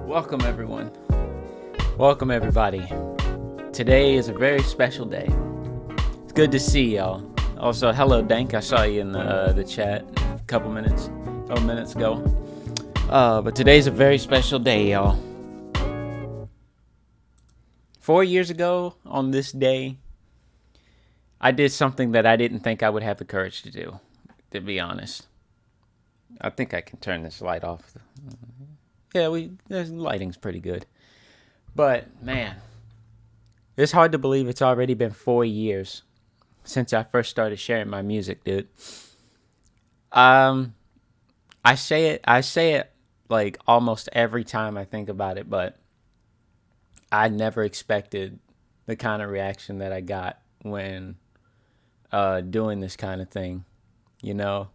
Welcome everyone. Welcome everybody. Today is a very special day. It's good to see y'all. Also, hello Dank. I saw you in the chat a couple minutes ago. But today's a very special day, y'all. 4 years ago on this day, I did something that I didn't think I would have the courage to do, to be honest. I think I can turn this light off. Yeah, the lighting's pretty good. But, man, it's hard to believe it's already been 4 years since I first started sharing my music, dude. I say it like almost every time I think about it, but I never expected the kind of reaction that I got when doing this kind of thing. You know,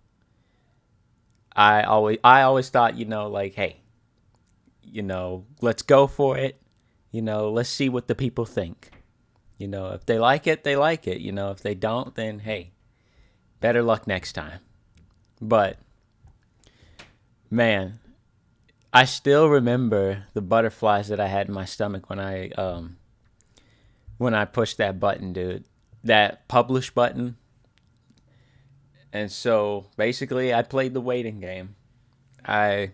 I always thought, like, hey, let's go for it. Let's see what the people think. If they like it, they like it. If they don't, then hey, better luck next time. But man, I still remember the butterflies that I had in my stomach when I pushed that button, dude. That publish button. And so basically I played the waiting game. I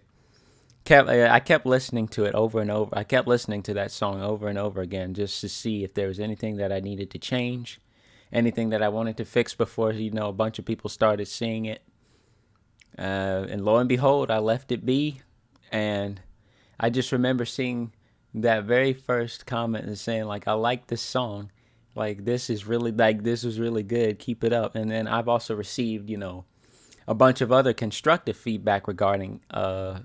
kept listening to it over and over. I kept listening to that song over and over again just to see if there was anything that I needed to change, anything that I wanted to fix before, a bunch of people started seeing it. And lo and behold, I left it be. And I just remember seeing that very first comment and saying, like, I like this song. Like, this was really good. Keep it up. And then I've also received, a bunch of other constructive feedback regarding, how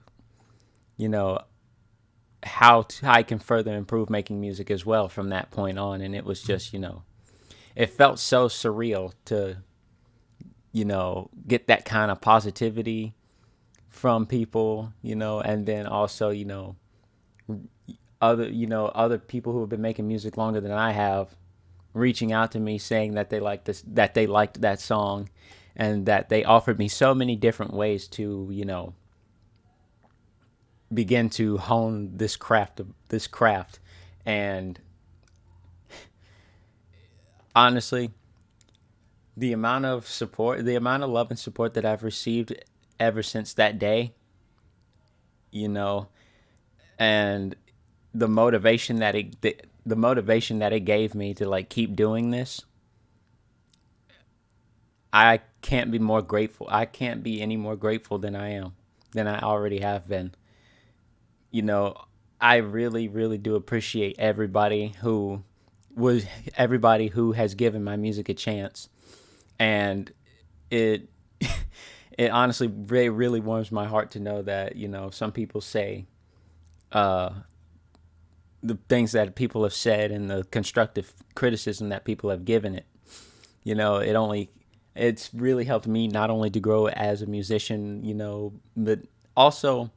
I can further improve making music as well from that point on. And it was just, it felt so surreal to, get that kind of positivity from people, and then also, other people who have been making music longer than I have reaching out to me saying that they liked that song, and that they offered me so many different ways to, begin to hone this craft. And honestly, the amount of love and support that I've received ever since that day, and the motivation that it gave me to like keep doing this, I can't be more grateful. I can't be any more grateful than I already have been. I really, really do appreciate everybody who has given my music a chance. And it honestly really, really warms my heart to know that, some people say the things that people have said and the constructive criticism that people have given it. It's really helped me not only to grow as a musician, but also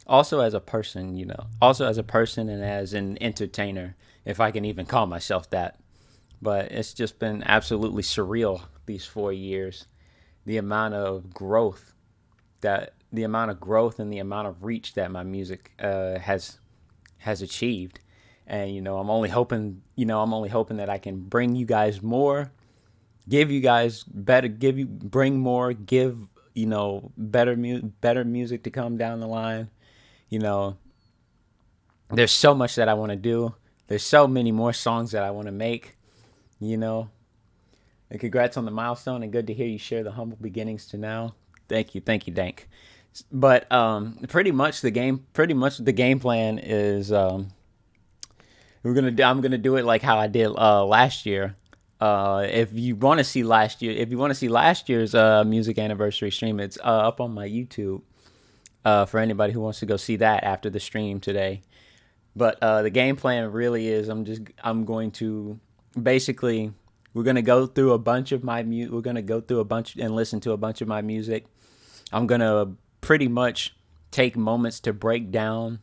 as a person, and as an entertainer, if I can even call myself that. But it's just been absolutely surreal these 4 years. The amount of growth and the amount of reach that my music has achieved. And I'm only hoping that I can bring you guys more, bring more, give better music to come down the line. There's so much that I want to do. There's so many more songs that I want to make. And congrats on the milestone, and good to hear you share the humble beginnings to now. Thank you, Dank. But pretty much the game plan is I'm gonna do it like how I did last year. If you want to see last year's music anniversary stream, it's up on my YouTube. For anybody who wants to go see that after the stream today. But the game plan really is I'm going to basically We're gonna go through a bunch of my We're gonna go through a bunch and listen to a bunch of my music. I'm gonna pretty much take moments to break down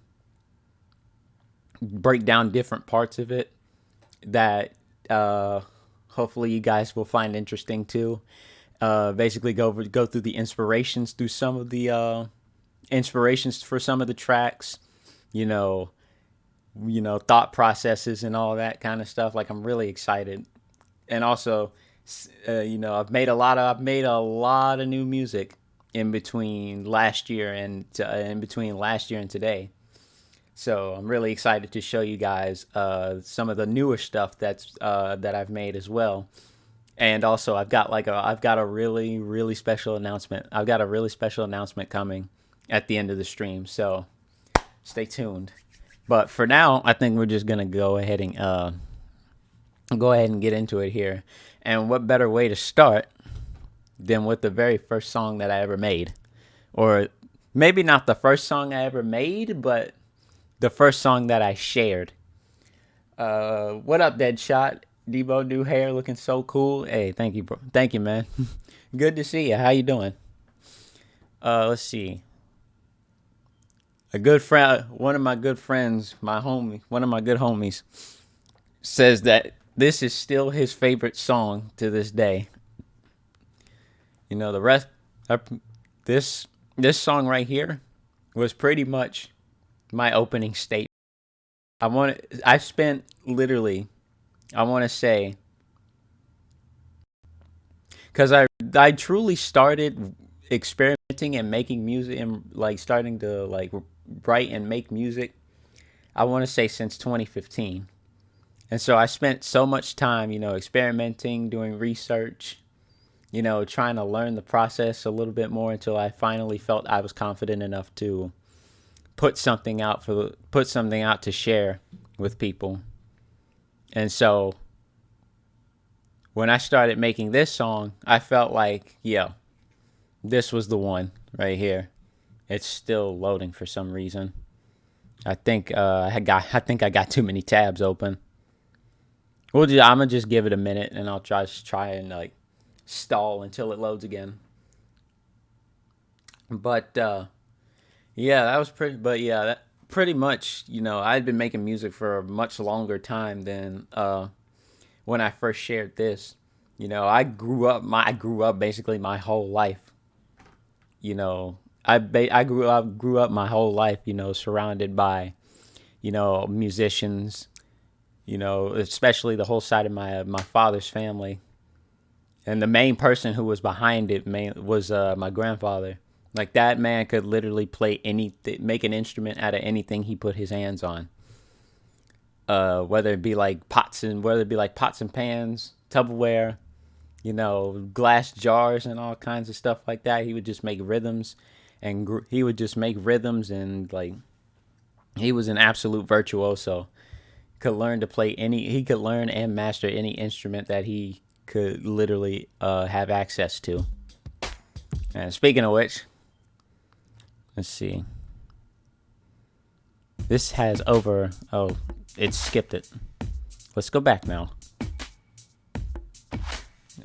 different parts of it that hopefully you guys will find interesting too. Basically, go through the inspirations through some of the inspirations for some of the tracks. You know, thought processes and all that kind of stuff. Like, I'm really excited, and also, I've made a lot of new music in between last year and today. So I'm really excited to show you guys some of the newer stuff that I've made as well. And also, I've got a really really special announcement. I've got a really special announcement coming at the end of the stream. So stay tuned. But for now, I think we're just gonna go ahead and get into it here. And what better way to start than with the very first song that I ever made, or maybe not the first song I ever made, but the first song that I shared. What up, Deadshot? Debo, new hair, looking so cool. Hey, thank you, bro. Thank you, man. Good to see you. How you doing? Let's see. A good friend, one of my good friends, one of my good homies, says that this is still his favorite song to this day. The rest, this song right here was pretty much my opening statement. I spent literally, I want to say, because I truly started experimenting and making music and like starting to like write and make music. I want to say since 2015, and so I spent so much time, experimenting, doing research, trying to learn the process a little bit more until I finally felt I was confident enough to put something out to share with people. And so when I started making this song, I felt like, this was the one right here. It's still loading for some reason. I think I got too many tabs open. I'm gonna just give it a minute, and I'll try and like stall until it loads again. But that was pretty. But yeah, that pretty much. I'd been making music for a much longer time than when I first shared this. I grew up basically my whole life. I grew up my whole life. Surrounded by, musicians. Especially the whole side of my father's family. And the main person who was behind it was my grandfather. Like, that man could literally play make an instrument out of anything he put his hands on. Whether it be like pots and pans, Tupperware, glass jars and all kinds of stuff like that. He would just make rhythms, and like, he was an absolute virtuoso. He could learn and master any instrument that he could literally have access to. And speaking of which, let's see. This has it skipped it. Let's go back now.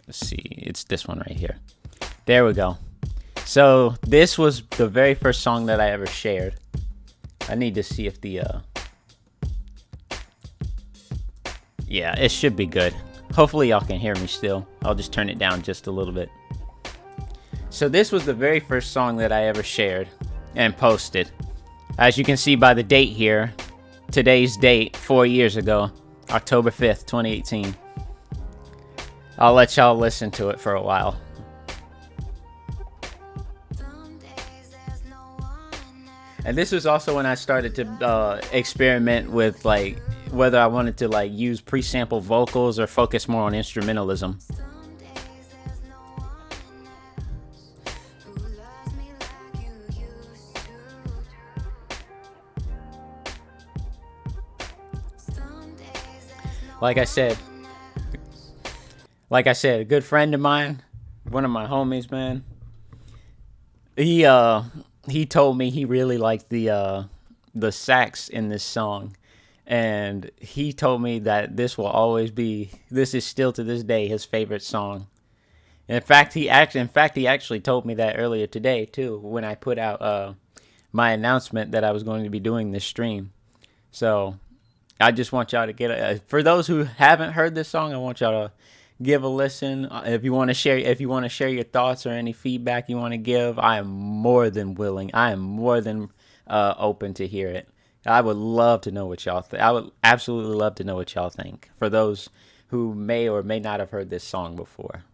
Let's see. It's this one right here. There we go. So this was the very first song that I ever shared. I need to see if it should be good. Hopefully y'all can hear me still. I'll just turn it down just a little bit. So this was the very first song that I ever shared and posted. As you can see by the date here, today's date, 4 years ago, October 5th, 2018. I'll let y'all listen to it for a while. And this was also when I started to experiment with like whether I wanted to like use pre-sample vocals or focus more on instrumentalism. Like I said, a good friend of mine, one of my homies, man, he told me he really liked the sax in this song. and he told me that this is still to this day his favorite song. In fact, he actually told me that earlier today too, when I put out my announcement that I was going to be doing this stream. So I just want y'all to for those who haven't heard this song, I want y'all to give a listen. If you want to share your thoughts or any feedback you want to give, I am more than willing. I am more than open to hear it. I would love to know what y'all think. I would absolutely love to know what y'all think. For those who may or may not have heard this song before.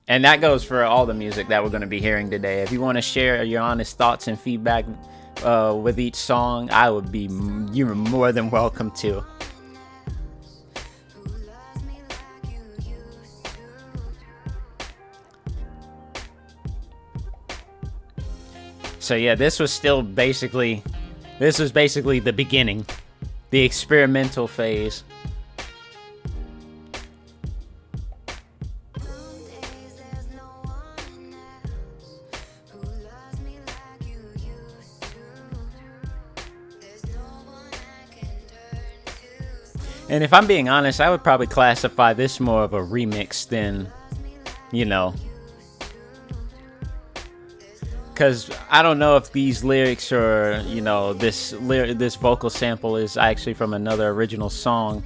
And that goes for all the music that we're going to be hearing today. If you want to share your honest thoughts and feedback with each song, you're more than welcome to. So yeah, this was basically the beginning, the experimental phase. And if I'm being honest, I would probably classify this more of a remix than, because I don't know if these lyrics or, this vocal sample is actually from another original song.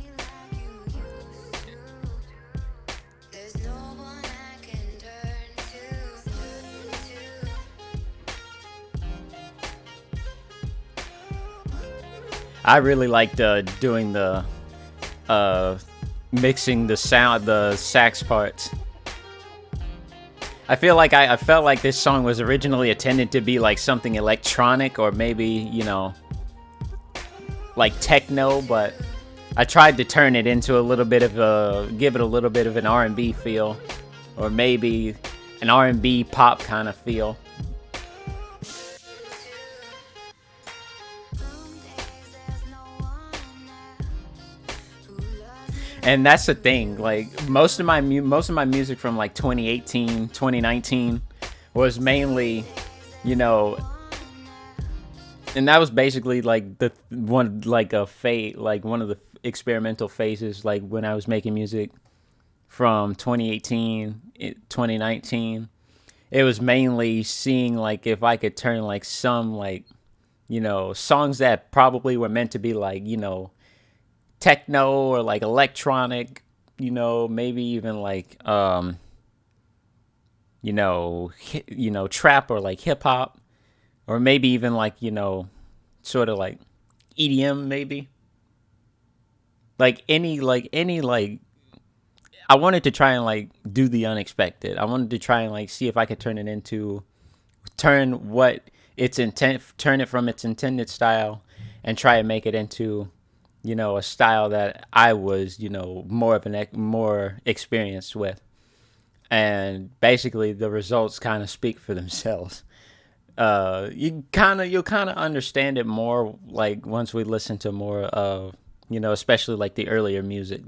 I really liked doing the mixing the sax parts. I felt like this song was originally intended to be like something electronic or maybe, like techno, but I tried to turn it into give it a little bit of an R&B feel, or maybe an R&B pop kind of feel. And that's the thing, like most of my music from like 2018, 2019 was mainly, and that was basically like one of the experimental phases, like when I was making music from 2018, 2019. It was mainly seeing like if I could turn like some like, songs that probably were meant to be like, techno or like electronic, maybe even like trap or like hip hop, or maybe even like sort of like EDM, maybe like any I wanted to try and like do the unexpected. I wanted to try and like see if I could turn it from its intended style and try and make it into a style that I was, more experienced with. And basically the results kind of speak for themselves. You'll kind of understand it more like once we listen to more of, especially like the earlier music.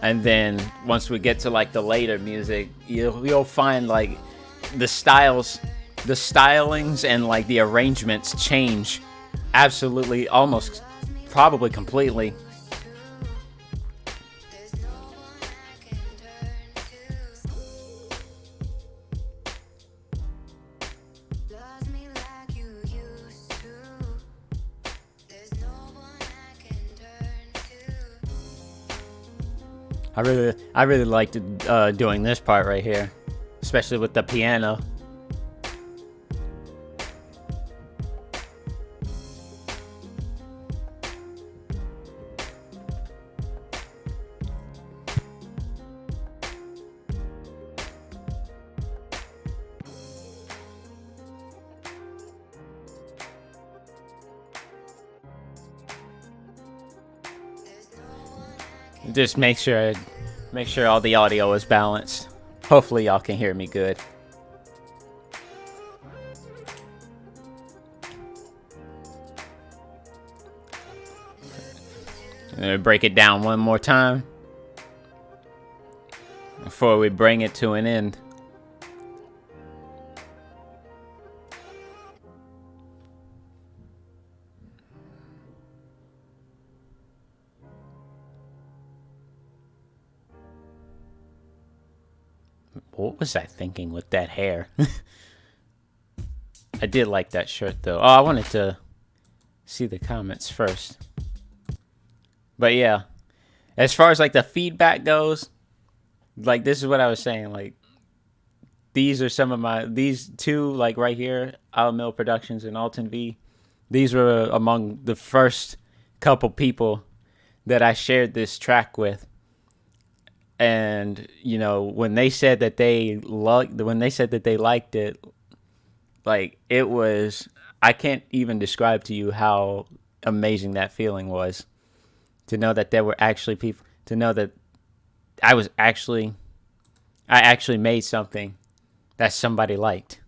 And then once we get to like the later music, you'll find like the stylings and like the arrangements change absolutely, almost probably completely. I really liked doing this part right here, especially with the piano. Just make sure all the audio is balanced. Hopefully y'all can hear me good. I'm gonna break it down one more time before we bring it to an end. What was I thinking with that hair? I did like that shirt though. Oh, I wanted to see the comments first. But yeah, as far as like the feedback goes, like this is what I was saying. Like these are some of these two, like right here, Owl Mill Productions and Alton V. These were among the first couple people that I shared this track with. And when they said that they liked it, like it was, I can't even describe to you how amazing that feeling was, to know that there were actually people, to know that I actually made something that somebody liked.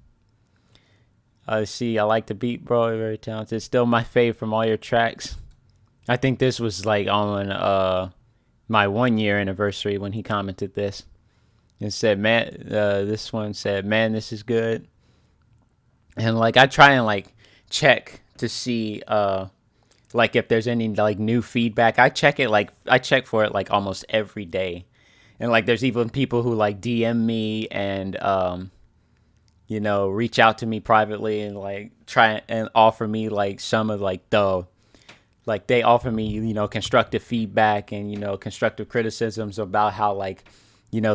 See, I like the beat, bro. Very talented. It's still my fave from all your tracks. I think this was like on my 1 year anniversary when he commented this. And said, man, this one said, man, this is good. And like I try and like check to see like if there's any like new feedback. I check for it like almost every day. And like there's even people who like DM me and reach out to me privately and like try and offer me like some of like they offer me, constructive feedback and, constructive criticisms about how like,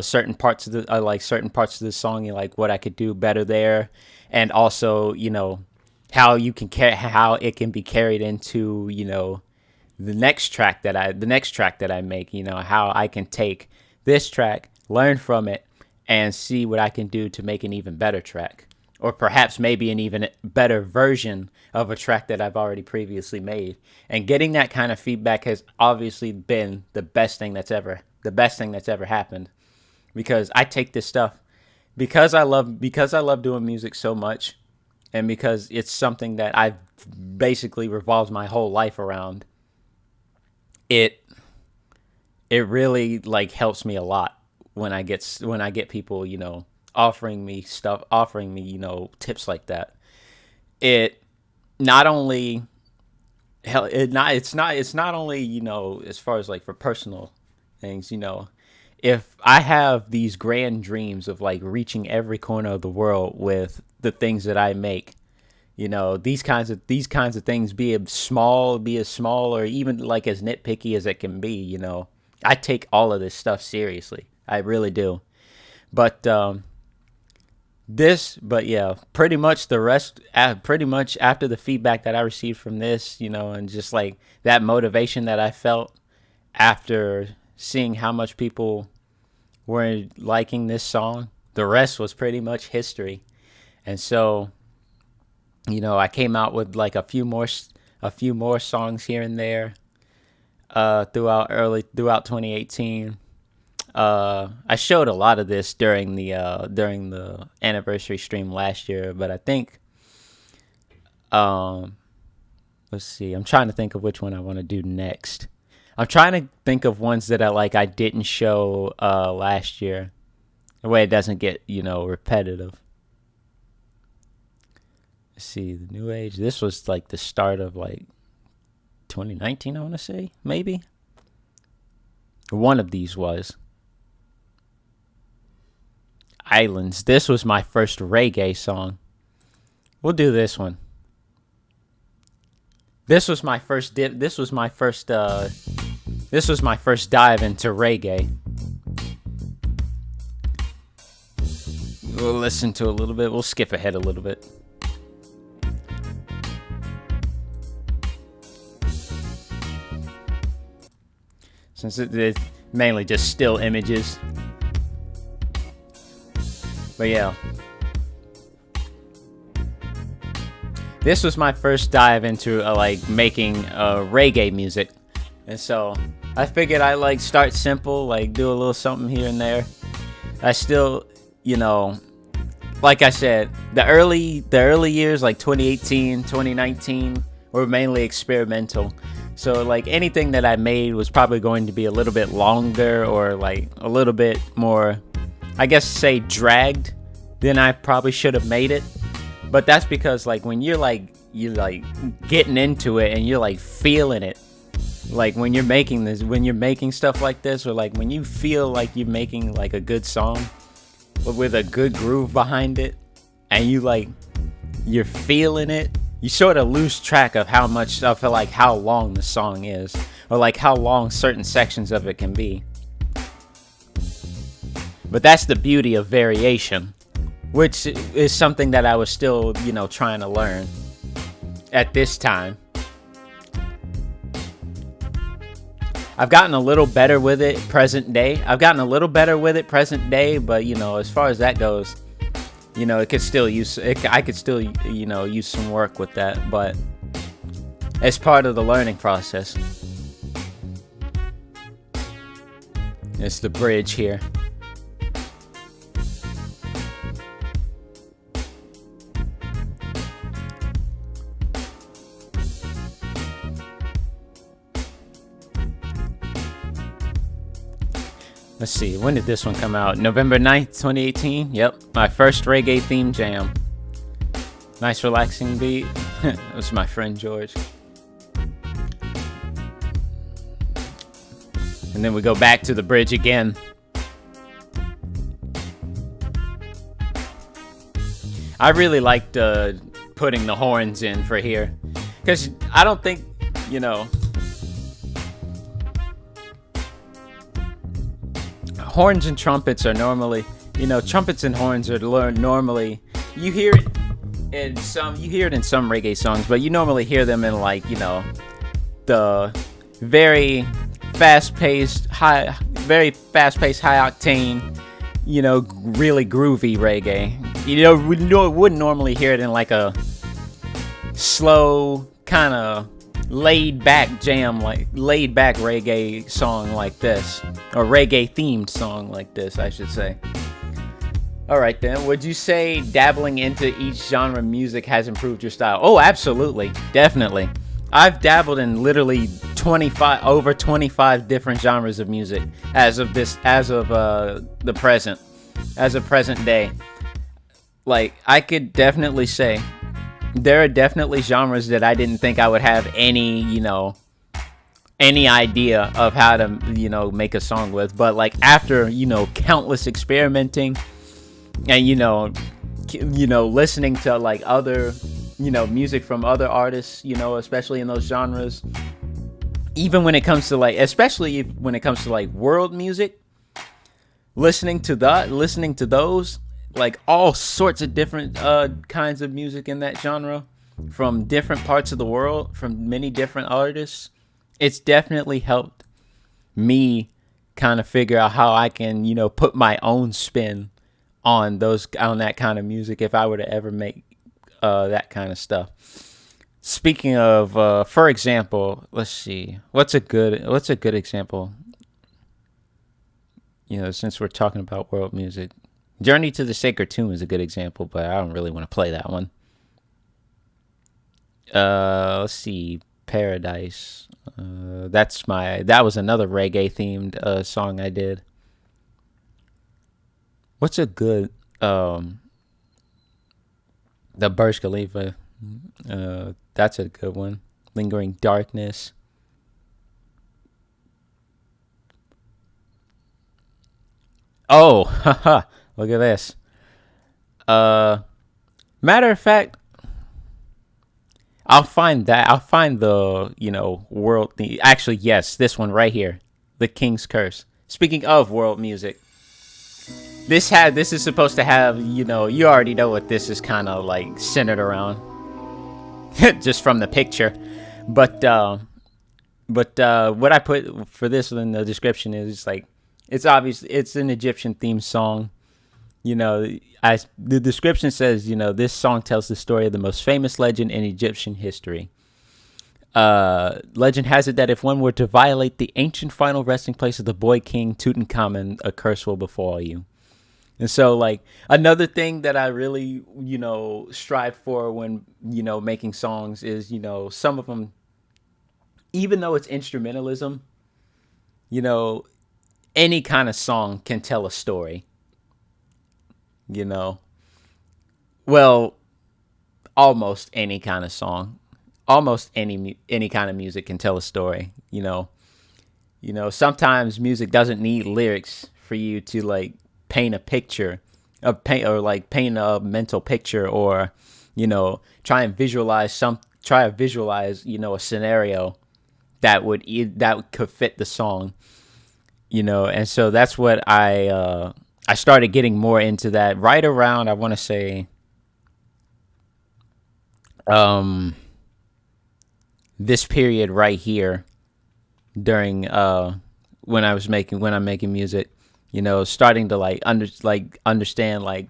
certain parts of the song and like what I could do better there. And also, how it can be carried into, the next track that I make, how I can take this track, learn from it, and see what I can do to make an even better track. Or perhaps maybe an even better version of a track that I've already previously made. And getting that kind of feedback has obviously been the best thing that's ever happened. Because I take this stuff because I love doing music so much, and because it's something that I've basically revolved my whole life around. It really like helps me a lot when I get people, offering me tips like that. It's not only as far as like for personal things, if I have these grand dreams of like reaching every corner of the world with the things that I make, these kinds of things, be as small or even like as nitpicky as it can be, I take all of this stuff seriously. I really do. But pretty much after the feedback that I received from this, and just like that motivation that I felt after seeing how much people were liking this song, the rest was pretty much history. And so, I came out with like a few more songs here and there throughout 2018. I showed a lot of this during the anniversary stream last year, but I think let's see. I'm trying to think of which one I want to do next. I'm trying to think of ones that I didn't show last year. The way it doesn't get, repetitive. Let's see, the New Age. This was like the start of like 2019, I want to say, maybe. One of these was Islands. This was my first reggae song. We'll do this one. This was my first dive into reggae. We'll listen to a little bit. We'll skip ahead a little bit. Since it's mainly just still images. But yeah. This was my first dive into making reggae music. And so I figured I'd like start simple, like do a little something here and there. I still, like I said, the early years, like 2018, 2019, were mainly experimental. So like anything that I made was probably going to be a little bit longer or like a little bit more, I guess, say dragged than I probably should have made it. But that's because like when you're getting into it and you're like feeling it, like when you're making stuff like this, or like when you feel like you're making like a good song, with a good groove behind it, and you're feeling it, you sort of lose track of how much of like how long the song is, or like how long certain sections of it can be. But that's the beauty of variation, which is something that I was still, trying to learn at this time. I've gotten a little better with it present day. But as far as that goes, it could still use it. I could still, use some work with that, but it's part of the learning process. It's the bridge here. Let's see, when did this one come out? November 9th, 2018? Yep, my first reggae themed jam. Nice relaxing beat. That was my friend George. And then we go back to the bridge again. I really liked putting the horns in for here, because I don't think, horns and trumpets are normally, trumpets and horns are normally, you hear it in some reggae songs, but you normally hear them in the very fast-paced, high octane, really groovy reggae. We wouldn't normally hear it in like a slow kind of laid back reggae song like this, or reggae themed song like this, I should say. All right then, would you say dabbling into each genre of music has improved your style? Oh, absolutely, definitely. I've dabbled in literally 25 different genres of music as of present day. Like, I could definitely say there are definitely genres that I didn't think I would have any idea of how to, make a song with. But like after, countless experimenting and, listening to like other, music from other artists, especially in those genres, even when it comes to especially when it comes to like world music, listening to those, like all sorts of different kinds of music in that genre from different parts of the world, from many different artists, it's definitely helped me kind of figure out how I can, put my own spin on that kind of music if I were to ever make that kind of stuff. Speaking of, for example, let's see, what's a good example? Since we're talking about world music, Journey to the Sacred Tomb is a good example, but I don't really want to play that one. Let's see, Paradise. That was another reggae themed song I did. What's a good the Burj Khalifa? That's a good one. Lingering Darkness. Oh, haha. Look at this. Matter of fact, I'll find the, world. Actually, yes, this one right here. The King's Curse. Speaking of world music, this is supposed to have, you already know what this is kind of like centered around. Just from the picture. But what I put for this in the description is like, it's obvious it's an Egyptian themed song. The description says, this song tells the story of the most famous legend in Egyptian history. Legend has it that if one were to violate the ancient final resting place of the boy king Tutankhamun, a curse will befall you. And so, like, another thing that I really, strive for when, making songs is, some of them, even though it's instrumentalism, any kind of song can tell a story. Well, almost any kind of song, almost any kind of music can tell a story. Sometimes music doesn't need lyrics for you to like paint a picture paint a mental picture, or try to visualize a scenario that could fit the song. And so that's what I started getting more into that right around, I want to say, this period right here during when I'm making music, starting to understand like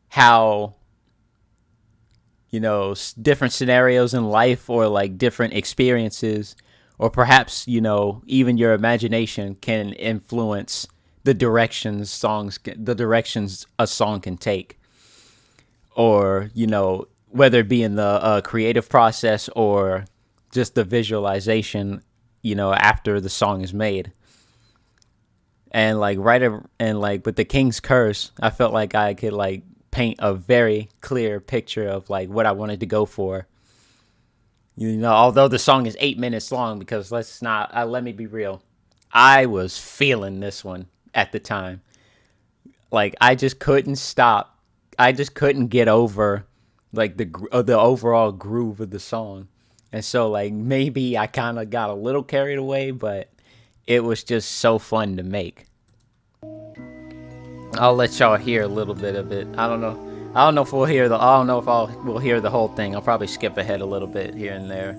how different scenarios in life, or like different experiences, or perhaps even your imagination can influence the directions a song can take, or whether it be in the creative process, or just the visualization after the song is made. And with the King's Curse, I felt like I could like paint a very clear picture of like what I wanted to go for. Although the song is 8 minutes long, because let me be real, I was feeling this one at the time. Like, I just couldn't stop. I just couldn't get over like the overall groove of the song. And so like maybe I kind of got a little carried away, but it was just so fun to make. I'll let y'all hear a little bit of it. I don't know. I don't know if we'll hear we'll hear the whole thing. I'll probably skip ahead a little bit here and there.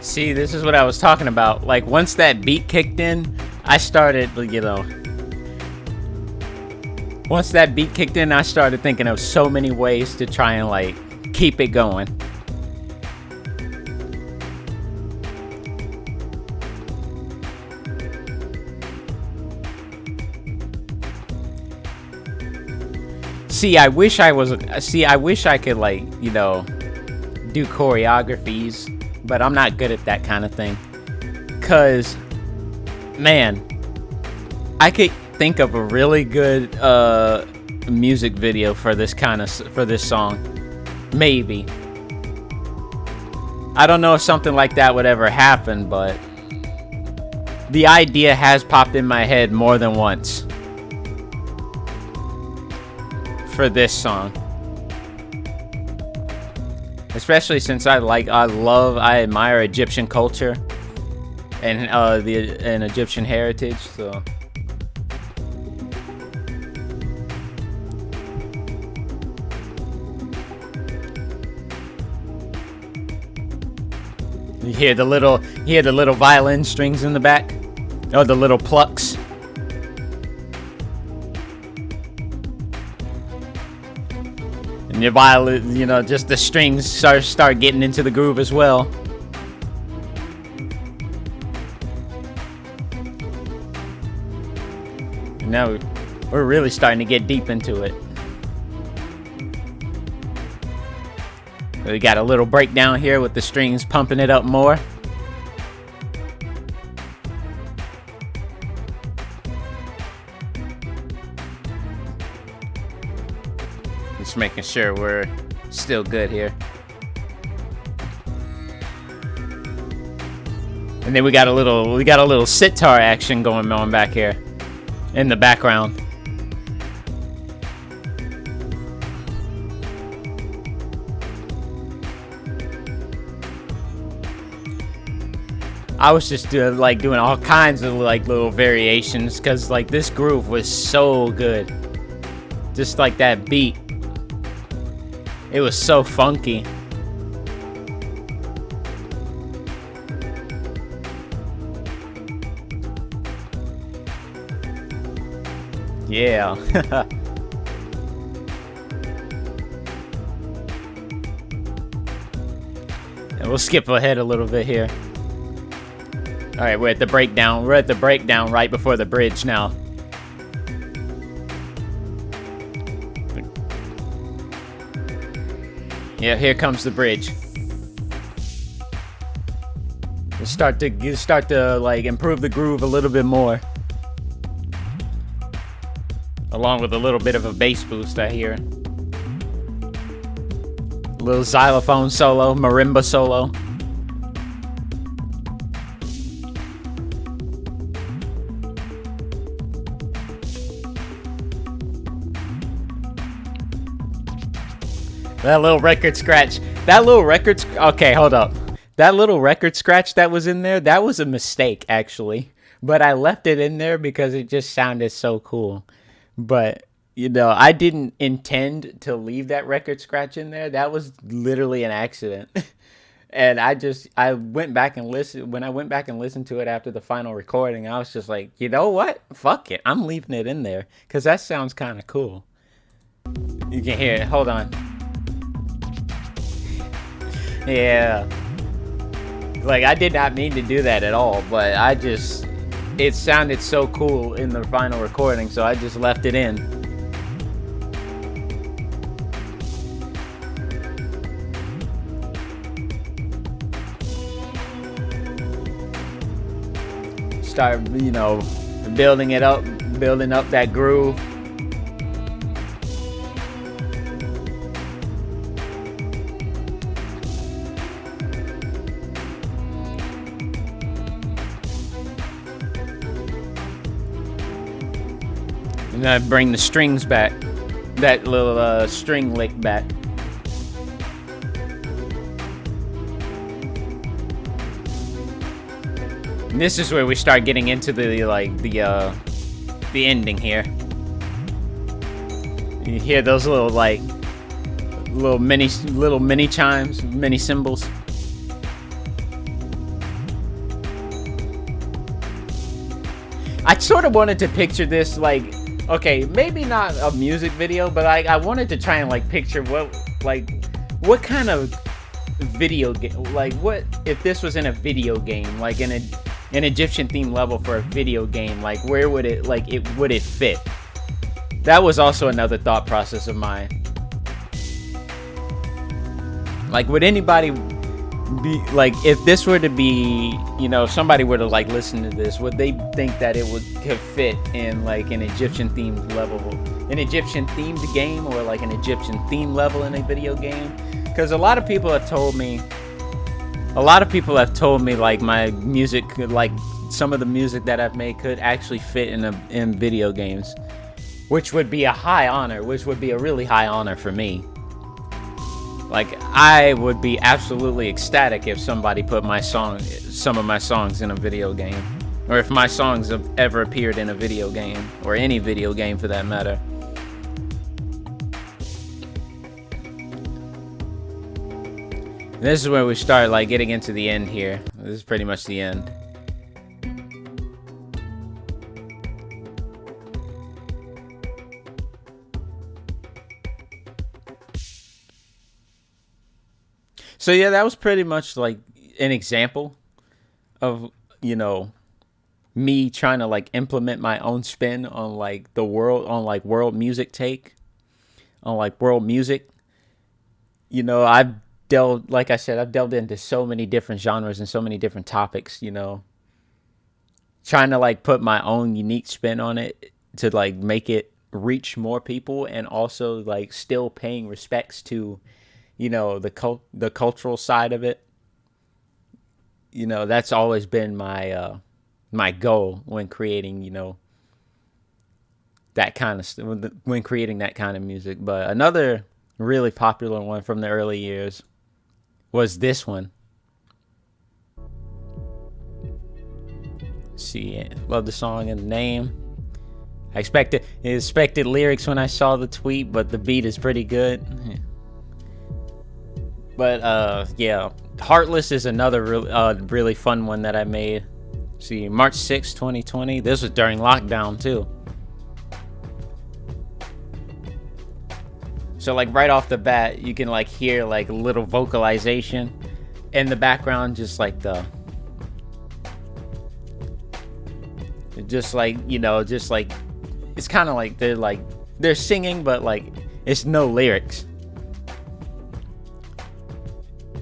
See, this is what I was talking about. Like, once that beat kicked in, I started thinking of so many ways to try and, like, keep it going. I wish I could, like, do choreographies, but I'm not good at that kind of thing. Cause, man, I could think of a really good music video for this song. Maybe. I don't know if something like that would ever happen, but the idea has popped in my head more than once for this song. Especially since I admire Egyptian culture and Egyptian heritage, so. You hear the little violin strings in the back? Oh, the little plucks. And your violin, just the strings start getting into the groove as well. And now we're really starting to get deep into it. We got a little breakdown here with the strings pumping it up more. Just making sure we're still good here. And then we got a little sitar action going on back here in the background. I was just doing all kinds of like little variations because like this groove was so good. Just like that beat. It was so funky. Yeah. And we'll skip ahead a little bit here. Alright, we're at the breakdown. We're at the breakdown right before the bridge now. Yeah, here comes the bridge. You start to like improve the groove a little bit more. Along with a little bit of a bass boost I hear. A little xylophone solo, marimba solo. That little record scratch. Okay, hold up. That little record scratch that was in there, that was a mistake, actually. But I left it in there because it just sounded so cool. But, you know, I didn't intend to leave that record scratch in there. That was literally an accident. And I went back and listened. When I went back and listened to it after the final recording, I was just like, you know what? Fuck it. I'm leaving it in there because that sounds kind of cool. You can hear it. Hold on. Yeah. Like, I did not mean to do that at all, but it sounded so cool in the final recording, so I just left it in. Start, you know, building up that groove. And I bring the strings back, that little string lick back. And this is where we start getting into the ending here. You hear those little mini chimes, mini cymbals. I sort of wanted to picture this like, okay, maybe not a music video, but I wanted to try and like picture what kind of video game, like what if this was in a video game, like in an Egyptian theme level for a video game, like where would it would it fit? That was also another thought process of mine. Like, would anybody be like, if this were to be, you know, somebody were to like listen to this, would they think that it could fit in like an Egyptian themed level, an Egyptian themed game, or like an Egyptian theme level in a video game? Because a lot of people have told me like my music could, like some of the music that I've made could actually fit in video games, which would be a really high honor for me. Like, I would be absolutely ecstatic if somebody put some of my songs in a video game, or if my songs have ever appeared in a video game, or any video game for that matter. And this is where we start like getting into the end here. This is pretty much the end. So yeah, that was pretty much like an example of, you know, me trying to like implement my own spin on like the world, on like world music take, on like world music. You know, I've delved into so many different genres and so many different topics, you know, trying to like put my own unique spin on it to like make it reach more people, and also like still paying respects to, you know, the cultural side of it. You know, that's always been my my goal when creating, you know, that kind of when creating that kind of music. But another really popular one from the early years was this one. See, love the song and the name. I expected lyrics when I saw the tweet, but the beat is pretty good. But yeah, Heartless is another really fun one that I made. See, March 6, 2020. This was during lockdown too. So like right off the bat, you can like hear like a little vocalization in the background, just like just like it's kind of like they're singing, but like it's no lyrics.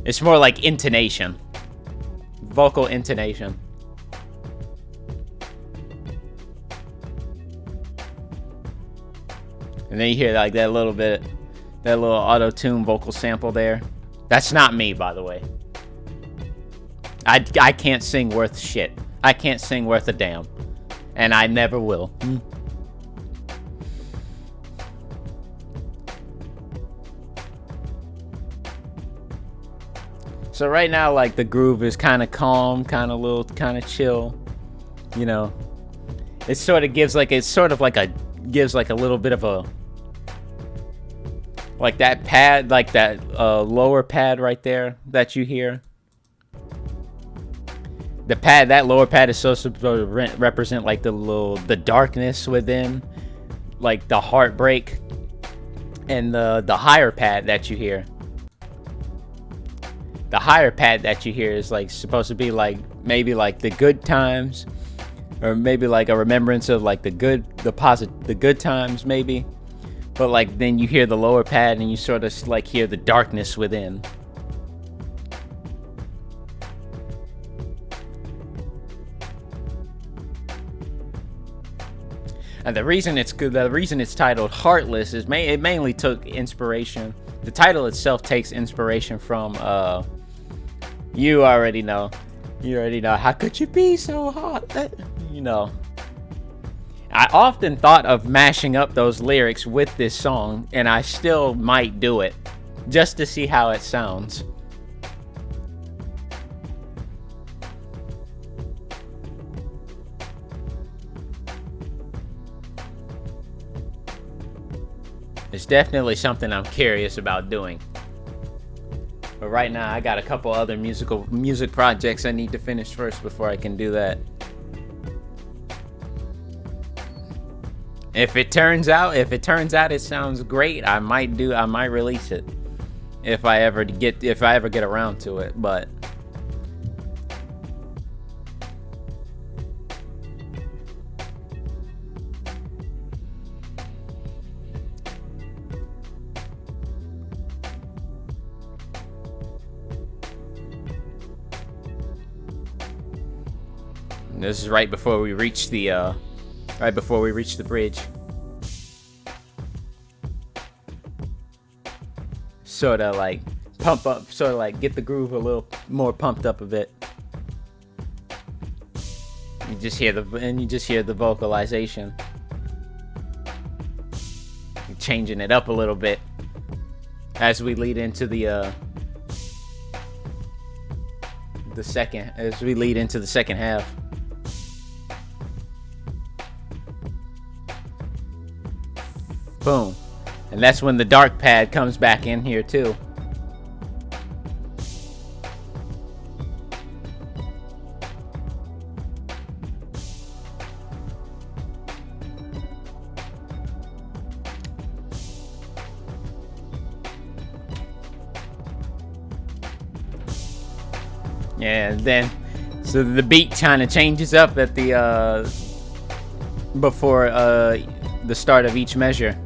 It's more like intonation, vocal intonation. And then you hear like that little auto-tune vocal sample there. That's not me, by the way. I can't sing worth shit. I can't sing worth a damn. And I never will. So right now, like, the groove is kind of calm, kind of chill. You know, it sort of gives like a little bit of a, like that pad, like that lower pad right there that you hear. That lower pad is supposed to represent like the darkness within, like the heartbreak, and the higher pad that you hear. The higher pad that you hear is like supposed to be like maybe like the good times, or maybe like a remembrance of like the good times maybe. But like then you hear the lower pad and you sort of like hear the darkness within. And the reason it's titled Heartless is it mainly took inspiration. The title itself takes inspiration from you already know. How could you be so hot? I often thought of mashing up those lyrics with this song, and I still might do it just to see how it sounds. It's definitely something I'm curious about doing. But right now, I got a couple other music projects I need to finish first before I can do that. If it turns out it sounds great, I might release it if I ever get around to it. But this is right before we reach the bridge. Sort of like pump up, sort of like get the groove a little more pumped up a bit. You just hear the vocalization. You're changing it up a little bit as we lead into the second half. Boom. And that's when the dark pad comes back in here too. Yeah, then so the beat kind of changes up at the before the start of each measure.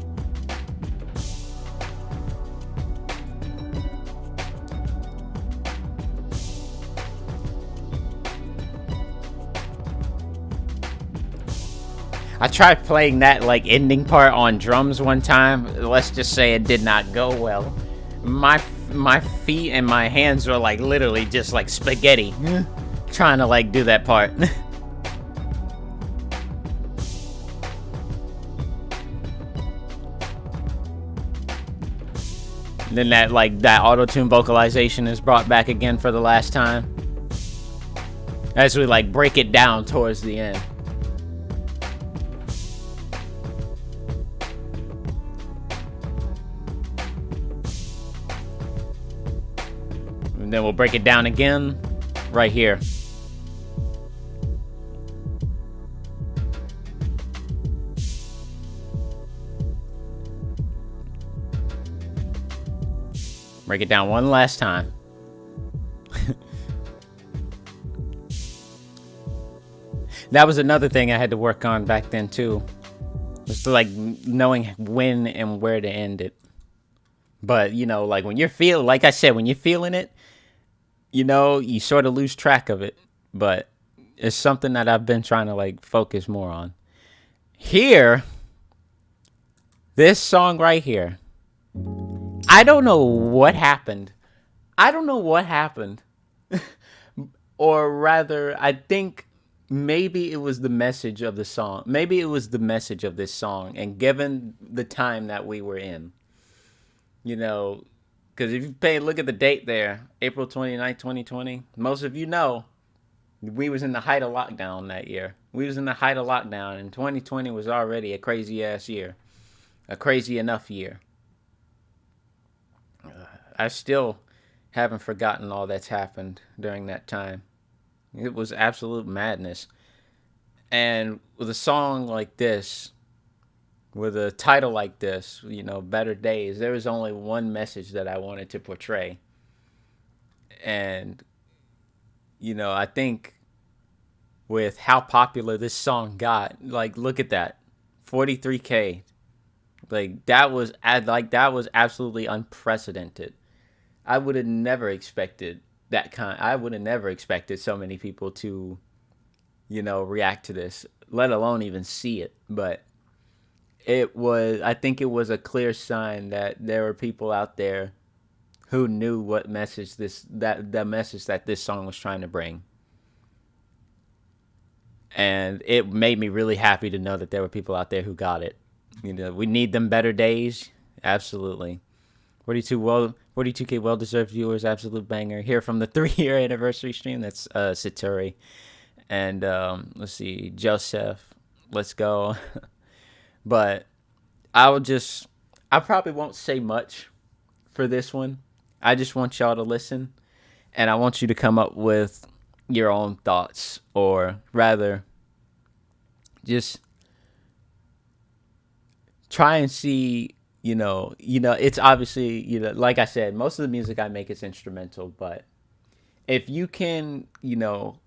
I tried playing that like ending part on drums one time. Let's just say it did not go well. My feet and my hands were like literally just like spaghetti trying to like do that part. Then that auto-tune vocalization is brought back again for the last time. as we like break it down towards the end. And then we'll break it down again right here. Break it down one last time. That was another thing I had to work on back then too. Just like knowing when and where to end it. But, you know, like when you're like I said, when you're feeling it, you know, you sort of lose track of it. But it's something that I've been trying to like focus more on. Here, this song right here. I don't know what happened. Or rather, I think maybe it was the message of the song. Maybe it was the message of this song. And given the time that we were in, you know, because if you look at the date there, April 29th, 2020, most of you know, we was in the height of lockdown that year. We was in the height of lockdown, and 2020 was already a crazy-ass year. A crazy enough year. I still haven't forgotten all that's happened during that time. It was absolute madness. And with a song like this, with a title like this, you know, Better Days, there was only one message that I wanted to portray. And, you know, I think with how popular this song got, like, look at that, 43K. Like, that was absolutely unprecedented. I would have never expected I would have never expected so many people to, you know, react to this, let alone even see it. But I think it was a clear sign that there were people out there who knew what message the message that this song was trying to bring. And it made me really happy to know that there were people out there who got it. You know, we need them better days. Absolutely. 42K well-deserved viewers, absolute banger. Here from the 3-year anniversary stream, that's Satori. And let's see, Joseph, let's go. But I probably won't say much for this one. I just want y'all to listen, and I want you to come up with your own thoughts, or rather, just try and see. You know, it's obviously, you know, like I said, most of the music I make is instrumental, but if you can, you know,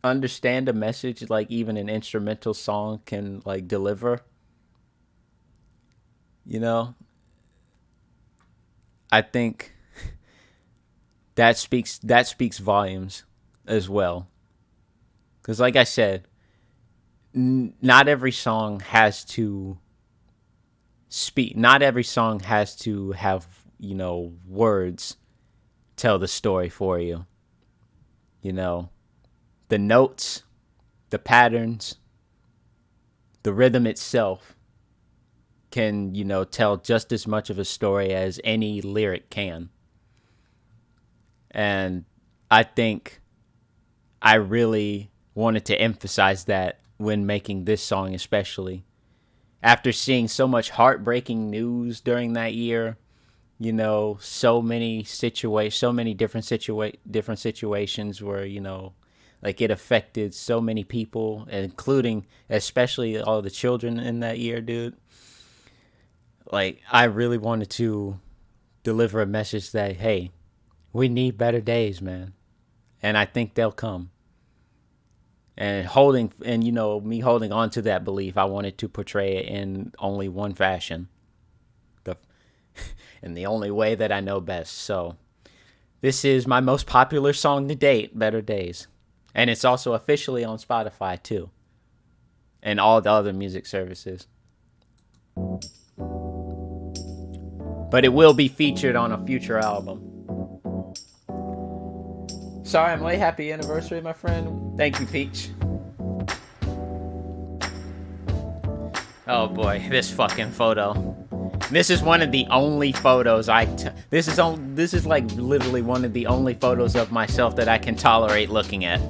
understand a message like even an instrumental song can like deliver, you know, I think that speaks volumes as well. Because like I said, not every song has to have, you know, words tell the story for you. You know, the notes, the patterns, the rhythm itself can, you know, tell just as much of a story as any lyric can. And I think I really wanted to emphasize that when making this song especially. After seeing so much heartbreaking news during that year, you know, so many different situations where, you know, like it affected so many people, including especially all the children in that year, dude. Like, I really wanted to deliver a message that, hey, we need better days, man. And I think they'll come. And you know, me holding on to that belief, I wanted to portray it in only one fashion. In the only way that I know best. So, this is my most popular song to date, Better Days. And it's also officially on Spotify, too. And all the other music services. But it will be featured on a future album. Sorry I'm late. Happy anniversary, my friend. Thank you, Peach. Oh boy, this fucking photo. This is one of the only photos this is like literally one of the only photos of myself that I can tolerate looking at.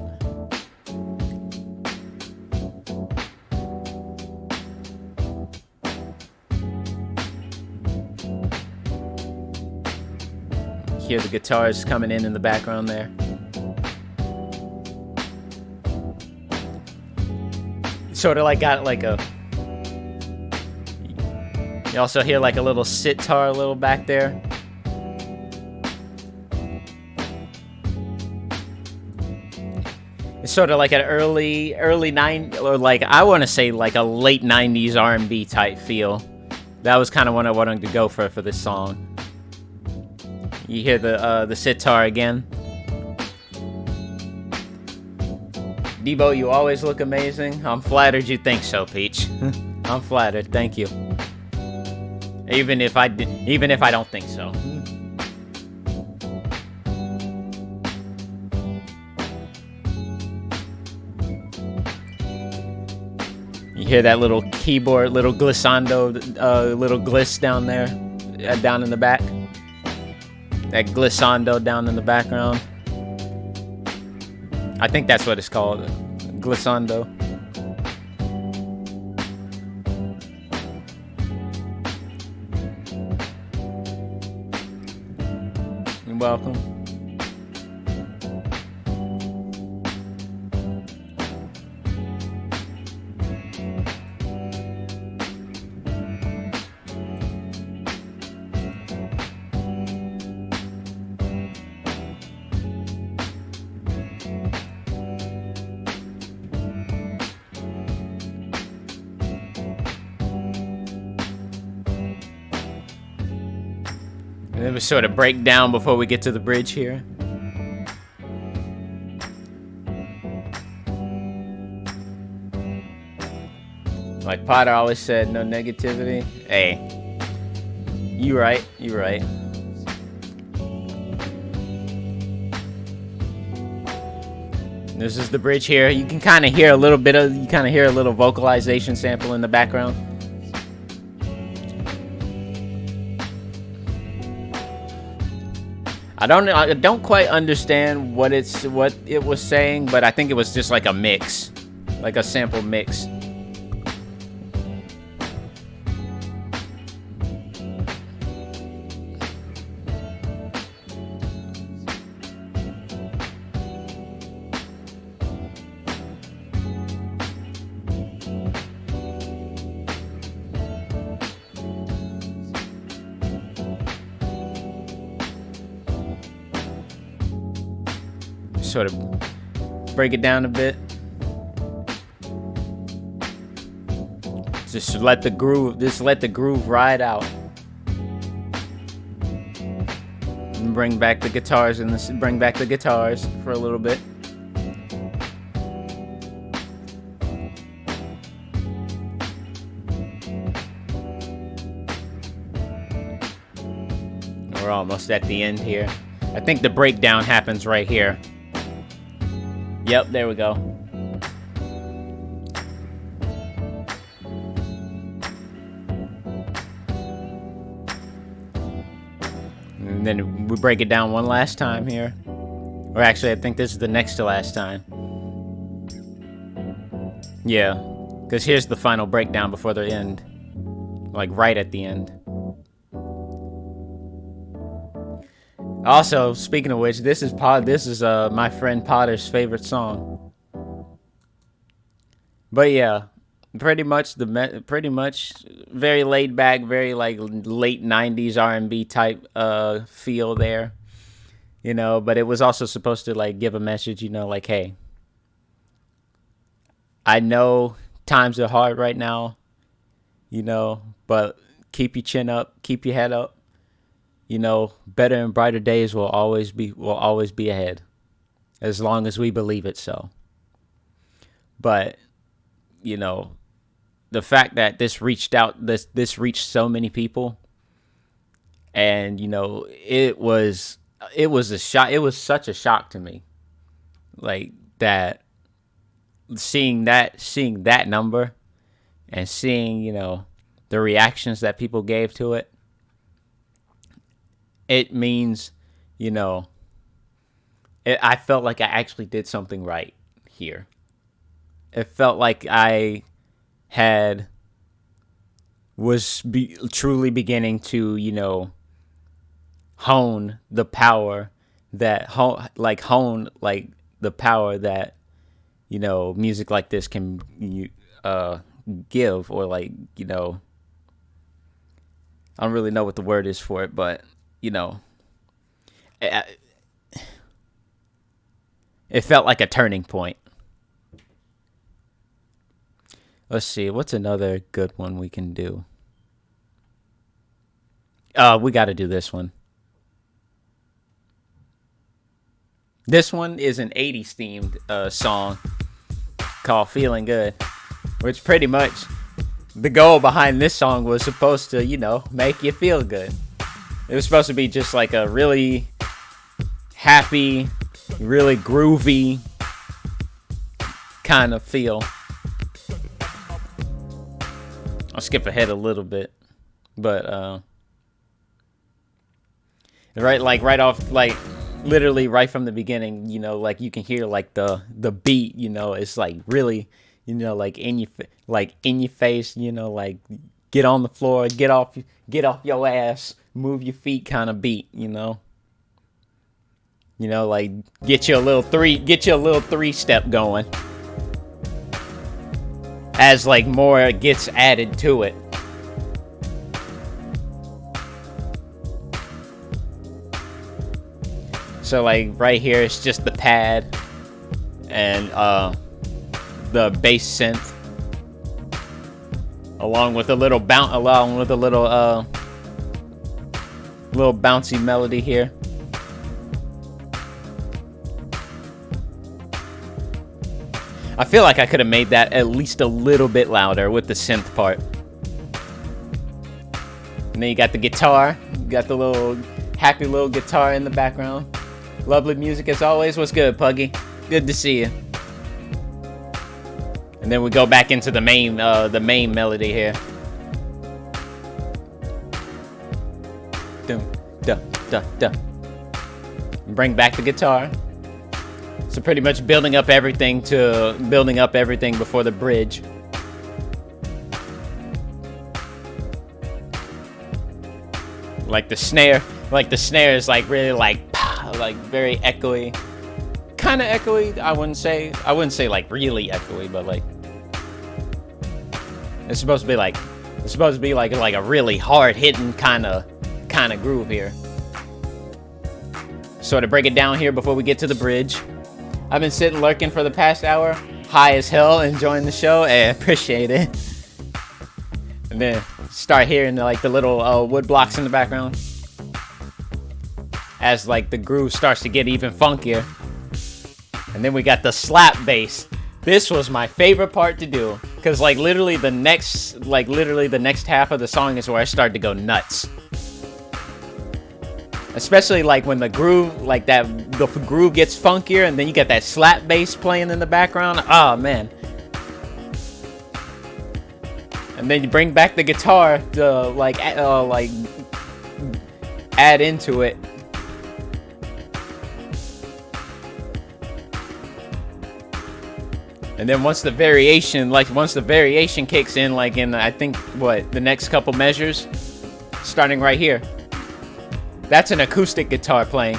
hear the guitars coming in the background there. Sort of like got like a... You also hear like a little sitar a little back there. It's sort of like an early 90s, or like, I want to say like a late 90s R&B type feel. That was kind of what I wanted to go for this song. You hear the sitar again. Debo, you always look amazing. I'm flattered you think so, Peach. I'm flattered. Thank you. Even if I don't think so. You hear that little keyboard, little glissando, little gliss down there, down in the back. That glissando down in the background. I think that's what it's called, glissando. You're welcome. And then we sort of break down before we get to the bridge here. Like Potter always said, no negativity. Hey, you right, you right. This is the bridge here. You can kind of hear a little bit of, vocalization sample in the background. I don't quite understand what it was saying, but I think it was just like a mix, like a sample mix. Sort of break it down a bit. Just let the groove ride out. And bring back the guitars for a little bit. We're almost at the end here. I think the breakdown happens right here. Yep, there we go. And then we break it down one last time here. Or actually, I think this is the next to last time. Yeah, because here's the final breakdown before the end. Like right at the end. Also, speaking of which, this is my friend Potter's favorite song. But yeah, pretty much very laid back, very like late 90s R&B type feel there. You know, but it was also supposed to like give a message, you know, like, hey, I know times are hard right now, you know, but keep your chin up, keep your head up. You know, better and brighter days will always be ahead, as long as we believe it so. But, you know, the fact that this reached so many people, and you know, it was a shock. It was such a shock to me, like that, seeing that number, and seeing, you know, the reactions that people gave to it. It means, you know, I felt like I actually did something right here. It felt like I was truly beginning to, you know, hone the power that hone like the power that music like this can give, or like I don't really know what the word is for it, but it, it felt like a turning point. Let's see, what's another good one we can do? We got to do this one. This one is an 80s themed song called Feeling Good, which pretty much the goal behind this song was supposed to, make you feel good. It was supposed to be just like a really happy, really groovy kind of feel. I'll skip ahead a little bit, but right off, like literally right from the beginning, like you can hear like the beat, it's like really, like in your face, like get on the floor, get off your ass, move your feet kind of beat, like get your little three step going as like more gets added to it. So like right here, it's just the pad and the bass synth, along with a little little bouncy melody here. I feel like I could have made that at least a little bit louder with the synth part. And then you got the guitar. You got the little happy little guitar in the background. Lovely music as always. What's good, Puggy? Good to see you. And then we go back into the main melody here. Dum, dum, dum, dum. Bring back the guitar. So pretty much building up everything before the bridge. Like the snare is like really like very echoey. Kind of echoey, I wouldn't say like really echoey, but like it's supposed to be like a really hard hitting kind of groove here. So to break it down here before we get to the bridge, I've been sitting lurking for the past hour, high as hell, enjoying the show, and appreciate it. And then start hearing like the little wood blocks in the background as like the groove starts to get even funkier. And then we got the slap bass. This was my favorite part to do, because like literally the next half of the song is where I started to go nuts. Especially like when the groove gets funkier, and then you get that slap bass playing in the background. Oh man. And then you bring back the guitar to add into it. And then once the variation kicks in, like in I think the next couple measures, starting right here. That's an acoustic guitar playing.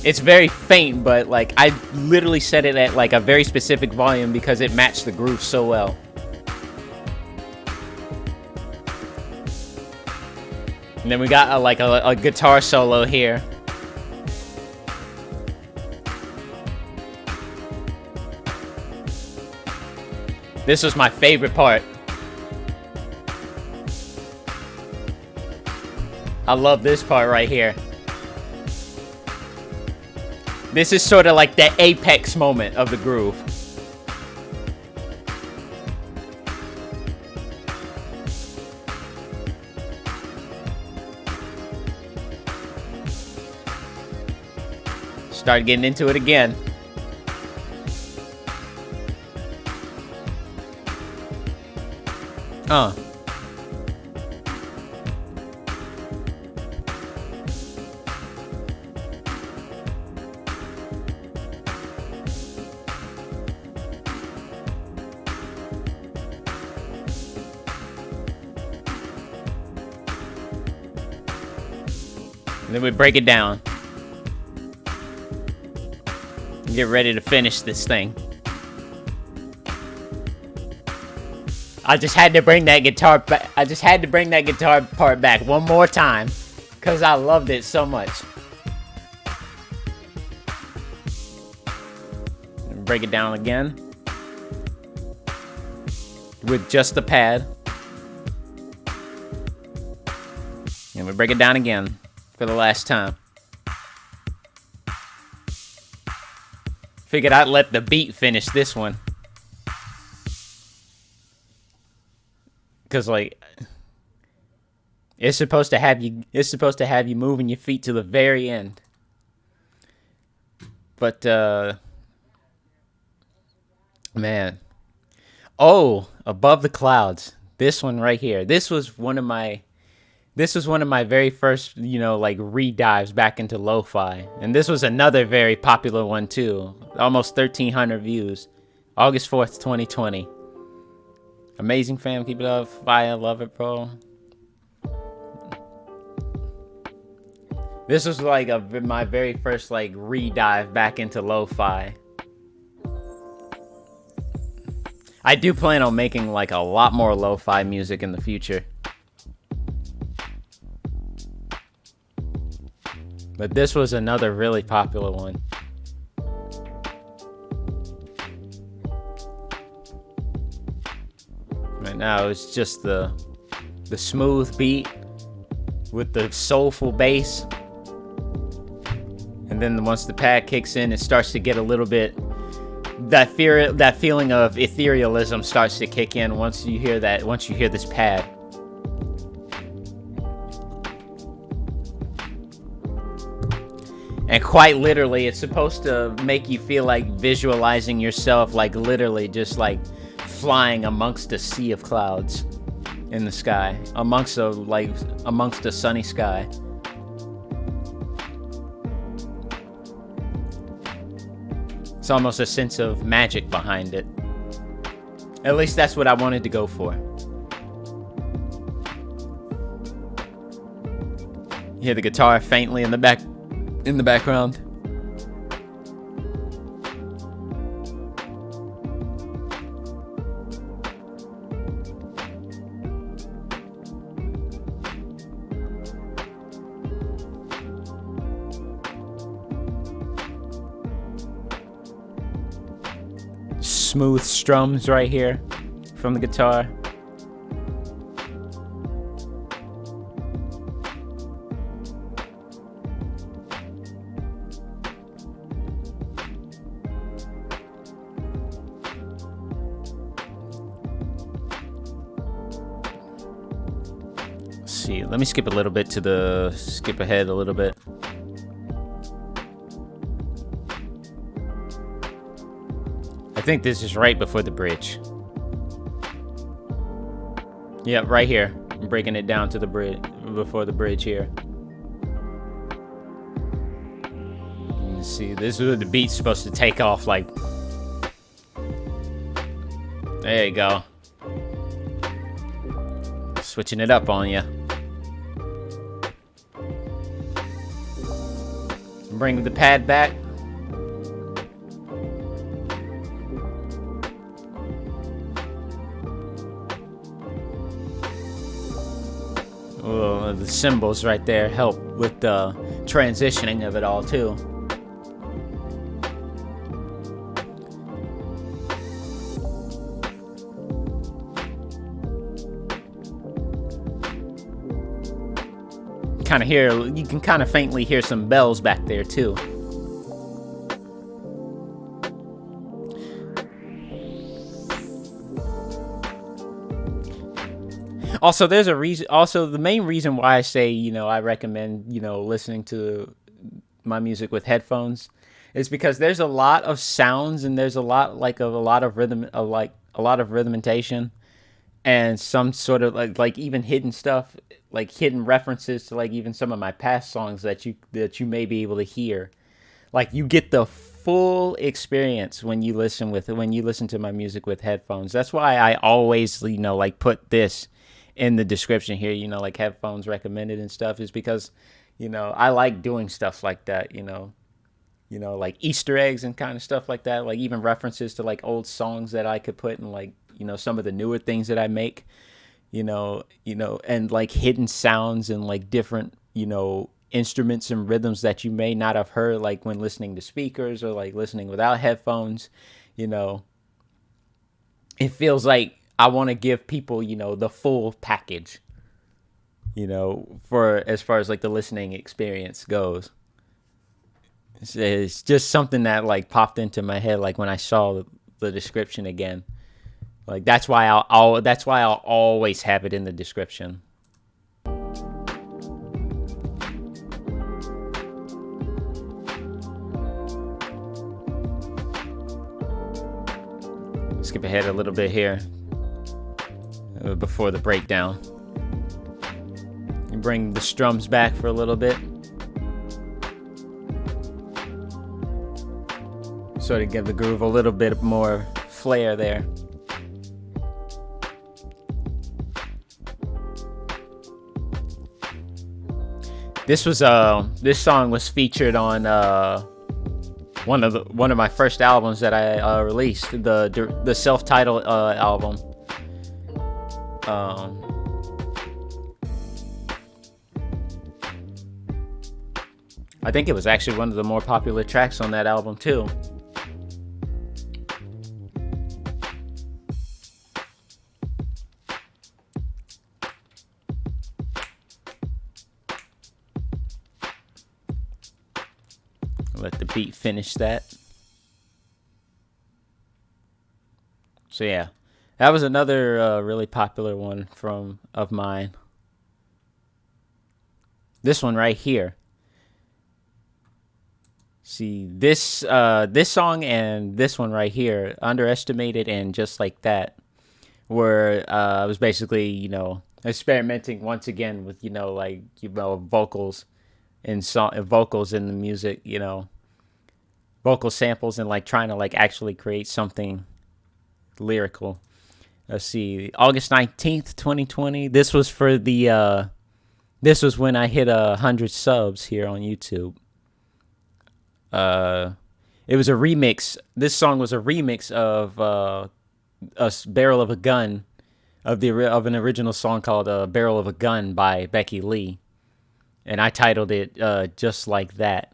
It's very faint, but like I literally set it at like a very specific volume because it matched the groove so well. And then we got a guitar solo here. This was my favorite part. I love this part right here. This is sort of like the apex moment of the groove. Start getting into it again. And then we break it down. Get ready to finish this thing. I just had to bring that guitar back. I just had to bring that guitar part back one more time because I loved it so much. Break it down again with just the pad. And we break it down again for the last time. Figured I'd let the beat finish this one. Cause like it's supposed to have you moving your feet to the very end. But man. Oh, Above the Clouds. This one right here. This was one of my very first, like re-dives back into lo-fi. And this was another very popular one too. Almost 1,300 views. August 4th, 2020. Amazing, fam. Keep it up. Fire. Love it, bro. This was like my very first like re-dive back into lo-fi. I do plan on making like a lot more lo-fi music in the future. But this was another really popular one. Right now it's just the smooth beat with the soulful bass. And then once the pad kicks in, it starts to get a little bit that feeling of etherealism starts to kick in once you hear this pad. And quite literally, it's supposed to make you feel like visualizing yourself like literally just like flying amongst a sea of clouds in the sky, amongst a sunny sky. It's almost a sense of magic behind it. At least that's what I wanted to go for. You hear the guitar faintly in the background. Smooth strums right here from the guitar. Let's see, let me skip ahead a little bit. I think this is right before the bridge. Yeah, right here. I'm breaking it down to the bridge, before the bridge here. Let's see, this is where the beat's supposed to take off like. There you go. Switching it up on you. Bring the pad back. Oh, the cymbals right there help with the transitioning of it all too. You can kind of faintly hear some bells back there too. Also, there's a reason. Also, the main reason why I say, I recommend, listening to my music with headphones is because there's a lot of sounds and there's a lot of rhythm, a lot of rhythmentation, and some sort of like even hidden stuff, like hidden references to like even some of my past songs that you may be able to hear. Like you get the full experience when you listen to my music with headphones. That's why I always put this in the description here, like headphones recommended and stuff, is because I like doing stuff like that, like Easter eggs and kind of stuff like that, like even references to like old songs that I could put in like, some of the newer things that I make, and like hidden sounds and like different, instruments and rhythms that you may not have heard like when listening to speakers or like listening without headphones. It feels like I want to give people, the full package, for as far as like the listening experience goes. It's just something that like popped into my head like when I saw the description again. Like that's why I'll always have it in the description. Skip ahead a little bit here before the breakdown. And bring the strums back for a little bit. Sort of give the groove a little bit more flair there. This song was featured on one of my first albums that I released, the self-titled album. I think it was actually one of the more popular tracks on that album too. Let the beat finish that. So yeah, that was another really popular one of mine. This one right here. See, this song and this one right here, Underestimated and Just Like That, where I was basically, experimenting once again with, vocals and vocals in the music, vocal samples and like trying to like actually create something lyrical. Let's see, August 19th, 2020. This was for this was when I hit 100 subs here on YouTube. It was a remix. This song was a remix of a Barrel of a Gun of an original song called Barrel of a Gun by Becky Lee. And I titled it Just Like That.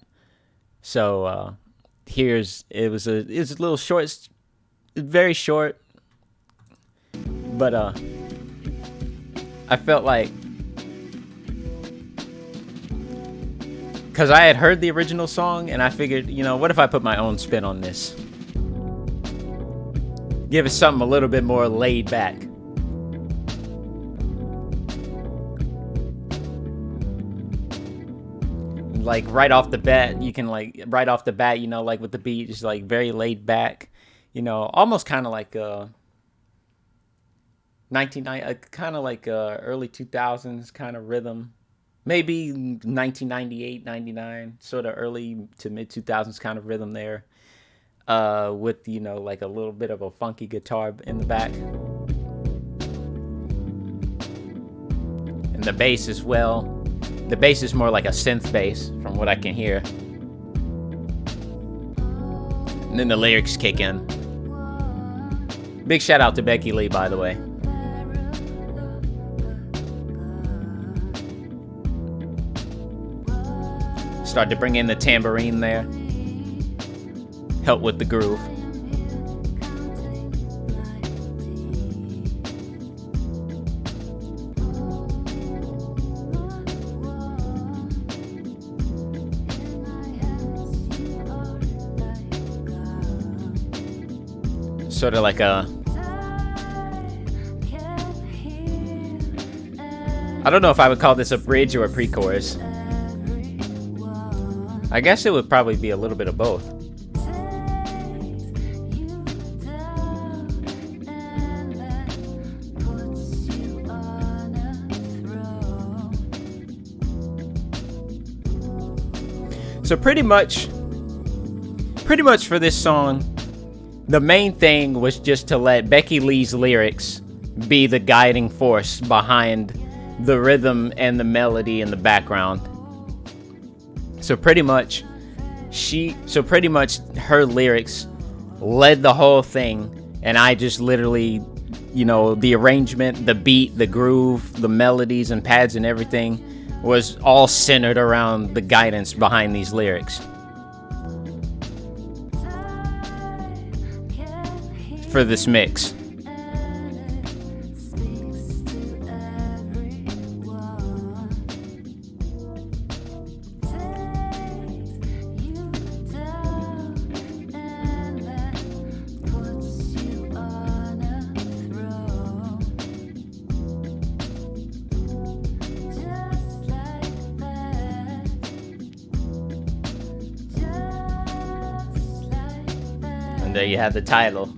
So it was a little short, very short, but I felt like, because I had heard the original song and I figured, what if I put my own spin on this? Give it something a little bit more laid back. Like right off the bat, you can like with the beat, just like very laid back, almost kind of like 1990, kind of like early 2000s kind of rhythm, maybe 1998, 99, sort of early to mid 2000s kind of rhythm there, with like a little bit of a funky guitar in the back, and the bass as well. The bass is more like a synth bass from what I can hear. And then the lyrics kick in. Big shout out to Becky Lee, by the way. Start to bring in the tambourine there. Help with the groove. Sort of like I don't know if I would call this a bridge or a pre-chorus. I guess it would probably be a little bit of both. So pretty much for this song, the main thing was just to let Becky Lee's lyrics be the guiding force behind the rhythm and the melody in the background. So pretty much, her lyrics led the whole thing, and I just literally, the arrangement, the beat, the groove, the melodies and pads and everything was all centered around the guidance behind these lyrics for this mix. And there you have the title.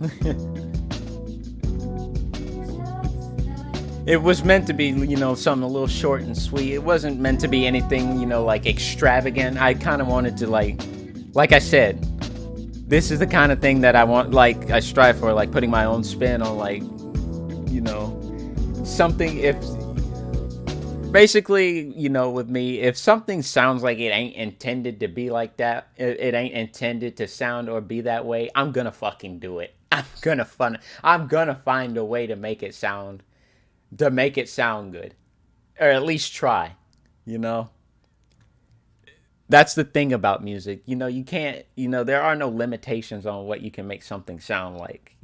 It was meant to be, something a little short and sweet. It wasn't meant to be anything, like extravagant. I kind of wanted to, like I said, this is the kind of thing that I want, I strive for, putting my own spin on, something. If basically, with me, if something sounds like it ain't intended to be like that, it ain't intended to sound or be that way, I'm gonna fucking do it. I'm gonna find a way to make it sound good, or at least try. That's the thing about music. You can't. There are no limitations on what you can make something sound like.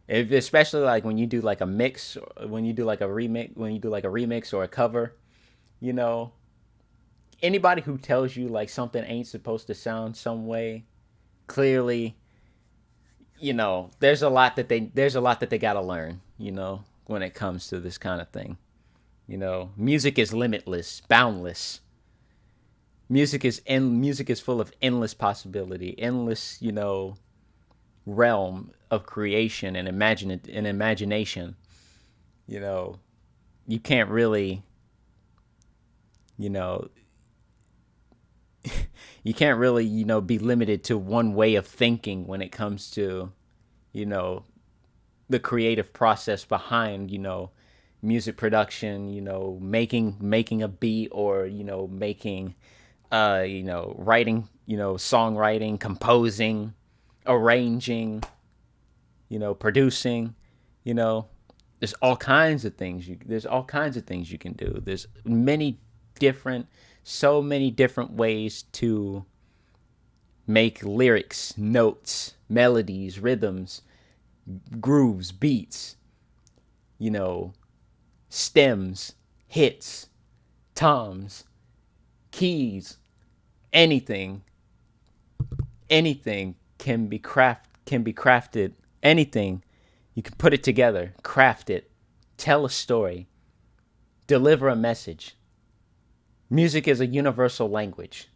Especially when you do a mix, when you do a remix or a cover. Anybody who tells you something ain't supposed to sound some way, clearly, there's a lot that they gotta learn. When it comes to this kind of thing. Music is limitless, boundless. Music is full of endless possibility, endless, realm of creation and imagination. You can't really, be limited to one way of thinking when it comes to, the creative process behind, music production, making a beat, or, making, writing, songwriting, composing, arranging, producing, there's all kinds of things you can do. There's so many different ways to make lyrics, notes, melodies, rhythms, grooves, beats, stems, hits, toms, keys, anything can be crafted. Anything, you can put it together, craft it, tell a story, deliver a message. Music is a universal language.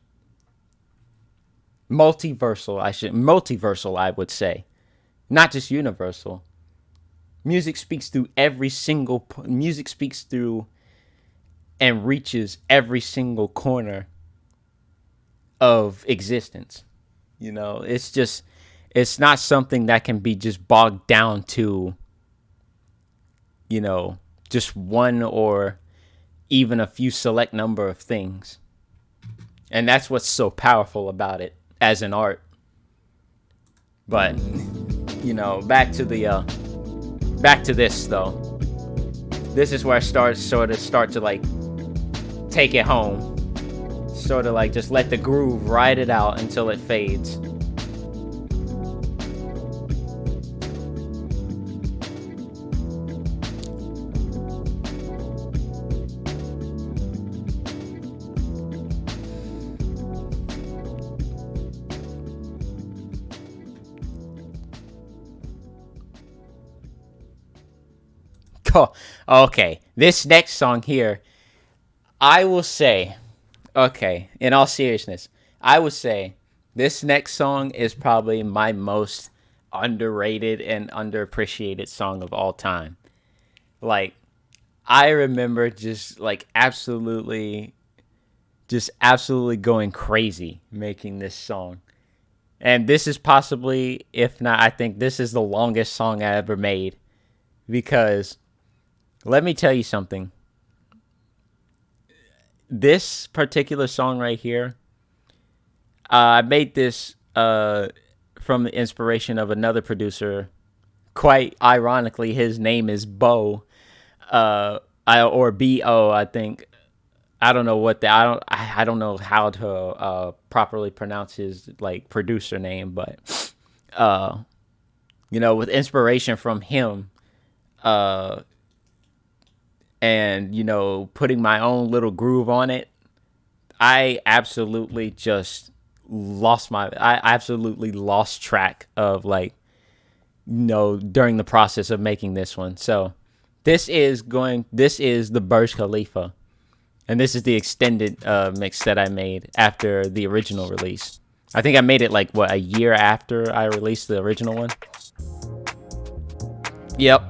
Multiversal, I would say. Not just universal. Music speaks through and reaches every single corner of existence. It's not something that can be just bogged down to, just one or even a few select number of things. And that's what's so powerful about it as an art. But back to this though. This is where I start to take it home. Sort of just let the groove ride it out until it fades. Okay, this next song here, I will say, in all seriousness, I would say this next song is probably my most underrated and underappreciated song of all time. I remember just absolutely going crazy making this song. And this is possibly, if not, I think this is the longest song I ever made. Because let me tell you something. This particular song right here I made this from the inspiration of another producer. Quite ironically, his name is Bo, or B-O, I think. I don't know what the I don't know how to properly pronounce his like producer name, but with inspiration from him, and putting my own little groove on it, I absolutely lost track of during the process of making this one. So this is the Burj Khalifa. And this is the extended mix that I made after the original release. I think I made it a year after I released the original one. Yep.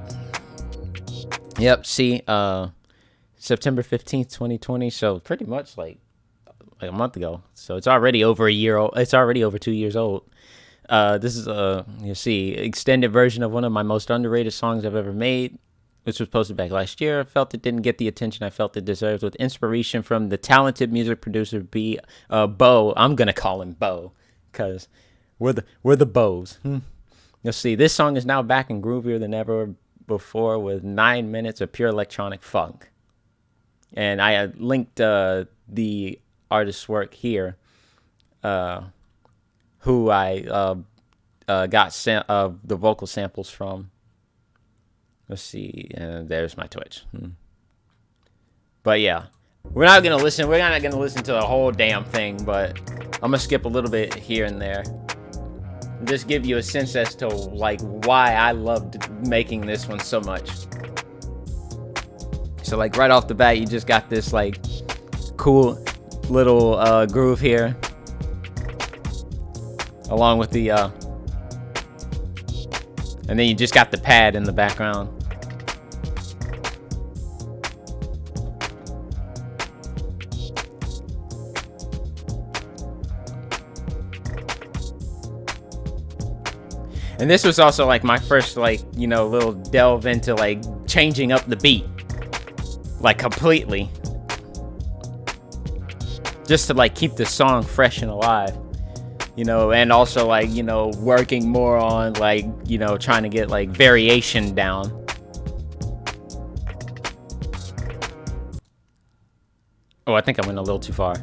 See, September 15th, 2020. So pretty much like a month ago. So it's already over a year old. It's already over 2 years old. This is extended version of one of my most underrated songs I've ever made, which was posted back last year. I felt it didn't get the attention I felt it deserved, with inspiration from the talented music producer Bo. I'm gonna call him Bo, because we're the Bows. You'll see, this song is now back and groovier than ever before, with 9 minutes of pure electronic funk. And I linked the artist's work here, who I got the vocal samples from. Let's see, and there's my Twitch. But yeah, we're not gonna listen to the whole damn thing, but I'm gonna skip a little bit here and there. Just give you a sense as to why I loved making this one so much. So right off the bat, you just got this cool little groove here, along with the and then you just got the pad in the background. And this was also my first little delve into changing up the beat completely, just to keep the song fresh and alive, and also working more on trying to get variation down. Oh, I think I went a little too far.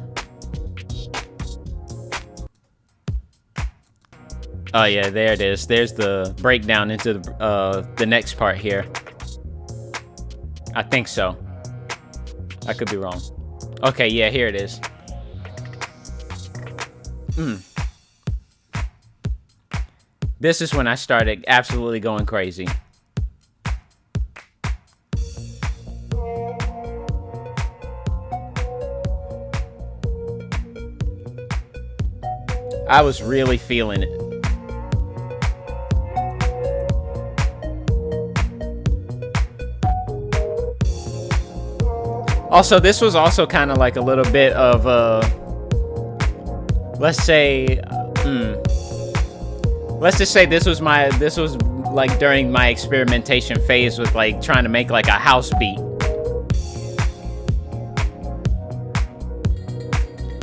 Oh yeah, there it is. There's the breakdown into the next part here. I think so. I could be wrong. Okay, yeah, here it is. This is when I started absolutely going crazy. I was really feeling it. Also, this was also kind of a little bit of let's just say this was during my experimentation phase with trying to make a house beat.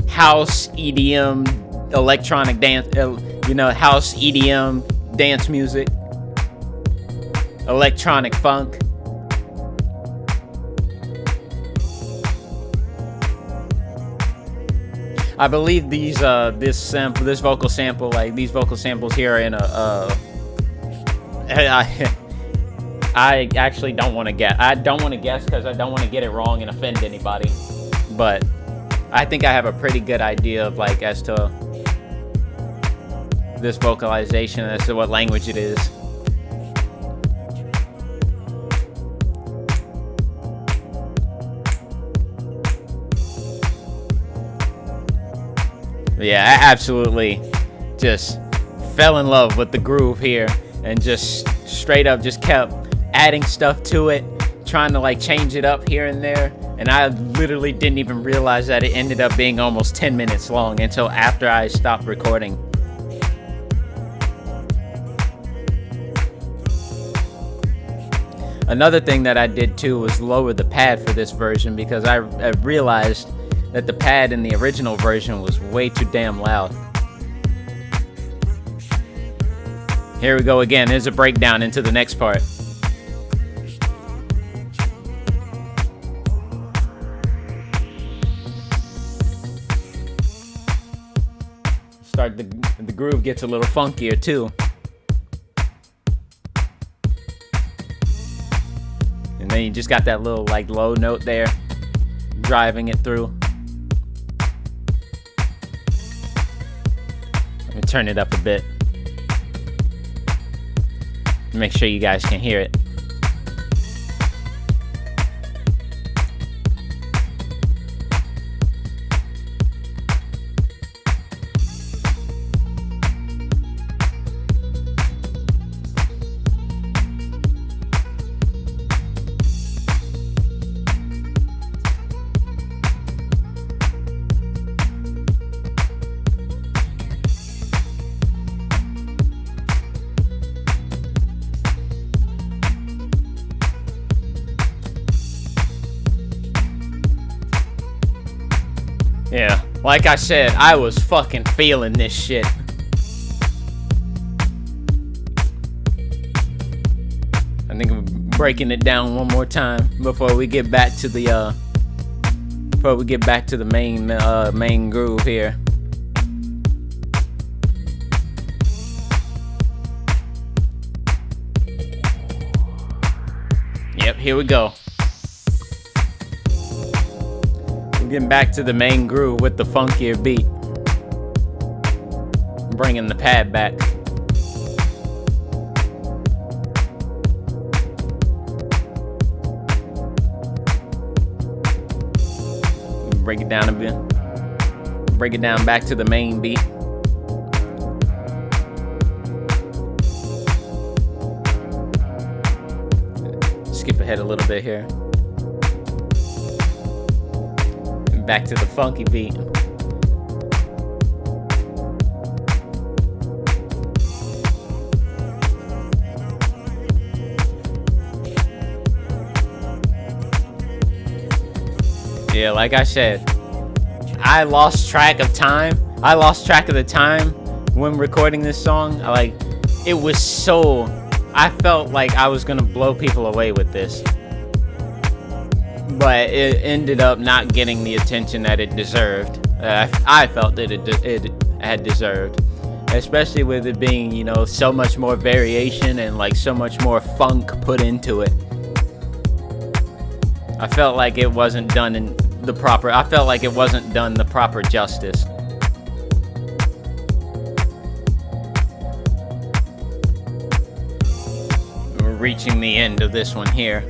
House, EDM, electronic dance, house, EDM, dance music, electronic funk. I believe this vocal sample, these vocal samples here are in I actually don't want to guess. I don't want to guess because I don't want to get it wrong and offend anybody. But I think I have a pretty good idea of as to this vocalization, as to what language it is. Yeah, I absolutely just fell in love with the groove here, and just straight up just kept adding stuff to it, trying to change it up here and there, and I literally didn't even realize that it ended up being almost 10 minutes long until after I stopped recording. Another thing that I did too was lower the pad for this version, because I realized that the pad in the original version was way too damn loud. Here we go again. Here's a breakdown into the next part. Start the groove gets a little funkier too. And then you just got that little like low note there, driving it through. Let me turn it up a bit. Make sure you guys can hear it. Yeah, like I said, I was fucking feeling this shit. I think I'm breaking it down one more time before we get back to the main groove here. Yep, here we go. Getting back to the main groove with the funkier beat. Bringing the pad back. Break it down a bit. Break it down back to the main beat. Skip ahead a little bit here. Back to the funky beat. Yeah, like I said, I lost track of time. I lost track of the time when recording this song. It was so, I felt like I was gonna blow people away with this. But it ended up not getting the attention that it deserved. I felt that it had deserved, especially with it being, you know, so much more variation and like so much more funk put into it. I felt like it wasn't done in the proper. I felt like it wasn't done the proper justice. We're reaching the end of this one here.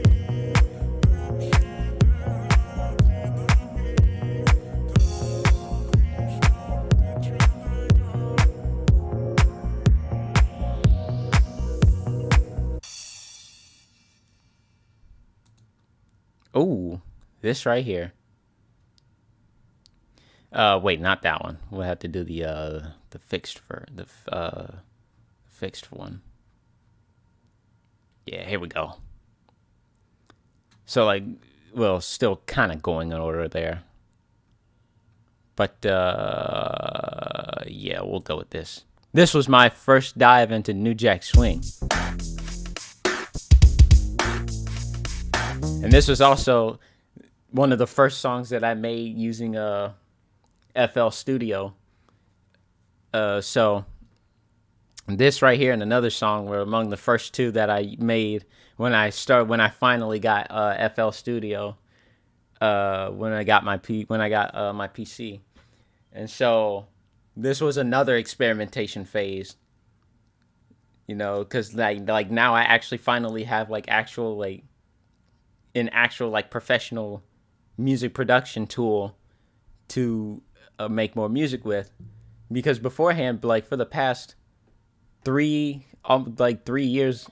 Oh, this right here. Wait, not that one. We'll have to do the fixed fixed one. Yeah, here we go. So like, well, still kind of going in order there. But yeah, we'll go with this. This was my first dive into New Jack Swing. And this was also one of the first songs that I made using FL Studio. So this right here and another song were among the first two that I made when I finally got FL Studio. When I got my PC. And so this was another experimentation phase. You know, because like now I actually finally have like actual professional music production tool to make more music with, because beforehand, like for the past 3 years,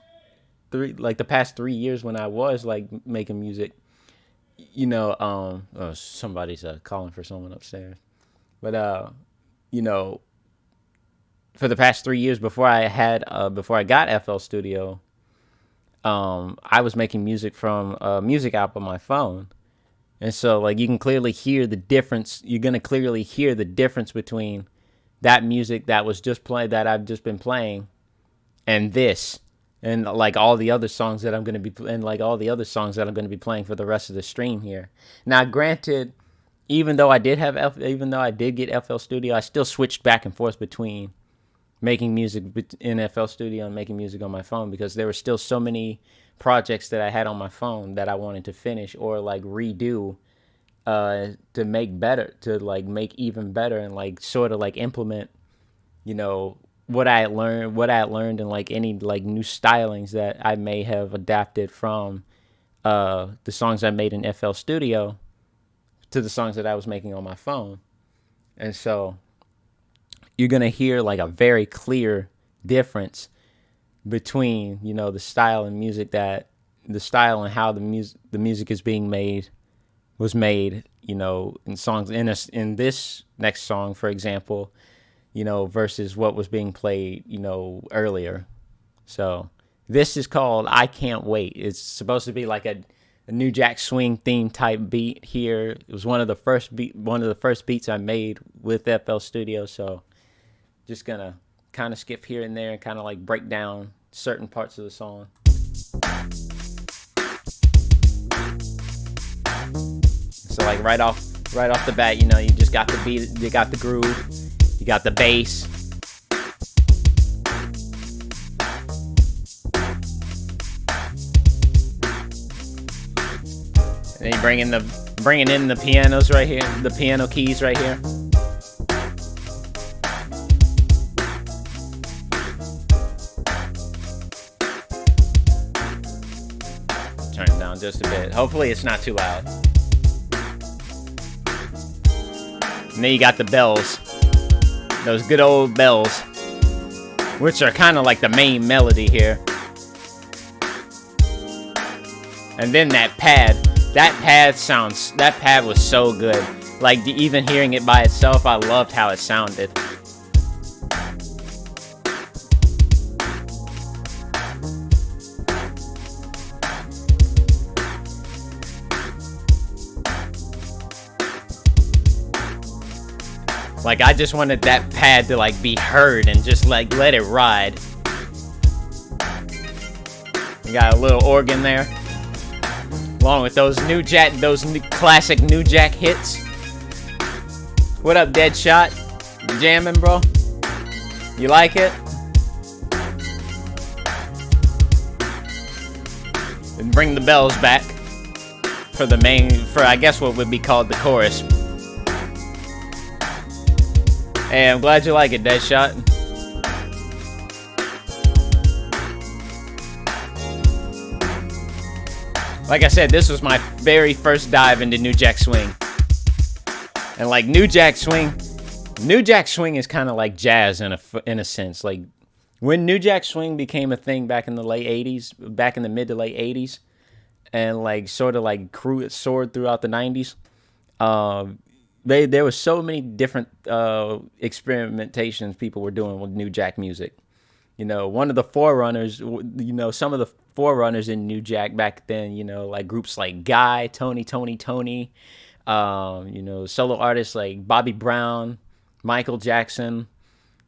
the past 3 years when I was like making music, you know, oh, somebody's calling for someone upstairs, but you know, for the past 3 years before I got FL Studio, I was making music from a music app on my phone. And so like you can clearly hear the difference. You're going to clearly hear the difference between that music that was just played, that I've just been playing, and this, and like all the other songs that I'm going to be, and like all the other songs that I'm going to be playing for the rest of the stream here. Now, granted, even though I did have even though I did get FL Studio, I still switched back and forth between making music in FL Studio and making music on my phone, because there were still so many projects that I had on my phone that I wanted to finish or like redo, to make better, to like make even better, and like sort of like implement, you know, what I had learned, and like any like new stylings that I may have adapted from the songs I made in FL Studio to the songs that I was making on my phone. And so you're going to hear like a very clear difference between, you know, the style and how the music is being made, was made, you know, in songs, in this next song, for example, you know, versus what was being played, you know, earlier. So this is called I Can't Wait. It's supposed to be like a New Jack Swing theme type beat here. It was one of the first beats I made with FL Studio. So just gonna kind of skip here and there and kind of like break down certain parts of the song. So like right off the bat, you know, you just got the beat, you got the groove, you got the bass. And then you bringing in the pianos right here, the piano keys right here. Turn it down just a bit. Hopefully it's not too loud. And then you got the bells. Those good old bells, which are kind of like the main melody here. And then that pad was so good. Like even hearing it by itself, I loved how it sounded. Like I just wanted that pad to like be heard and just like let it ride. You got a little organ there, along with those classic New Jack hits. What up, Deadshot? You jamming, bro? You like it? And bring the bells back for I guess what would be called the chorus. Hey, I'm glad you like it, Deadshot. Like I said, this was my very first dive into New Jack Swing. And like New Jack Swing is kind of like jazz in a sense. Like when New Jack Swing became a thing back in the mid to late 80s, and like sort of like soared throughout the 90s, there was so many different experimentations people were doing with New Jack music. You know, one of the forerunners, you know, some of the forerunners in New Jack back then, you know, like groups like Guy, Tony, you know, solo artists like Bobby Brown, Michael Jackson.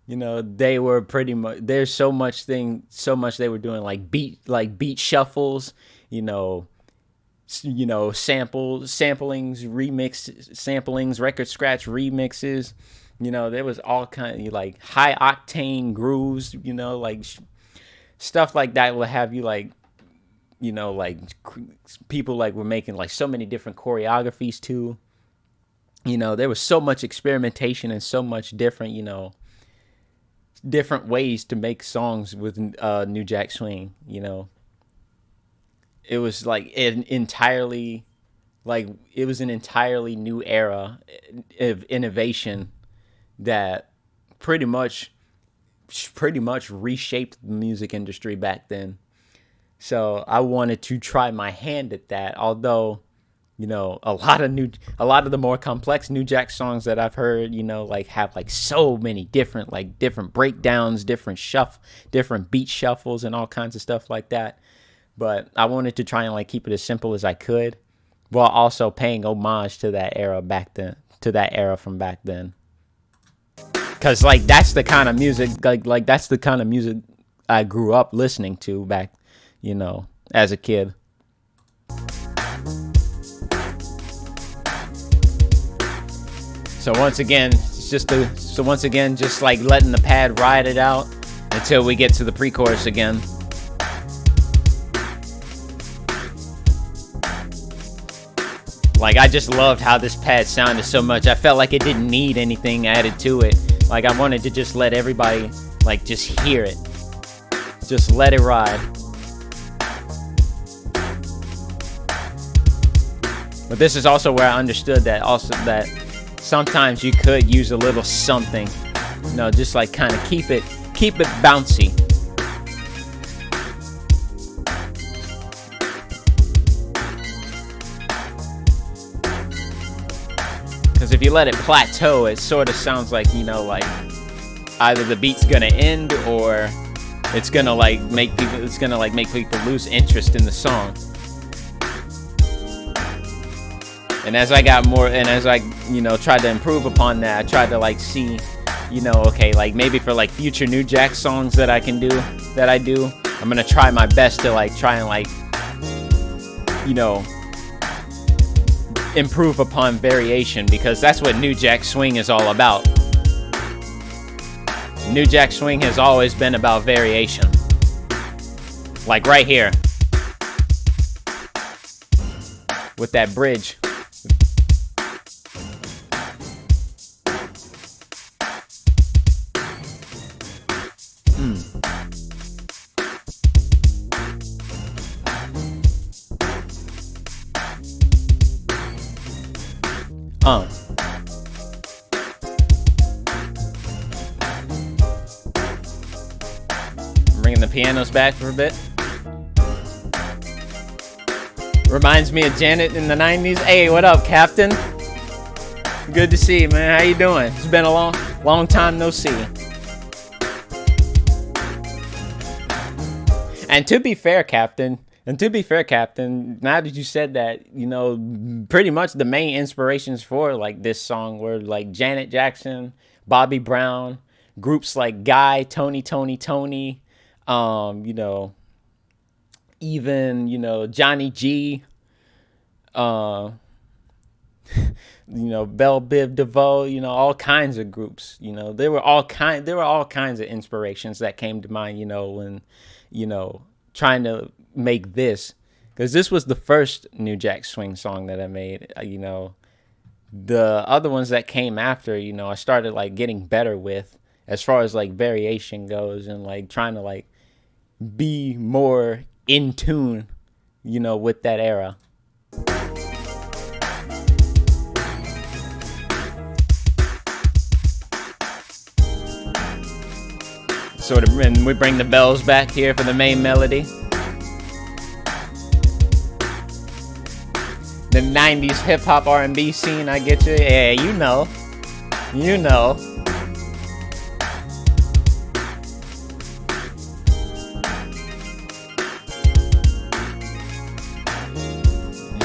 You know, they were pretty much, there's so much they were doing, like beat shuffles, you know, samplings, record scratch remixes. You know, there was all kind of like high octane grooves, you know, like stuff like that will have you like, you know, like people like were making like so many different choreographies too. You know, there was so much experimentation and so much different, you know, different ways to make songs with New Jack Swing. You know, it was like an entirely new era of innovation that pretty much reshaped the music industry back then. So I wanted to try my hand at that. Although, you know, a lot of the more complex New Jack songs that I've heard, you know, like have like so many different breakdowns, different beat shuffles and all kinds of stuff like that. But I wanted to try and like keep it as simple as I could, while also paying homage to that era from back then. Cause like that's the kind of music, like that's the kind of music I grew up listening to back, as a kid. So once again, just like letting the pad ride it out until we get to the pre-chorus again. Like, I just loved how this pad sounded so much. I felt like it didn't need anything added to it. Like, I wanted to just let everybody, like, just hear it. Just let it ride. But this is also where I understood that sometimes you could use a little something, just like kind of keep it bouncy. Because if you let it plateau, it sort of sounds like, like either the beat's gonna end or it's gonna make people lose interest in the song. And as I got more, and as I, tried to improve upon that, I tried to see, okay, maybe for future New Jack songs that I do, I'm gonna try my best to try and improve upon variation, because that's what New Jack Swing is all about. New Jack Swing has always been about variation. Like right here, with that bridge. Bringing the pianos back for a bit. Reminds me of Janet in the 90s. Hey, what up, Captain? Good to see you, man. How you doing? It's been a long time no see. And to be fair, Captain, now that you said that, pretty much the main inspirations for this song were Janet Jackson, Bobby Brown, groups like Guy, Tony, even, Johnny G, Belle Biv DeVoe, all kinds of groups, there were all kinds of inspirations that came to mind, when, trying to make this, because this was the first New Jack Swing song that I made. The other ones that came after, I started getting better with, as far as variation goes, and trying to be more in tune, with that era. And we bring the bells back here for the main melody. The 90s hip-hop R&B scene, I get you. Yeah, you know. You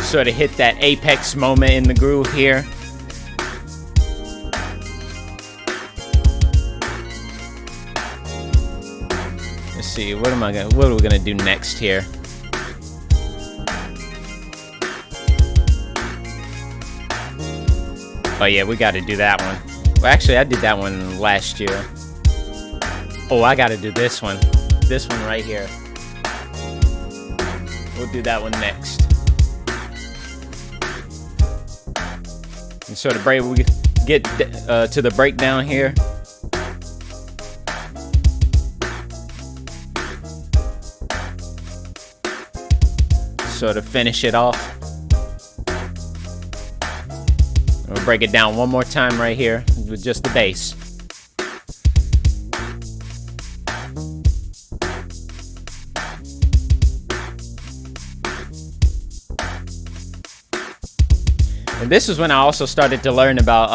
sort of hit that apex moment in the groove here. Let's see, what are we gonna do next here? Oh yeah, we gotta do that one. Well, actually, I did that one last year. Oh, I gotta do this one. This one right here. We'll do that one next. And sort of we get to the breakdown here. Sort of finish it off. We'll break it down one more time right here with just the bass. And this is when I also started to learn about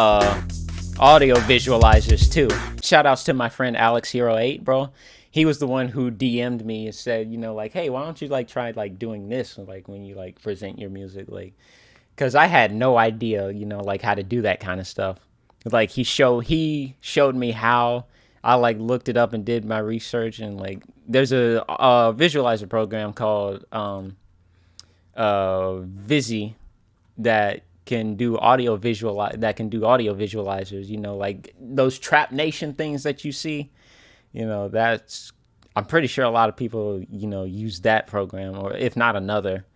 audio visualizers too. Shout outs to my friend Alex Hero 8, bro. He was the one who DM'd me and said, hey, why don't you try doing this when you present your music, because I had no idea, how to do that kind of stuff. He showed me how I like looked it up and did my research, and like there's a visualizer program called Visi that can do audio visualizers. You know, like those Trap Nation things that you see. You know, that's I'm pretty sure a lot of people use that program, or if not another.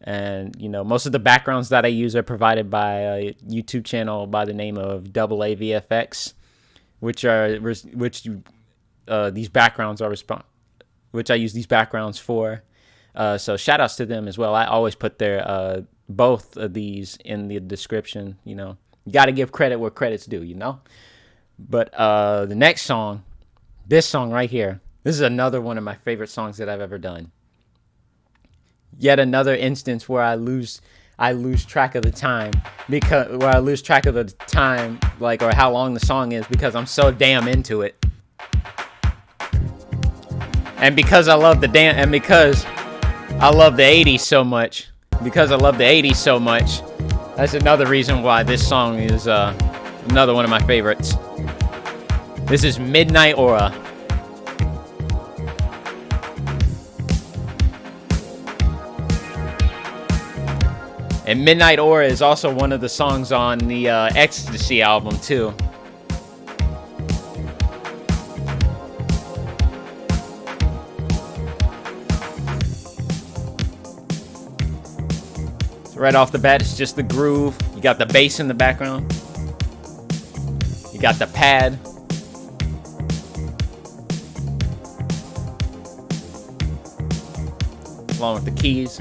And most of the backgrounds that I use are provided by a YouTube channel by the name of Double A VFX, which these backgrounds are which I use these backgrounds for. So shout outs to them as well. I always put their both of these in the description. You got to give credit where credit's due. But the next song, this song right here, this is another one of my favorite songs that I've ever done. Yet another instance where I lose track of the time, like, or how long the song is, because I'm so damn into it. And because I love the 80s so much, that's another reason why this song is another one of my favorites. This is Midnight Aura. And Midnight Aura is also one of the songs on the Ecstasy album, too. So right off the bat, it's just the groove. You got the bass in the background. You got the pad. Along with the keys.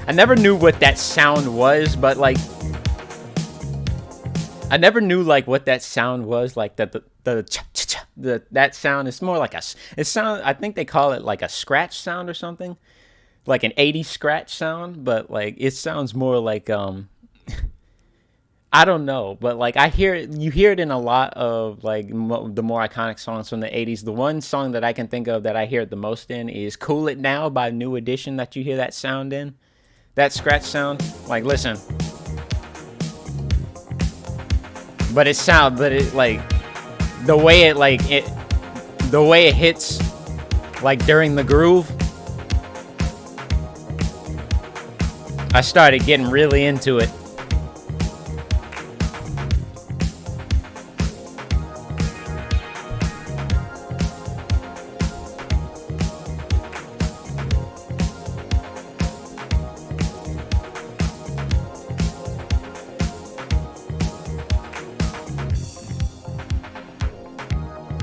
I never knew what that sound was, but like, I never knew like what that sound was. Like that sound is more like I think they call it like a scratch sound or something, like an 80s scratch sound. But like it sounds more like I don't know, but like you hear it in a lot of like the more iconic songs from the 80s. The one song that I can think of that I hear it the most in is "Cool It Now" by New Edition. That you hear that sound in. That scratch sound, like, listen. But it like the way it hits, like during the groove. I started getting really into it.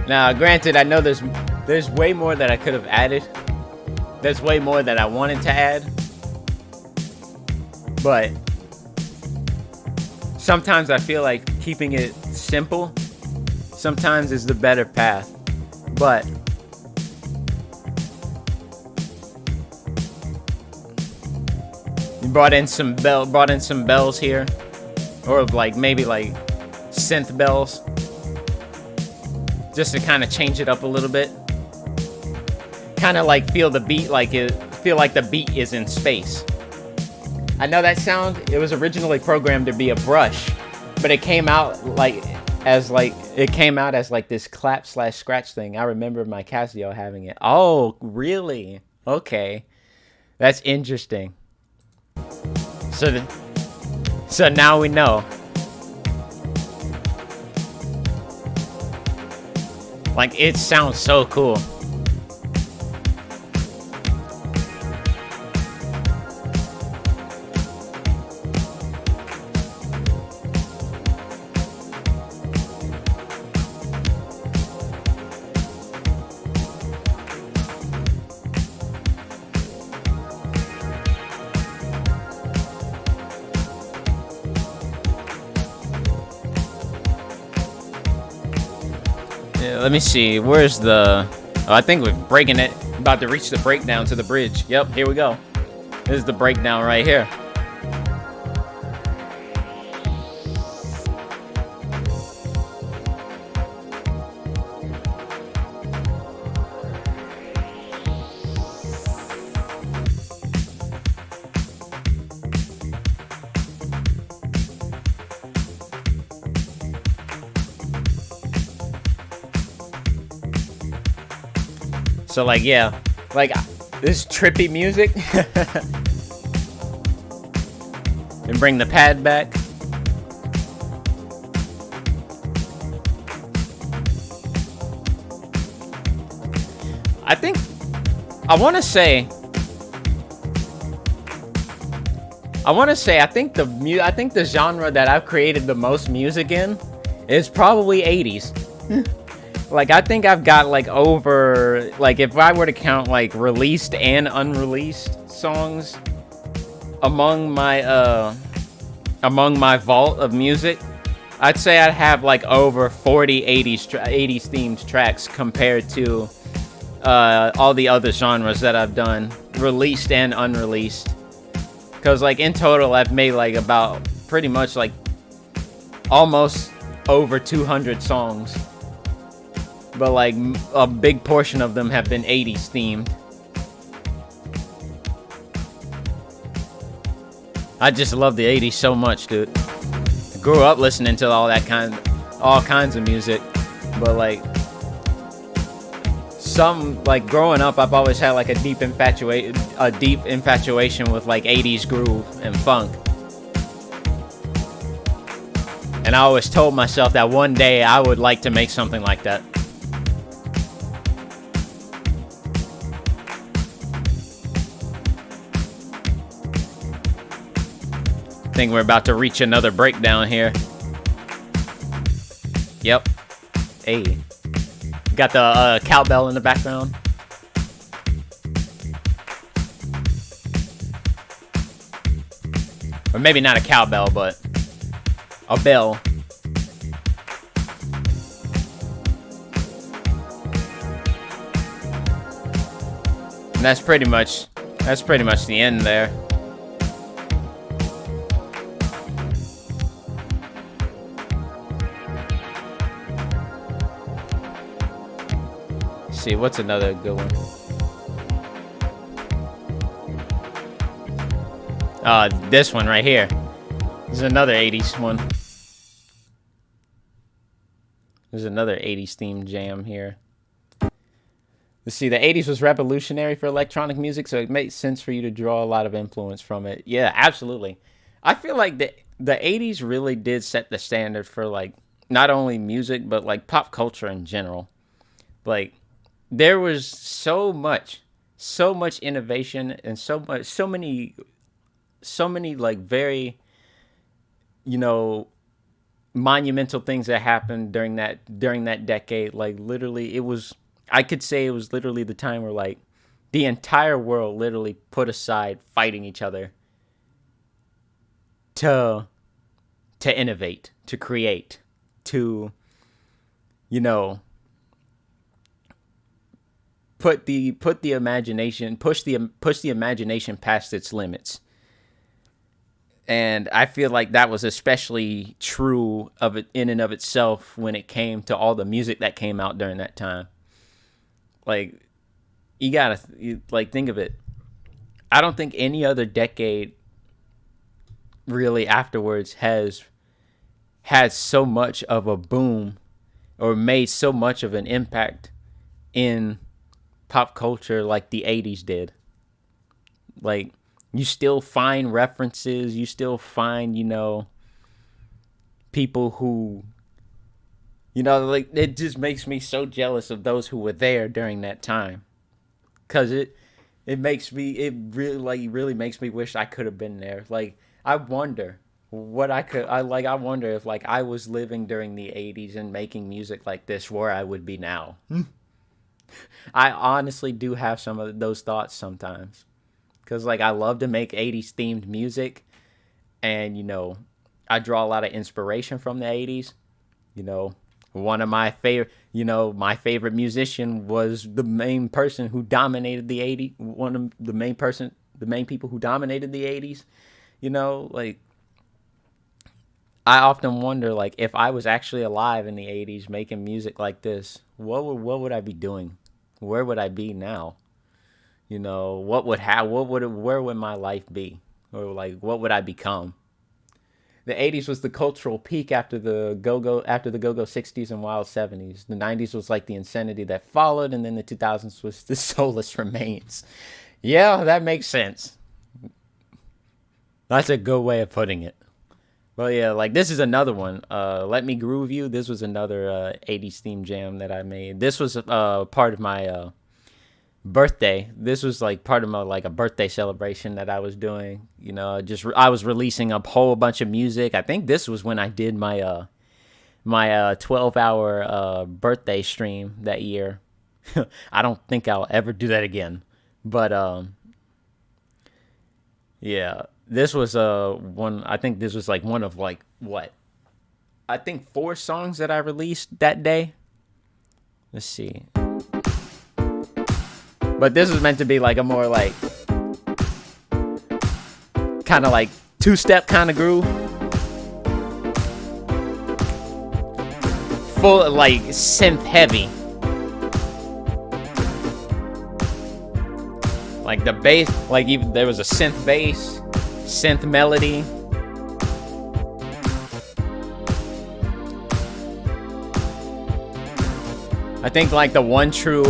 Now, granted, I know there's way more that I could have added. There's way more that I wanted to add. But sometimes I feel like keeping it simple sometimes is the better path. But you brought in some bells here, or like maybe like synth bells. Just to kind of change it up a little bit. Kind of like feel the beat feel like the beat is in space. I know that sound, it was originally programmed to be a brush, but it came out as this clap/scratch thing. I remember my Casio having it. Oh, really? Okay. That's interesting. So now we know. Like, it sounds so cool. Let me see. Where's the... Oh, I think we're breaking it. About to reach the breakdown to the bridge. Yep, here we go. This is the breakdown right here. So like yeah, like this trippy music and bring the pad back. I think I want to say I think the genre that I've created the most music in is probably 80s. Like I think I've got like over, like if I were to count like released and unreleased songs among my vault of music, I'd say I'd have like over 40 80s themed tracks compared to all the other genres that I've done, released and unreleased. Because like in total I've made like about pretty much like almost over 200 songs, but like a big portion of them have been 80s themed. I just love the 80s so much, dude. I grew up listening to all kinds of music, but like growing up, I've always had like a deep infatuation with like 80s groove and funk. And I always told myself that one day I would like to make something like that. I think we're about to reach another breakdown here. Yep. Hey. Got the cowbell in the background. Or maybe not a cowbell, but a bell. And that's pretty much the end there. Let's see, what's another good one? This one right here. This is another 80s one. There's another 80s themed jam here. Let's see, the 80s was revolutionary for electronic music, so it makes sense for you to draw a lot of influence from it. Yeah, absolutely. I feel like the 80s really did set the standard for like not only music but like pop culture in general. Like there was so much innovation and so many like very, you know, monumental things that happened during that decade. Like literally I could say it was literally the time where like the entire world literally put aside fighting each other to innovate, to create, to, you know, push the imagination past its limits. And I feel like that was especially true of it in and of itself when it came to all the music that came out during that time. Like, think of it. I don't think any other decade really afterwards has had so much of a boom or made so much of an impact in pop culture like the 80s did. Like, you still find references, you still find, you know, people who, you know, like, it just makes me so jealous of those who were there during that time. Cause it really makes me wish I could have been there. Like, I wonder I wonder if like I was living during the 80s and making music like this, where I would be now. I honestly do have some of those thoughts sometimes. Cause like I love to make 80s themed music, and you know, I draw a lot of inspiration from the 80s. You know, my favorite musician was the main person who dominated the 80s. One of the main people who dominated the 80s. You know, like I often wonder, like, if I was actually alive in the 80s making music like this, what would I be doing? Where would I be now? You know, where would my life be? Or like, what would I become? The 80s was the cultural peak after the go-go 60s and wild 70s. The 90s was like the insanity that followed, and then the 2000s was the soulless remains. Yeah, that makes sense. That's a good way of putting it. Well, yeah, like this is another one. Let Me Groove You. This was another 80s theme jam that I made. This was part of my birthday. This was like part of my like a birthday celebration that I was doing. You know, I was releasing a whole bunch of music. I think this was when I did my 12-hour birthday stream that year. I don't think I'll ever do that again. But yeah, this was one. I think this was like one of like what? I think 4 songs that I released that day. Let's see. But this was meant to be like a more like kind of like 2-step kind of groove. Full like synth heavy. Like the bass, like even there was a synth bass, synth melody. I think like the one true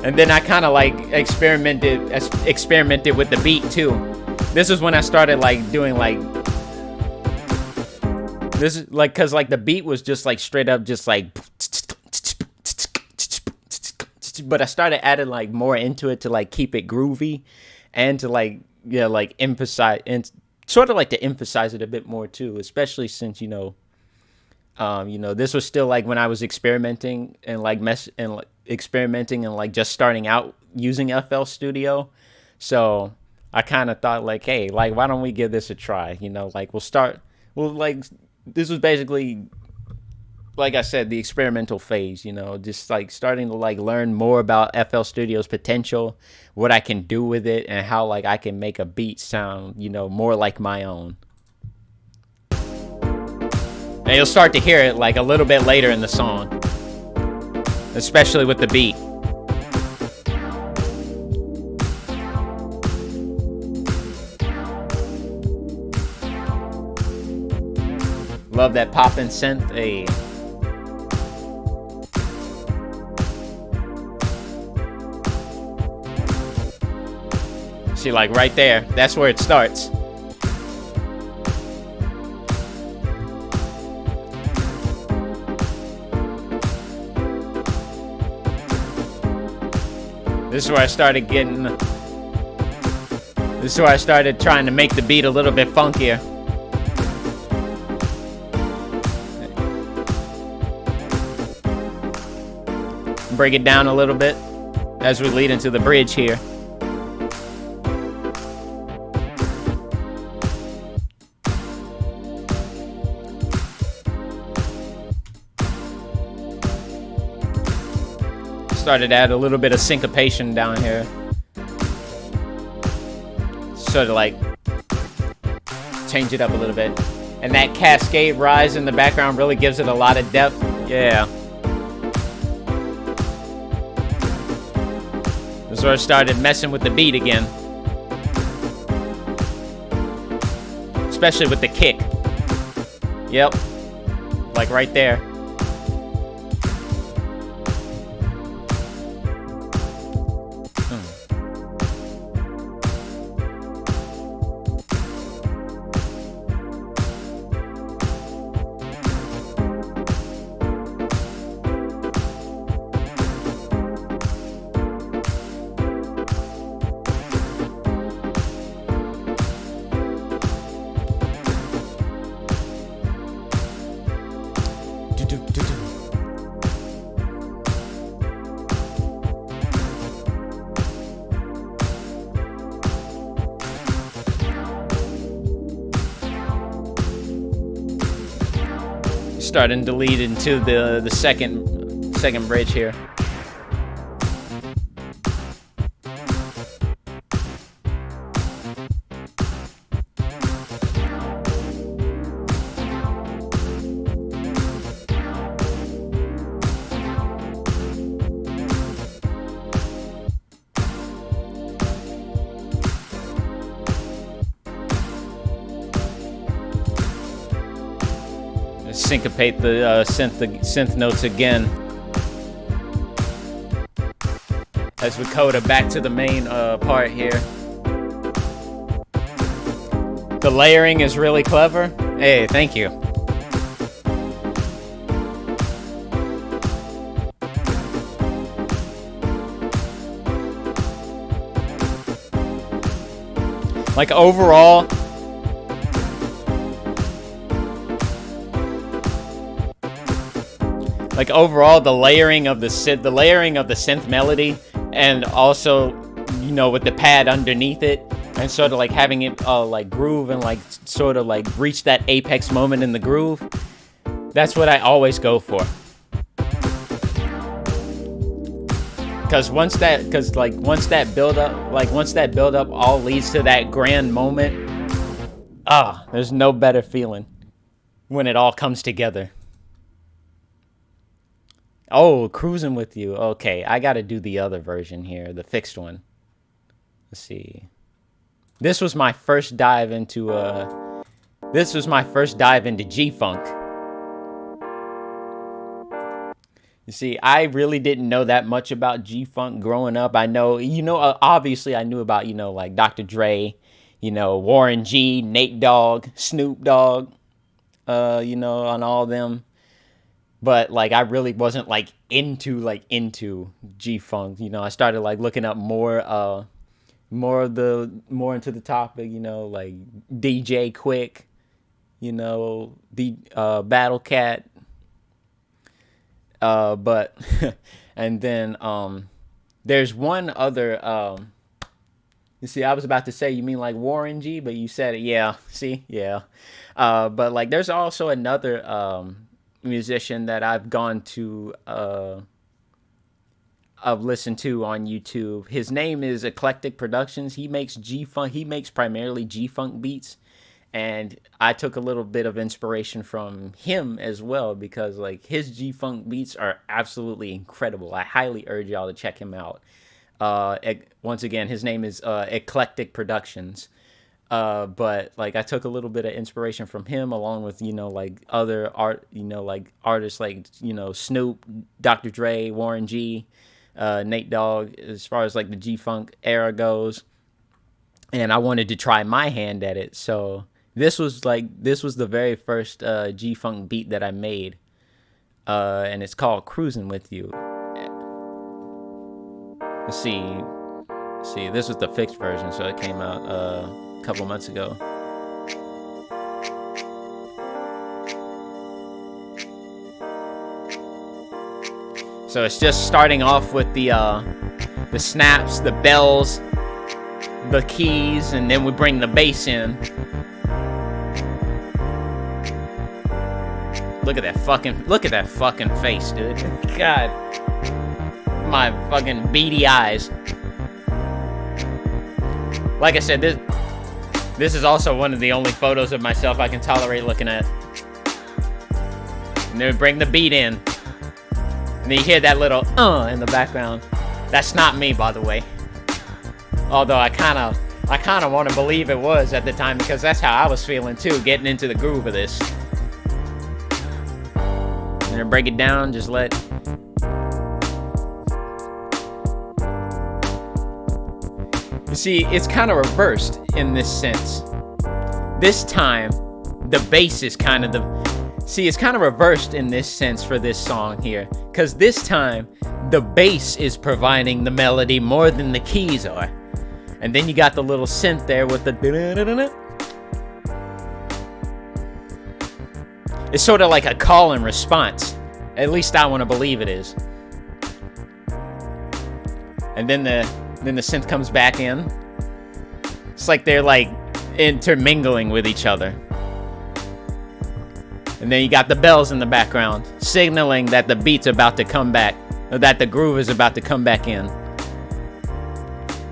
and then I kind of like experimented with the beat too. This is when I started like doing like this is like cuz like the beat was just like straight up just like, but I started adding like more into it to like keep it groovy and to like like emphasize and sort of like to emphasize it a bit more too, especially since this was still like when I was experimenting and like experimenting and like just starting out using FL Studio. So I kind of thought like, hey, like why don't we give this a try? Like this was basically, like I said, the experimental phase, just like starting to like learn more about FL Studio's potential, what I can do with it, and how like I can make a beat sound, more like my own. And you'll start to hear it like a little bit later in the song, especially with the beat. Love that poppin' synth. Hey. See, like right there, that's where it starts. This is where I started trying to make the beat a little bit funkier. Break it down a little bit as we lead into the bridge here. Started to add a little bit of syncopation down here. Sort of like change it up a little bit. And that cascade rise in the background really gives it a lot of depth. Yeah. This is where I started messing with the beat again. Especially with the kick. Yep. Like right there. Starting to lead into the second bridge here. syncopate the synth notes again as we coda back to the main part here. The layering is really clever. Hey, thank you. Like overall, the layering of the synth melody, and also, you know, with the pad underneath it, and sort of like having it like groove and like sort of like reach that apex moment in the groove. That's what I always go for. Once that build up all leads to that grand moment, there's no better feeling when it all comes together. Oh, cruising with you. Okay, I got to do the other version here, the fixed one. Let's see. This was my first dive into G-Funk. You see, I really didn't know that much about G-Funk growing up. I know, obviously I knew about, like Dr. Dre, Warren G, Nate Dogg, Snoop Dogg, on all them. But like, I really wasn't like into G-Funk. I started like looking up more into the topic, like DJ Quick, the Battle Cat. But and then there's one other you see, I was about to say, you mean like Warren G, but you said it. Yeah, see, yeah. But like there's also another musician that I've gone to I've listened to on YouTube. His name is Eclectic Productions. He makes G-Funk. He makes primarily G-Funk beats. And I took a little bit of inspiration from him as well, because like his G-Funk beats are absolutely incredible. I highly urge y'all to check him out. Once again, his name is Eclectic Productions. But like I took a little bit of inspiration from him, along with like other artists like Snoop, Dr. Dre, Warren G, Nate Dogg, as far as like the G-Funk era goes. And I wanted to try my hand at it, so this was the very first G-Funk beat that I made, and it's called "Cruising with You." Let's see, this was the fixed version, so it came out a couple months ago. So it's just starting off with the snaps, the bells, the keys, and then we bring the bass in. Look at that fucking face, dude. God. My fucking beady eyes. Like I said, this is also one of the only photos of myself I can tolerate looking at. And then we bring the beat in. And then you hear that little in the background. That's not me, by the way. Although I kind of want to believe it was at the time, because that's how I was feeling too, getting into the groove of this. And then break it down, just let. You see, it's kind of reversed in this sense. This time, the bass is kind of it's kind of reversed in this sense for this song here. Because this time, the bass is providing the melody more than the keys are. And then you got the little synth there with the da-da-da-da-da. It's sort of like a call and response. At least I want to believe it is. And then the synth comes back in. It's like they're like intermingling with each other. And then you got the bells in the background, signaling that the beat's about to come back, or that the groove is about to come back in.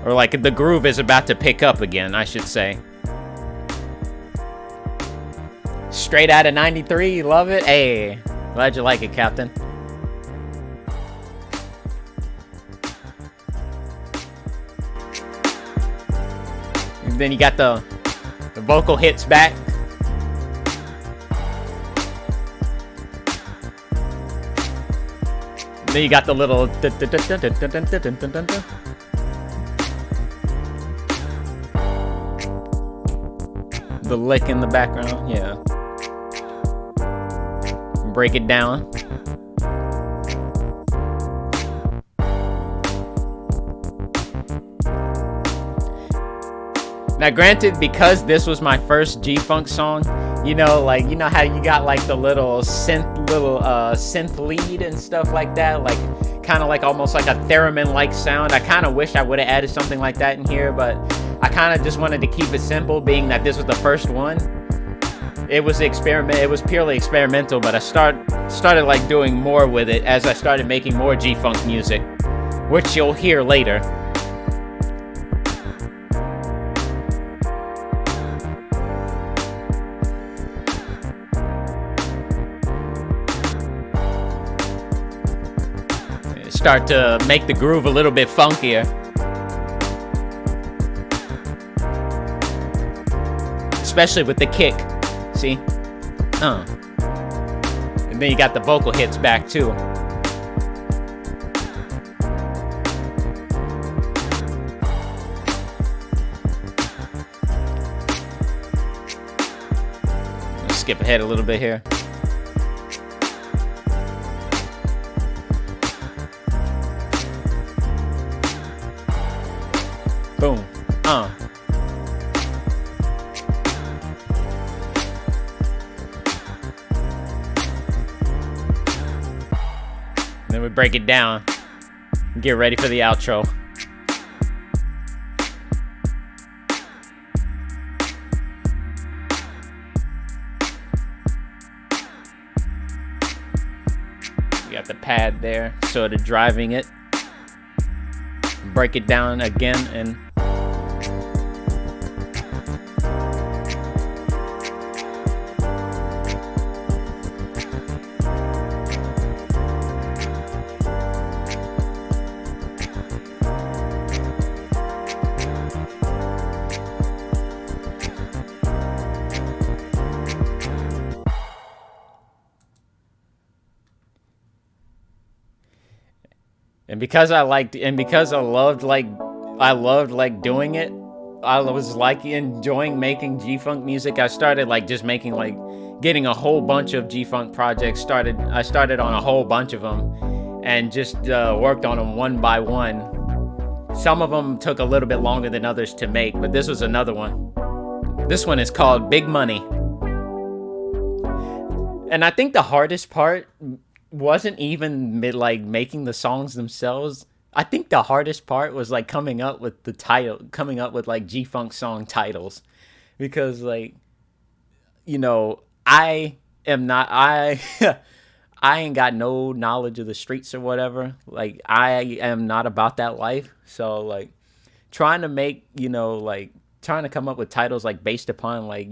Or like the groove is about to pick up again, I should say. Straight out of 93, you love it? Hey, glad you like it, Captain. And then you got the vocal hits back. Then you got the little the lick in the background. Yeah. Break it down. Now, granted, because this was my first G-Funk song, you know how you got like the little synth lead and stuff like that, like kind of like almost like a theremin-like sound. I kind of wish I would have added something like that in here, but I kind of just wanted to keep it simple, being that this was the first one. It was purely experimental, but I started like doing more with it as I started making more G-Funk music, which you'll hear later. Start to make the groove a little bit funkier. Especially with the kick. See? And then you got the vocal hits back too. Let's skip ahead a little bit here. Boom. Then we break it down. Get ready for the outro. You got the pad there, sort of driving it. Break it down again and because I loved doing it, I was like enjoying making G-Funk music. I started like just making like getting a whole bunch of G-Funk projects. I started on a whole bunch of them and just worked on them one by one. Some of them took a little bit longer than others to make, but this was another one. This one is called Big Money. And I think the hardest part wasn't even making the songs themselves. I think the hardest part was like coming up with like G-Funk song titles, because like, you know, I ain't got no knowledge of the streets or whatever. Like, I am not about that life. So like trying to come up with titles like based upon like,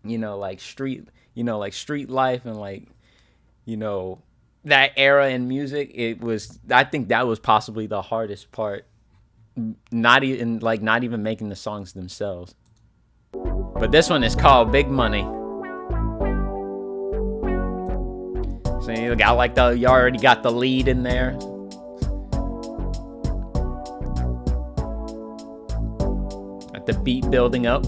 like street life and like, that era in music. I think that was possibly the hardest part. Not even making the songs themselves. But this one is called Big Money. So you already got the lead in there. Got the beat building up.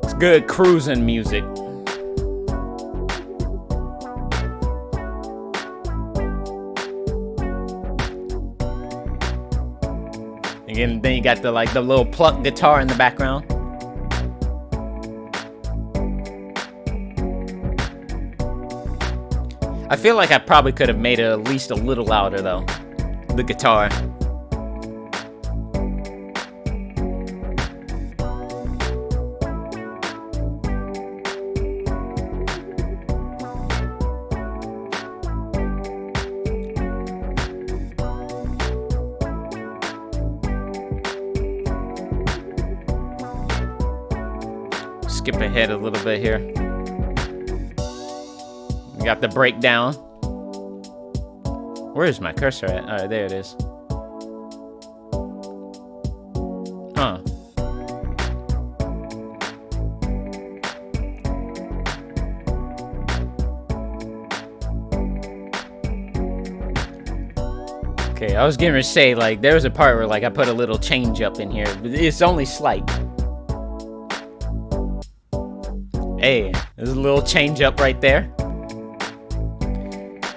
It's good cruising music. Again, then you got the little pluck guitar in the background. I feel like I probably could have made it at least a little louder though, the guitar. skip ahead a little bit here. We got the breakdown. Where is my cursor at? All right, there it is. Huh. Okay, I was getting ready to say, like, there was a part where, like, I put a little change up in here, but it's only slight. Hey, there's a little change up right there.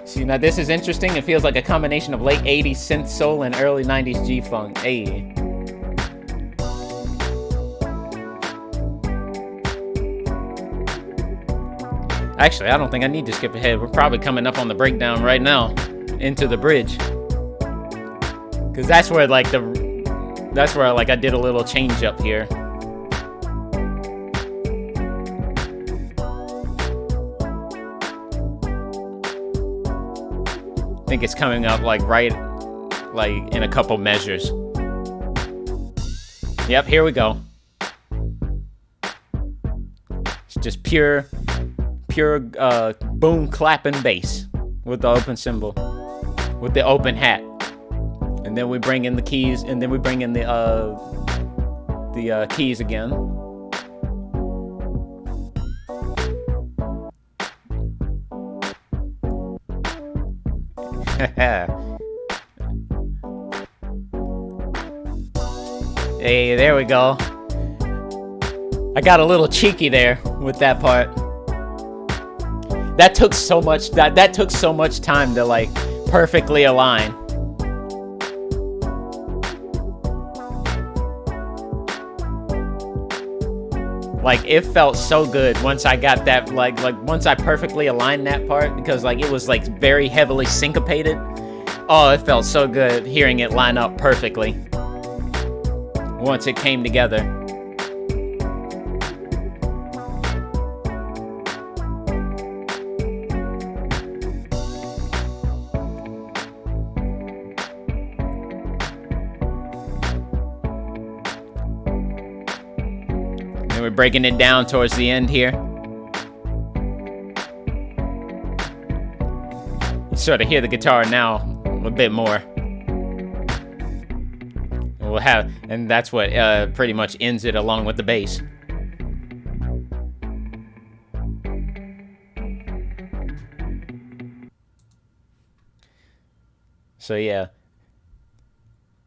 See, now this is interesting. It feels like a combination of late 80s synth soul and early 90s G-funk. Hey. Actually, I don't think I need to skip ahead. We're probably coming up on the breakdown right now into the bridge. Cause that's where like I did a little change up here. I think it's coming up like right in a couple measures. Yep, here we go. It's just pure boom clapping bass with the open cymbal, with the open hat. And then we bring in the keys, and then we bring in the keys again. Hey, there we go. I got a little cheeky there with that part. That took so much. That took so much time to like perfectly align. Like, it felt so good once I got that, like once I perfectly aligned that part, because like it was like very heavily syncopated. Oh, it felt so good hearing it line up perfectly once it came together. We're breaking it down towards the end here. You sort of hear the guitar now a bit more. And that's what pretty much ends it along with the bass. So yeah.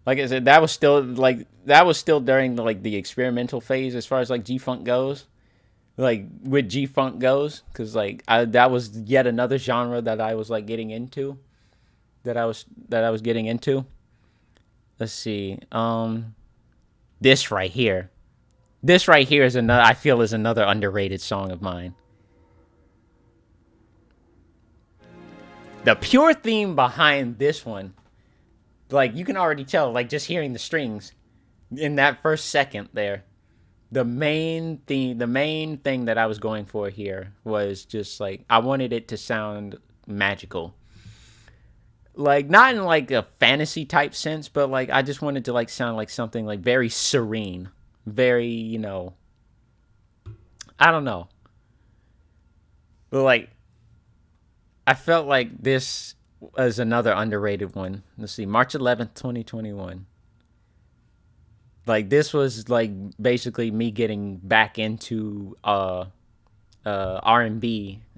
Like I said, that was still during the experimental phase as far as like G-funk goes, like with G-funk goes, because like that was yet another genre that I was like getting into, that I was getting into. Let's see, this right here is another, I feel, is another underrated song of mine. The pure theme behind this one. Like, you can already tell, like, just hearing the strings in that first second there. The main thing that I was going for here was just, like, I wanted it to sound magical. Like, not in, like, a fantasy type sense, but, like, I just wanted to, like, sound like something, like, very serene. Very, you know, I don't know. But, like, I felt like this as another underrated one. Let's see, March 11th, 2021. Like, this was like basically me getting back into R&B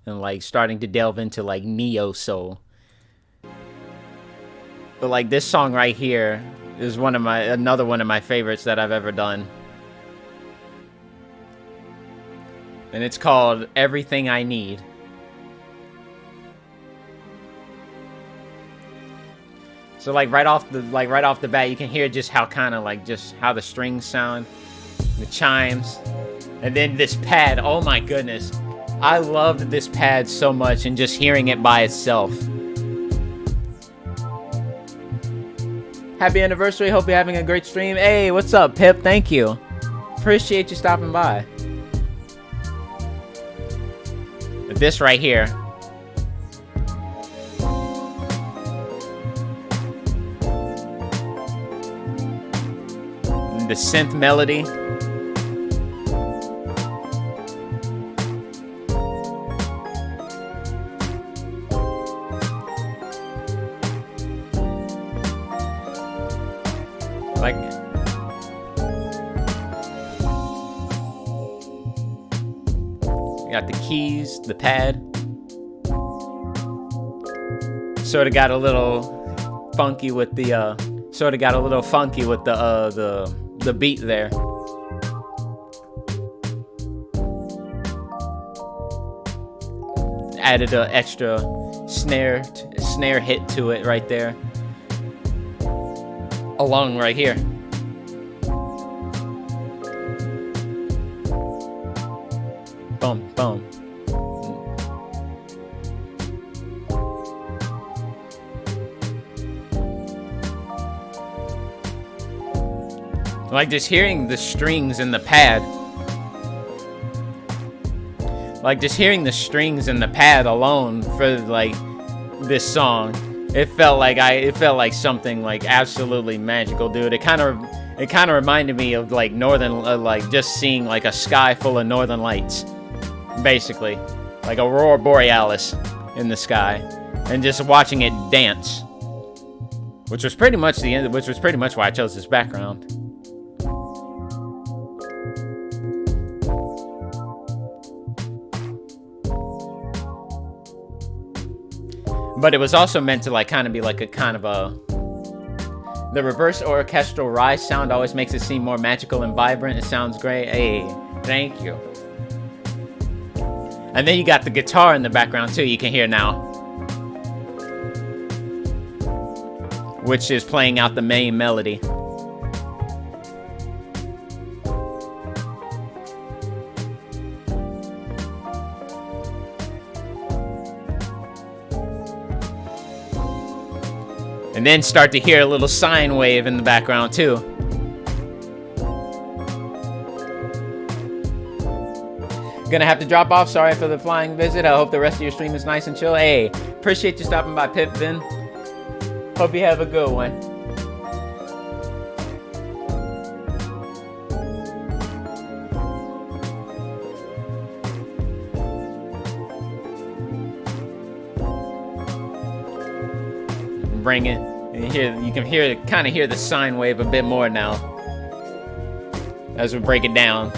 and like starting to delve into like neo soul. But like this song right here is another one of my favorites that I've ever done. And it's called Everything I Need. So like right off the bat, you can hear just how kind of like just how the strings sound, the chimes, and then this pad. Oh my goodness, I loved this pad so much, and just hearing it by itself. Happy anniversary! Hope you're having a great stream. Hey, what's up, Pip? Thank you. Appreciate you stopping by. But this right here. The synth melody. You got the keys, the pad. Sort of got a little funky with the the beat there. Added an extra snare hit to it right there. Along right here. Boom, boom. Like just hearing the strings in the pad. Like just hearing the strings in the pad alone for like this song, it felt like something like absolutely magical, dude. It kind of reminded me of like like just seeing like a sky full of northern lights, basically, like aurora borealis in the sky, and just watching it dance, which was pretty much why I chose this background. But it was also meant to like kind of be like the reverse orchestral rise sound always makes it seem more magical and vibrant. It sounds great. Hey, thank you. And then you got the guitar in the background too, you can hear now, which is playing out the main melody. And then start to hear a little sine wave in the background too. Gonna have to drop off. Sorry for the flying visit. I hope the rest of your stream is nice and chill. Hey, appreciate you stopping by, Pipvin. Hope you have a good one. Bring it. You can kind of hear the sine wave a bit more now as we break it down.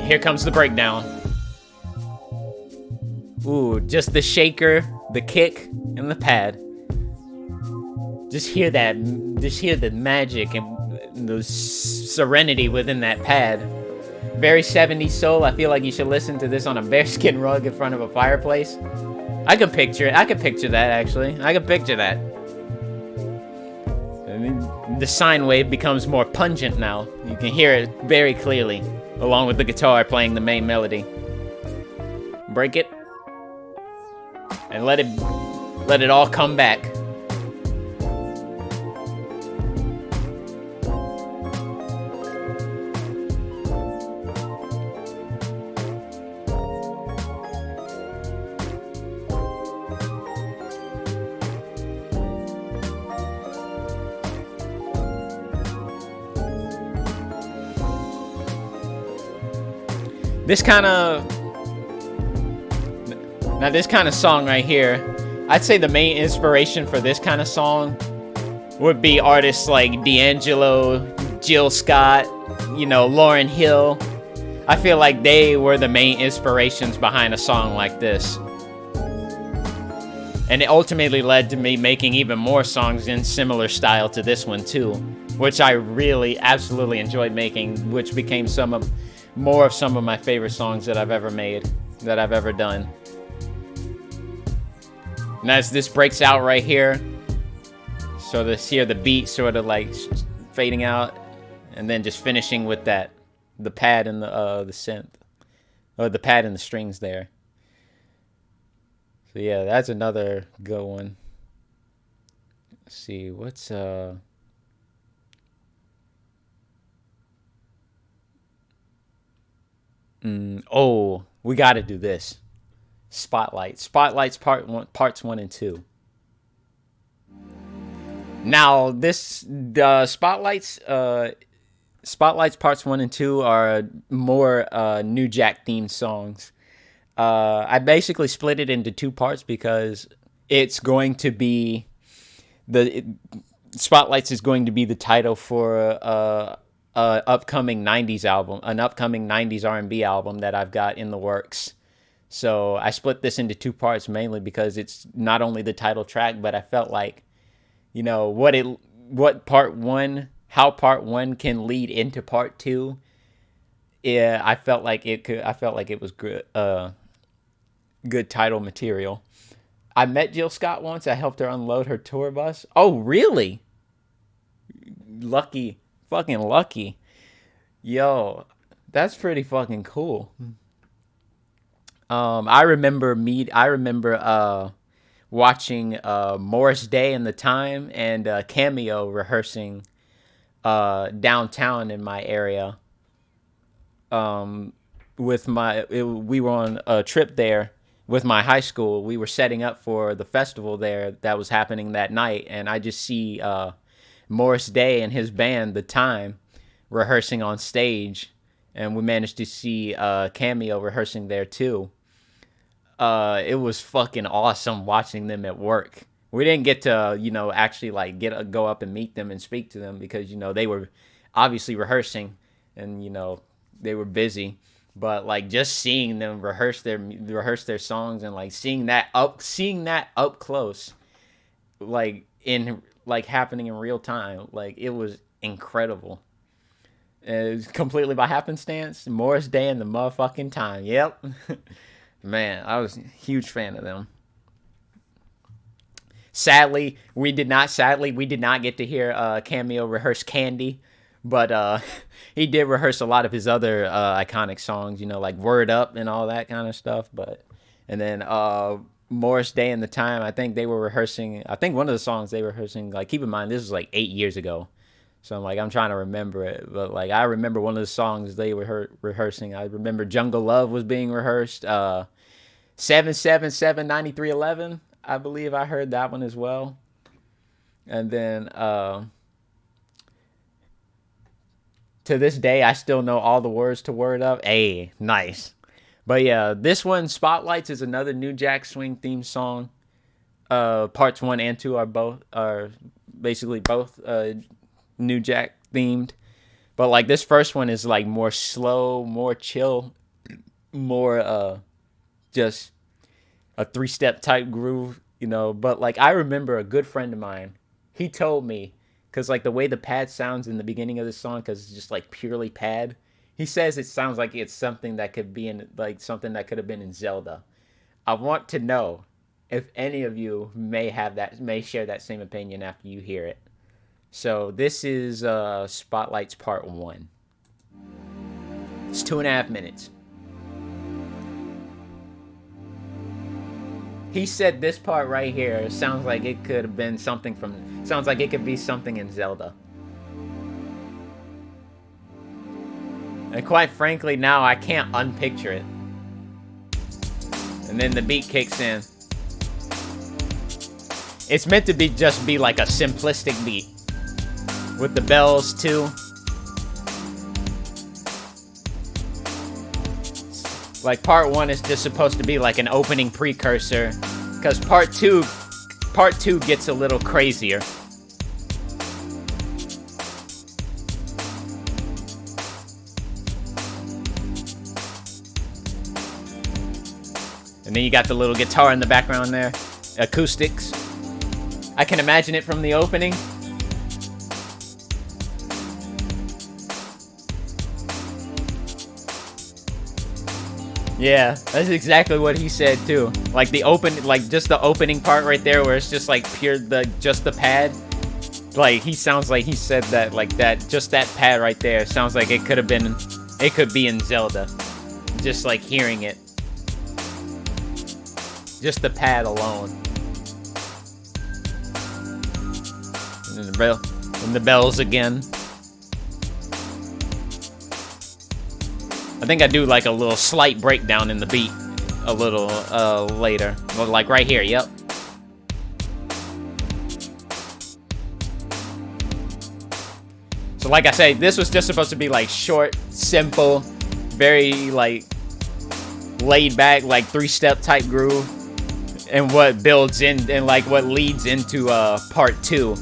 Here comes the breakdown. Ooh, just the shaker, the kick, and the pad. Just hear that. Just hear the magic and the serenity within that pad. Very 70s soul. I feel like you should listen to this on a bearskin rug in front of a fireplace. I can picture it. I can picture that, actually. I can picture that. And then the sine wave becomes more pungent now. You can hear it very clearly, along with the guitar playing the main melody. Break it. And let it all come back. This kind of song right here, I'd say the main inspiration for this kind of song would be artists like D'Angelo, Jill Scott, Lauryn Hill. I feel like they were the main inspirations behind a song like this. And it ultimately led to me making even more songs in similar style to this one too, which I really absolutely enjoyed making, which became more of some of my favorite songs that I've ever made, that I've ever done. And as this breaks out right here, so this here, the beat sort of like fading out, and then just finishing with that, the pad and the synth, or the pad and the strings there. So yeah, that's another good one. Let's see, what's oh, we got to do this. Spotlights parts 1 and 2. Now, the Spotlights parts 1 and 2 are more New Jack themed songs. I basically split it into 2 parts because it's going to be Spotlights is going to be the title for upcoming 90s album, an upcoming 90s R&B album that I've got in the works. So I split this into two parts mainly because it's not only the title track, but I felt like, how part one can lead into part two. Yeah, I felt like it was good, good title material. I met Jill Scott once. I helped her unload her tour bus. Oh, really? Lucky, fucking lucky. Yo, that's pretty fucking cool. I remember watching Morris Day and the Time and Cameo rehearsing downtown in my area. We were on a trip there with my high school. We were setting up for the festival there that was happening that night, and I just see Morris Day and his band, The Time, rehearsing on stage, and we managed to see Cameo rehearsing there too. It was fucking awesome watching them at work. We didn't get to, actually like go up and meet them and speak to them because, they were obviously rehearsing and, they were busy. But like just seeing them rehearse their songs and like seeing that up close, like happening in real time, like it was incredible. It was completely by happenstance. Morris Day and the motherfucking Time. Yep. Man, I was a huge fan of them. Sadly, we did not get to hear Cameo rehearse Candy, but he did rehearse a lot of his other iconic songs, like Word Up and all that kind of stuff. And then Morris Day and the Time, I think they were rehearsing, I think one of the songs they were rehearsing, like keep in mind, this was like 8 years ago. So I'm trying to remember it, but like I remember one of the songs they were rehearsing. I remember Jungle Love was being rehearsed. 777 9311, I believe I heard that one as well. And then to this day, I still know all the words to Word Up. Hey, nice. But yeah, this one, Spotlights, is another New Jack Swing theme song. Parts 1 and 2 are basically both New Jack themed, but like this first one is like more slow, more chill, more just a 3-step type groove, but like I remember a good friend of mine, he told me, because like the way the pad sounds in the beginning of the song, because it's just like purely pad, he says it sounds like it's something that could be in like something that could have been in Zelda. I want to know if any of you may share that same opinion after you hear it. So this is Spotlights Part 1. It's 2.5 minutes. He said this part right here sounds like it could have been sounds like it could be something in Zelda. And quite frankly, now I can't unpicture it. And then the beat kicks in. It's meant to be like a simplistic beat. With the bells too. Like part 1 is just supposed to be like an opening precursor, because part two gets a little crazier. And then you got the little guitar in the background there, acoustics. I can imagine it from the opening. Yeah, that's exactly what he said too. Like just the opening part right there, where it's just like just the pad. Like he sounds like he said that, like that, just that pad right there sounds like it could be in Zelda. Just like hearing it, just the pad alone. And the bells again. I think I do like a little slight breakdown in the beat a little later. Well, like right here, yep. So like I say, this was just supposed to be like short, simple, very like laid back, like 3-step type groove. And what builds in and like what leads into part 2.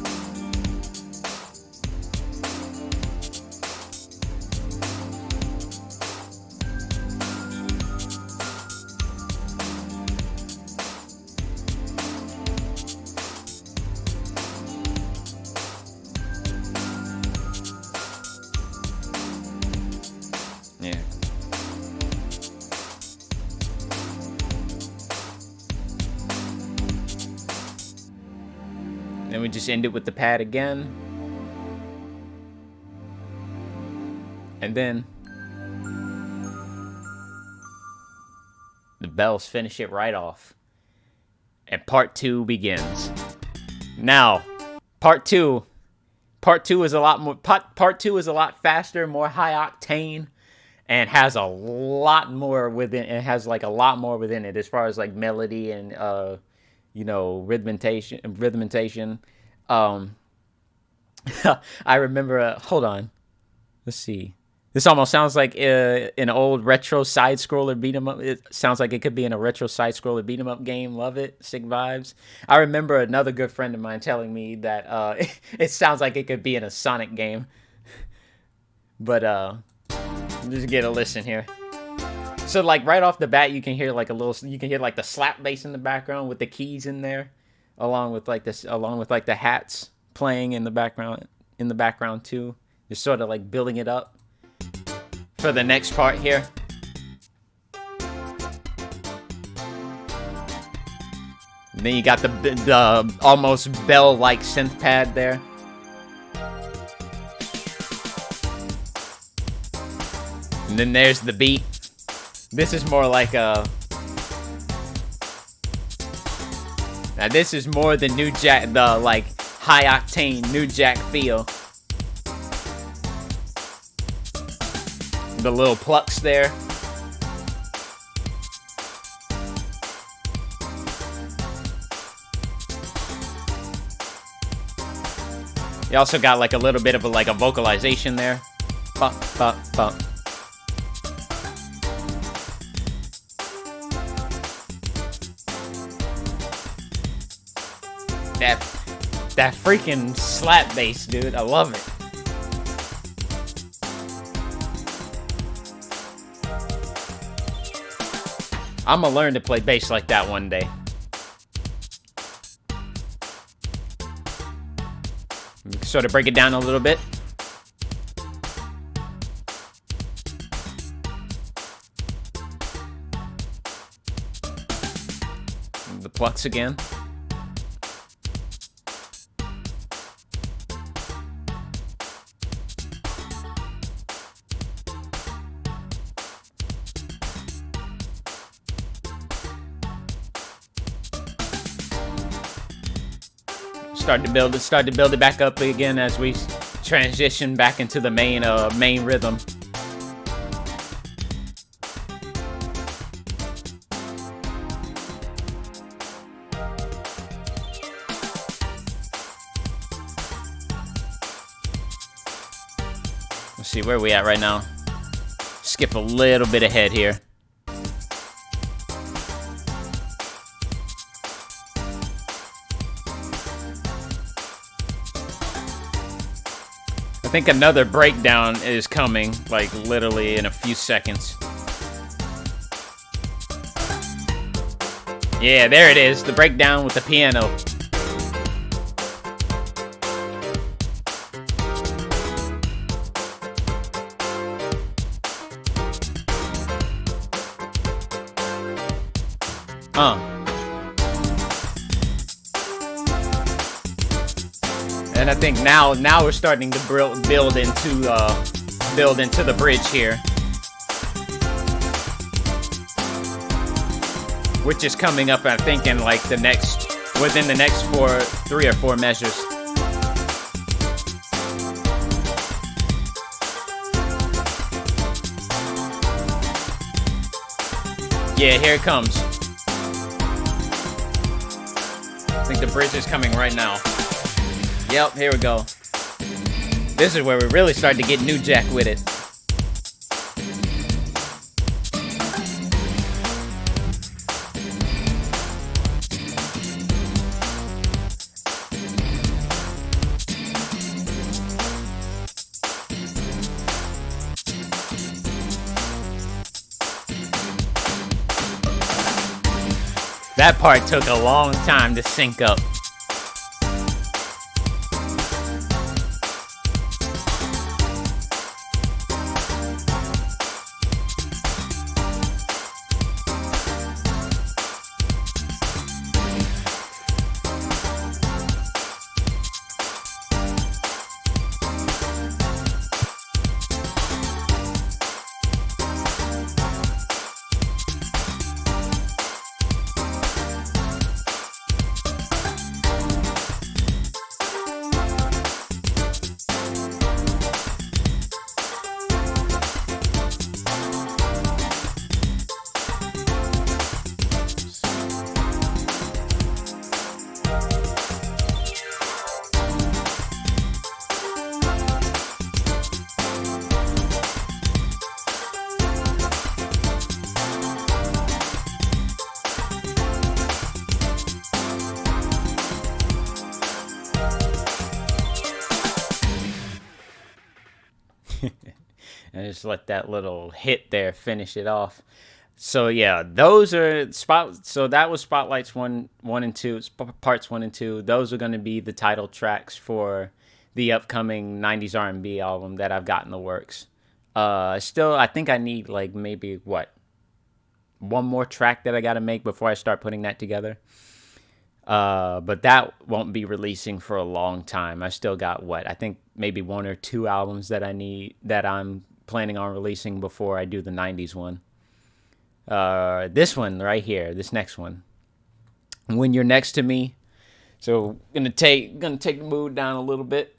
then we just end it with the pad again. And then the bells finish it right off. And part 2 begins. Now, part 2 is a lot more. Part 2 is a lot faster, more high octane, and has a lot more within. It has like a lot more within it as far as like melody and rhythmentation. I remember. Hold on, let's see. This almost sounds like an old retro side scroller beat 'em up. It sounds like it could be in a retro side scroller beat 'em up game. Love it, sick vibes. I remember another good friend of mine telling me that it sounds like it could be in a Sonic game. But just get a listen here. So like right off the bat, you can hear like the slap bass in the background with the keys in there, along with like the hats playing in the background too. Just sort of like building it up for the next part here. And then you got the almost bell-like synth pad there. And then there's the beat. This is more like a... Now this is more the New Jack, the like high-octane New Jack feel. The little plucks there. You also got like a little bit of a vocalization there. Bump, bump, bump. That freaking slap bass, dude. I love it. I'm gonna learn to play bass like that one day. Sort of break it down a little bit. The plucks again. Start to build it back up again as we transition back into the main rhythm. Let's see where we at right now. Skip a little bit ahead here. I think another breakdown is coming, like literally in a few seconds. Yeah, there it is, the breakdown with the piano. And I think now we're starting to build into the bridge here, which is coming up, I think, in like within the next 3 or 4 measures. Yeah, here it comes. I think the bridge is coming right now. Yep, here we go. This is where we really start to get New Jack with it. That part took a long time to sync up. and just let that little hit there finish it off. So yeah, those are so that was Spotlights one and two, parts 1 and 2. Those are going to be the title tracks for the upcoming 90s R&B album that I've got in the works. Still, I think I need like maybe one more track that I got to make before I start putting that together. But that won't be releasing for a long time. I still got I think maybe 1 or 2 albums that I'm planning on releasing before I do the 90s one. This one right here, this next one, When You're Next to Me. So gonna take the mood down a little bit.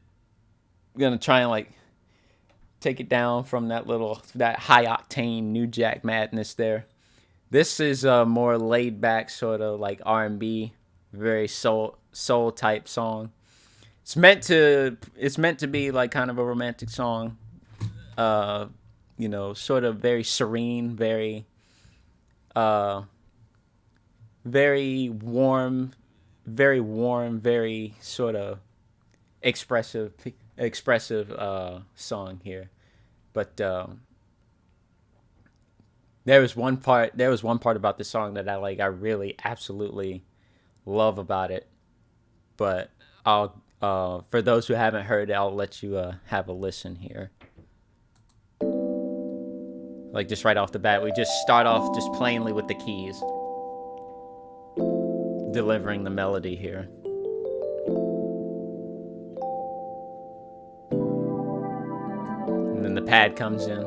Gonna try and like take it down from that high octane New Jack madness there. This is a more laid back sort of like R&B, very soul type song. It's meant to be like kind of a romantic song. Sort of very serene, very warm, very sort of expressive song here. But there was one part about the song that I really absolutely love about it. But I'll for those who haven't heard it, I'll let you have a listen here. Like just right off the bat, we just start off just plainly with the keys, delivering the melody here. And then the pad comes in.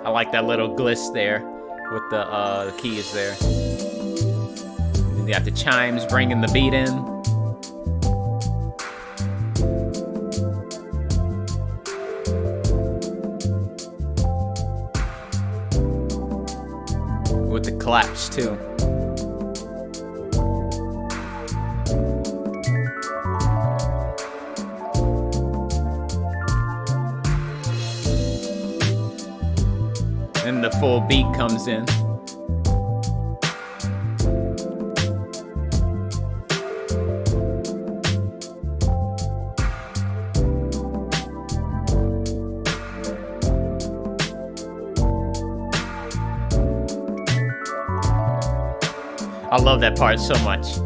I like that little gliss there with the keys there. And you got the chimes bringing the beat in. With the claps too. And the full beat comes in. I love that part so much.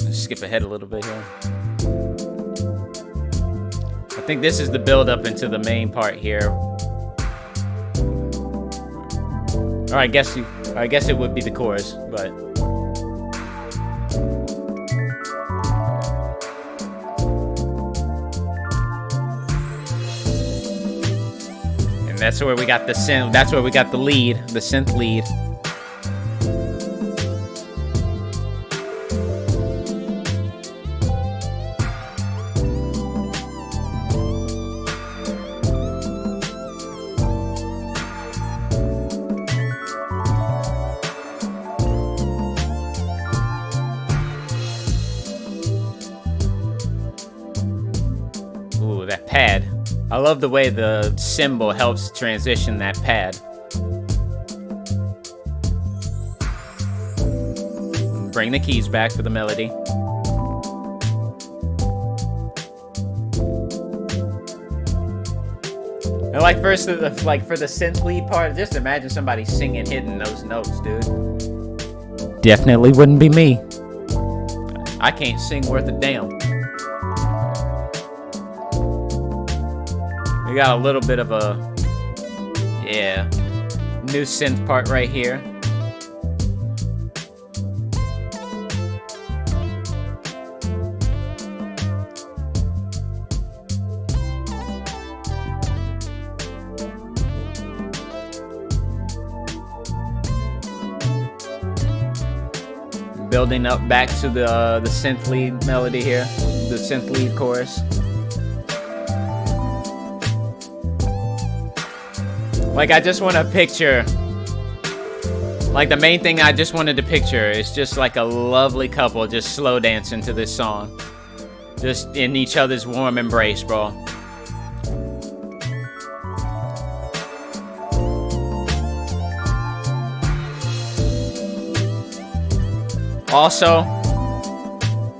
Let's skip ahead a little bit here. I think this is the build up into the main part here. Or I guess it would be the chorus, but and that's where we got the synth. That's where we got the lead, the synth lead. Ooh, that pad. I love the way the cymbal helps transition that pad. Bring the keys back for the melody. And like for the synth lead part, just imagine somebody singing, hitting those notes, dude. Definitely wouldn't be me. I can't sing worth a damn. We got a little bit of a, new synth part right here. Building up back to the synth lead melody here, the synth lead chorus. Like I just want to picture, like the main thing I just wanted to picture is just like a lovely couple just slow dancing to this song. Just in each other's warm embrace, bro. Also,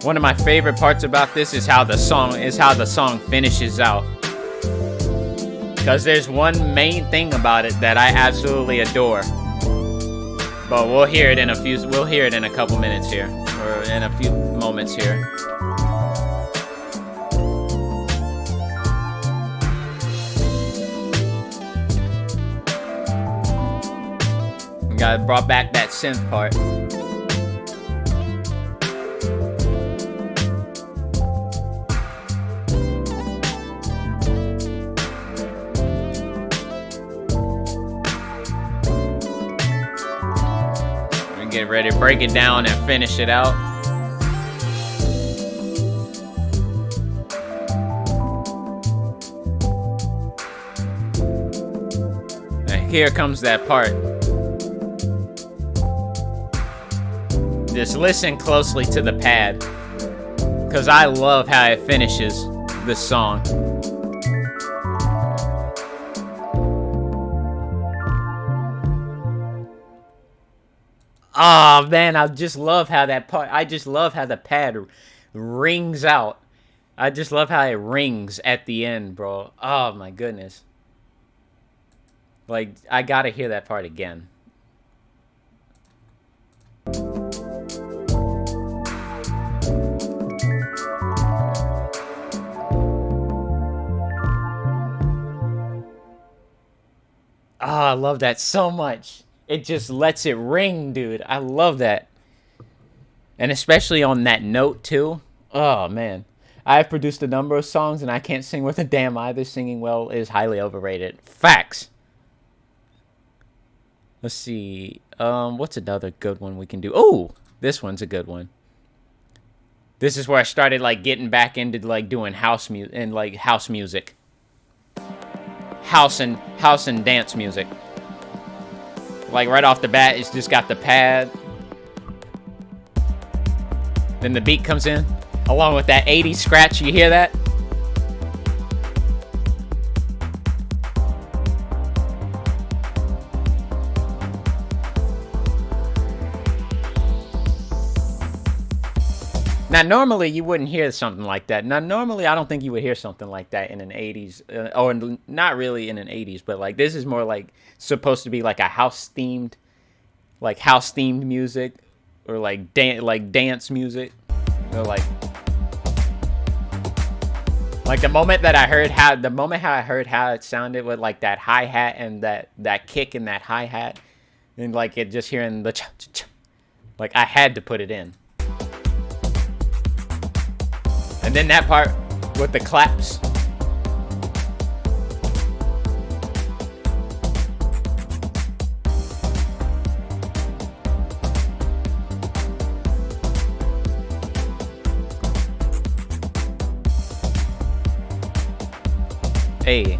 One of my favorite parts about this is how the song finishes out. Because there's one main thing about it that I absolutely adore. But we'll hear it in a couple minutes here, or in a few moments here. We got brought back that synth part. Get ready to break it down and finish it out. And here comes that part. Just listen closely to the pad, because I love how it finishes this song. Oh man, I just love how that part. I just love how the pad rings out. I just love how it rings at the end, bro. Oh my goodness. Like, I gotta hear that part again. Oh, I love that so much. It just lets it ring, dude. I love that. And especially on that note, too. Oh, man. I've produced a number of songs, and I can't sing worth a damn either. Singing well is highly overrated. Facts. Let's see. What's another good one we can do? Oh, this one's a good one. This is where I started, like, getting back into, like, doing house music. House and dance music. Like, right off the bat, it's just got the pad. Then the beat comes in, along with that 80s scratch. You hear that? Now, normally, you wouldn't hear something like that. Now, normally, I don't think you would hear something like that in an 80s. Or not really in an 80s, but, like, this is more, like, supposed to be, like, a house-themed music. Or, like, dance music. Or, like, the moment that I heard how it sounded with, like, that hi-hat and that kick in that hi-hat. And, like, it just hearing the cha-cha-cha. Like, I had to put it in. And then that part with the claps. Hey.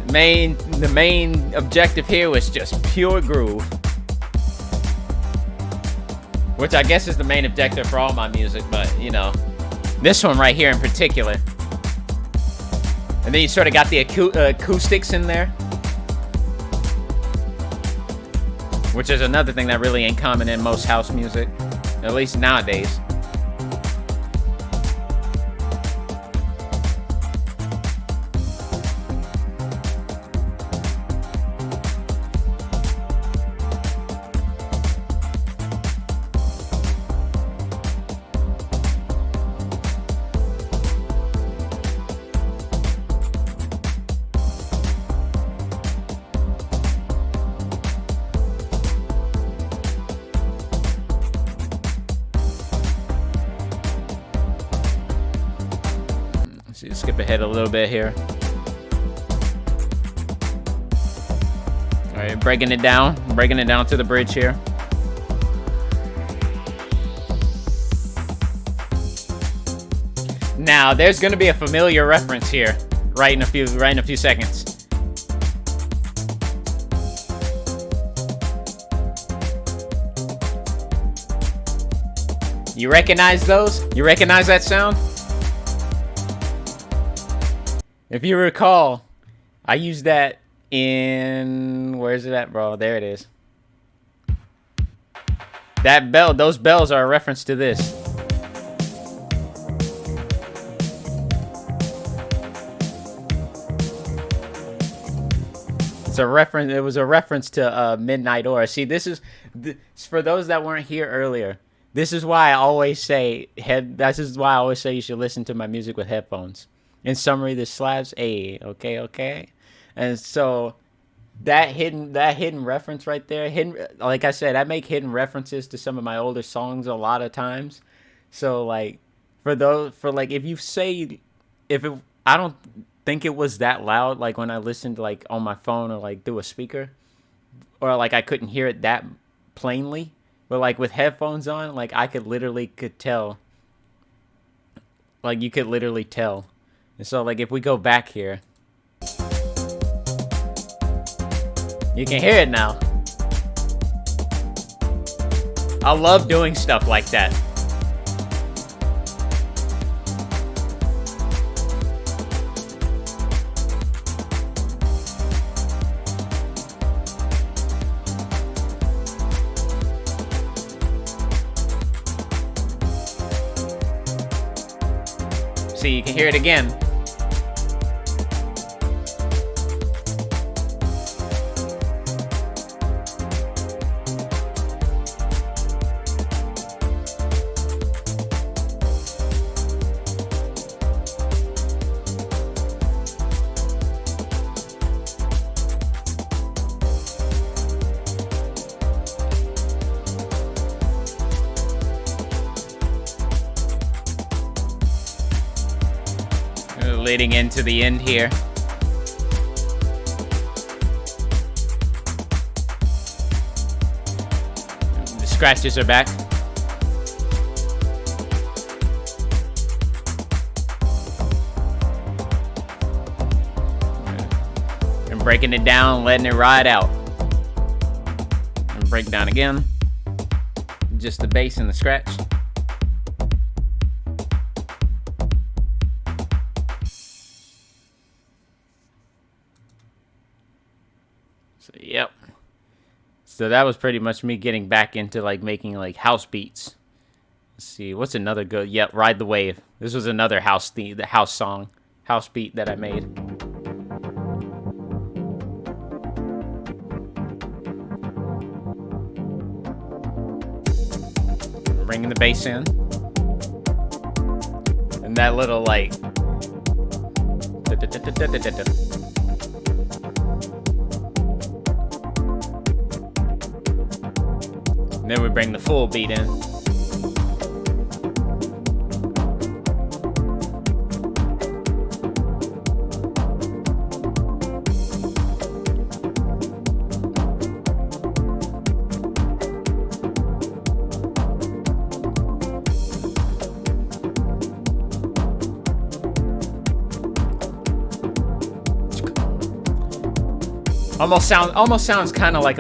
The main objective here was just pure groove. Which I guess is the main objective for all my music, but, you know. This one right here in particular. And then you sort of got the acoustics in there. Which is another thing that really ain't common in most house music. At least nowadays. Skip ahead a little bit here. All right, breaking it down to the bridge here. Now, there's going to be a familiar reference here, right in a few seconds. You recognize those? You recognize that sound? If you recall, I used that in, where's it at, bro? There it is. That bell, those bells are a reference to this. It's a reference. It was a reference to Midnight Aura. See, this is for those that weren't here earlier. This is why I always say This is why I always say you should listen to my music with headphones. In summary, this slaps. Okay. And so that hidden reference right there. Like I said, I make hidden references to some of my older songs a lot of times. So like I don't think it was that loud, like when I listened like on my phone or like through a speaker, or like I couldn't hear it that plainly, but like with headphones on, like I could tell, like you could literally tell. And so like if we go back here, you can hear it now. I love doing stuff like that. See, you can hear it again. Leading into the end here. The scratches are back. And breaking it down, letting it ride out. And break down again. Just the bass and the scratch. So, yep. So that was pretty much me getting back into like making like house beats. Let's see, what's another good? Yep, Ride the Wave. This was another house theme, the house song, house beat that I made. Bringing the bass in. And that little like and then we bring the full beat in. Almost sounds kind of like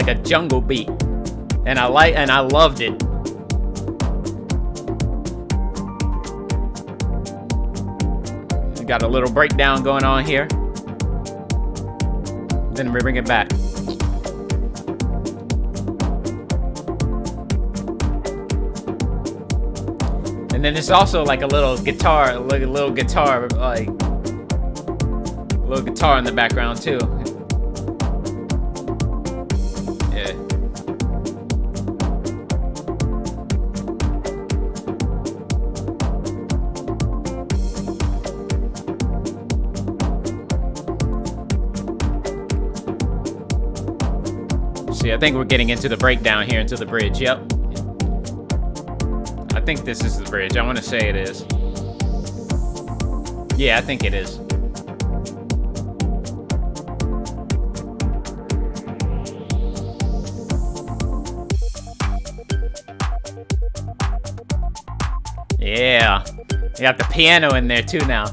a jungle beat. And I loved it. Got a little breakdown going on here. Then we bring it back. And then there's also like a little guitar in the background too. I think we're getting into the breakdown here, into the bridge. Yep. I think this is the bridge. I want to say it is. Yeah, I think it is. Yeah. You got the piano in there too now.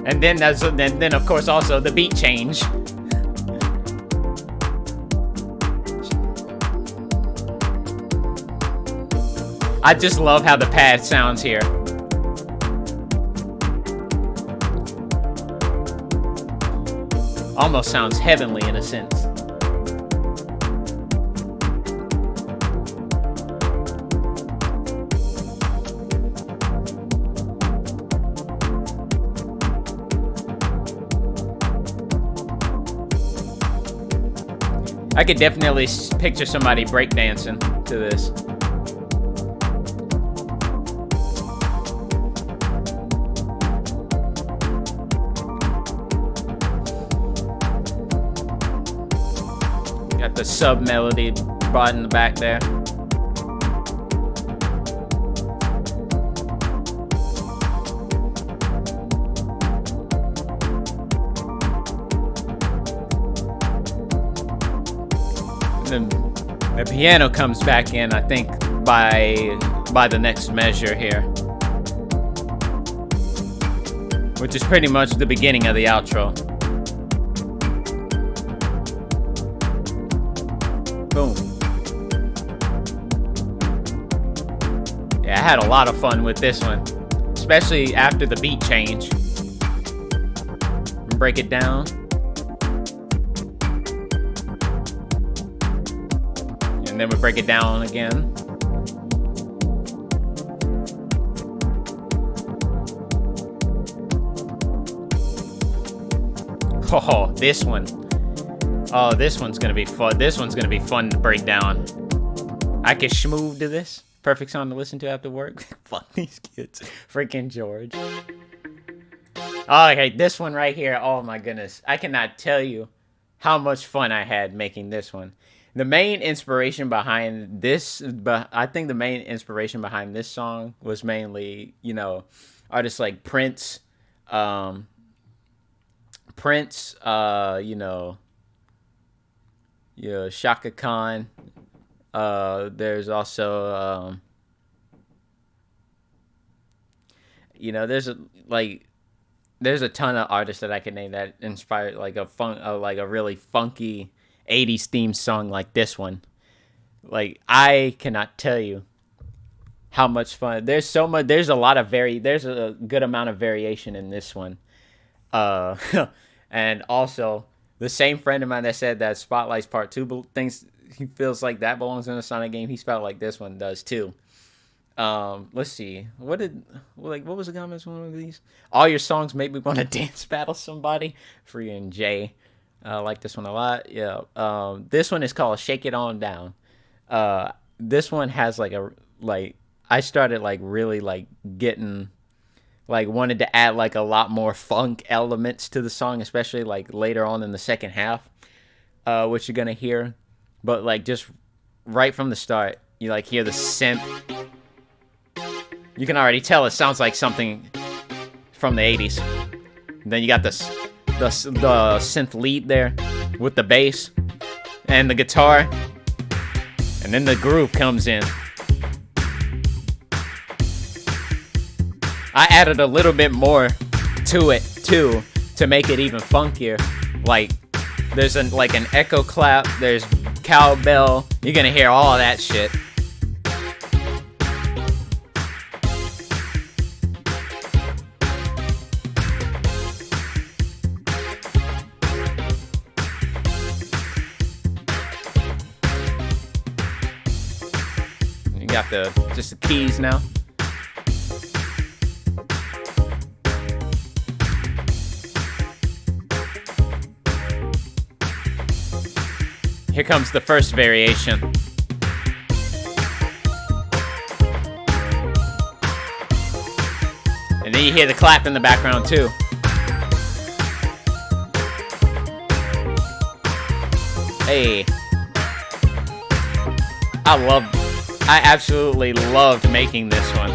And then of course also the beat change. I just love how the pad sounds here. Almost sounds heavenly in a sense. I could definitely picture somebody breakdancing to this. Got the sub melody brought in the back there. And the piano comes back in, I think, by the next measure here, which is pretty much the beginning of the outro. Boom. Yeah, I had a lot of fun with this one, especially after the beat change. Break it down. And then we break it down again. Oh, this one. Oh, this one's gonna be fun. This one's gonna be fun to break down. I can schmoove to this. Perfect song to listen to after work. Fuck these kids. Freaking George. Oh, okay, this one right here. Oh my goodness. I cannot tell you how much fun I had making this one. The main inspiration behind this, but I think the main inspiration behind this song was mainly, you know, artists like Prince, you know, Shaka Khan. There's also, you know, there's a ton of artists that I can name that inspired like a really funky 80s theme song like this one. Like, I cannot tell you how much fun. There's a good amount of variation in this one. And also, the same friend of mine that said that Spotlight's Part 2 thinks he feels like that belongs in a Sonic game. He's felt like this one does too. Let's see. What was the comments one of these? All your songs make me want to dance battle somebody. Free and Jay. I like this one a lot. Yeah. This one is called Shake It On Down. This one has I started really getting wanted to add a lot more funk elements to the song, especially later on in the second half, which you're gonna hear. But just right from the start, you hear the synth. You can already tell it sounds like something from the 80s. And then you got the synth lead there with the bass and the guitar, and then the groove comes in. I added a little bit more to it too to make it even funkier. There's an echo clap, there's cowbell. You're gonna hear all of that shit. You got just the keys now. Here comes the first variation. And then you hear the clap in the background too. Hey. I absolutely loved making this one.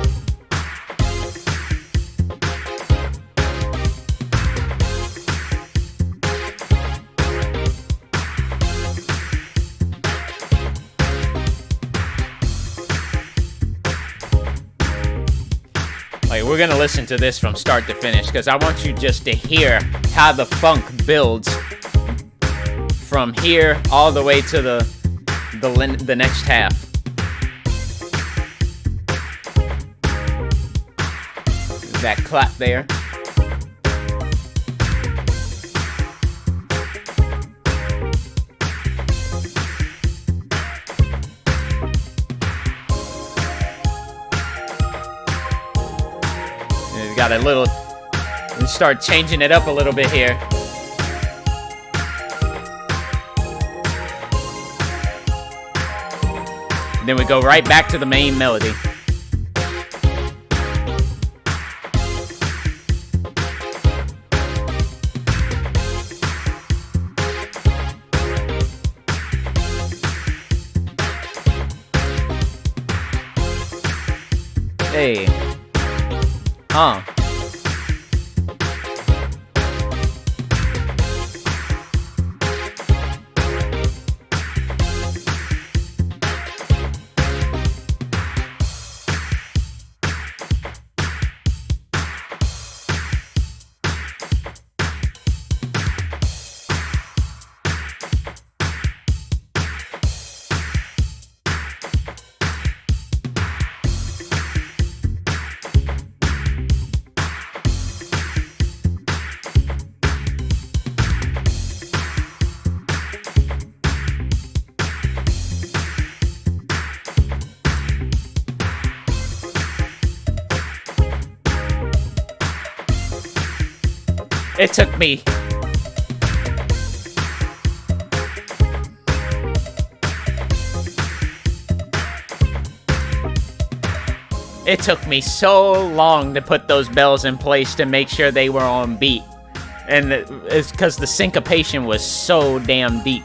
We're gonna listen to this from start to finish because I want you just to hear how the funk builds from here all the way to the next half. that clap there. And we got a little, we start changing it up a little bit here. And then we go right back to the main melody. Hey. It took me so long to put those bells in place to make sure they were on beat. And it's because the syncopation was so damn deep.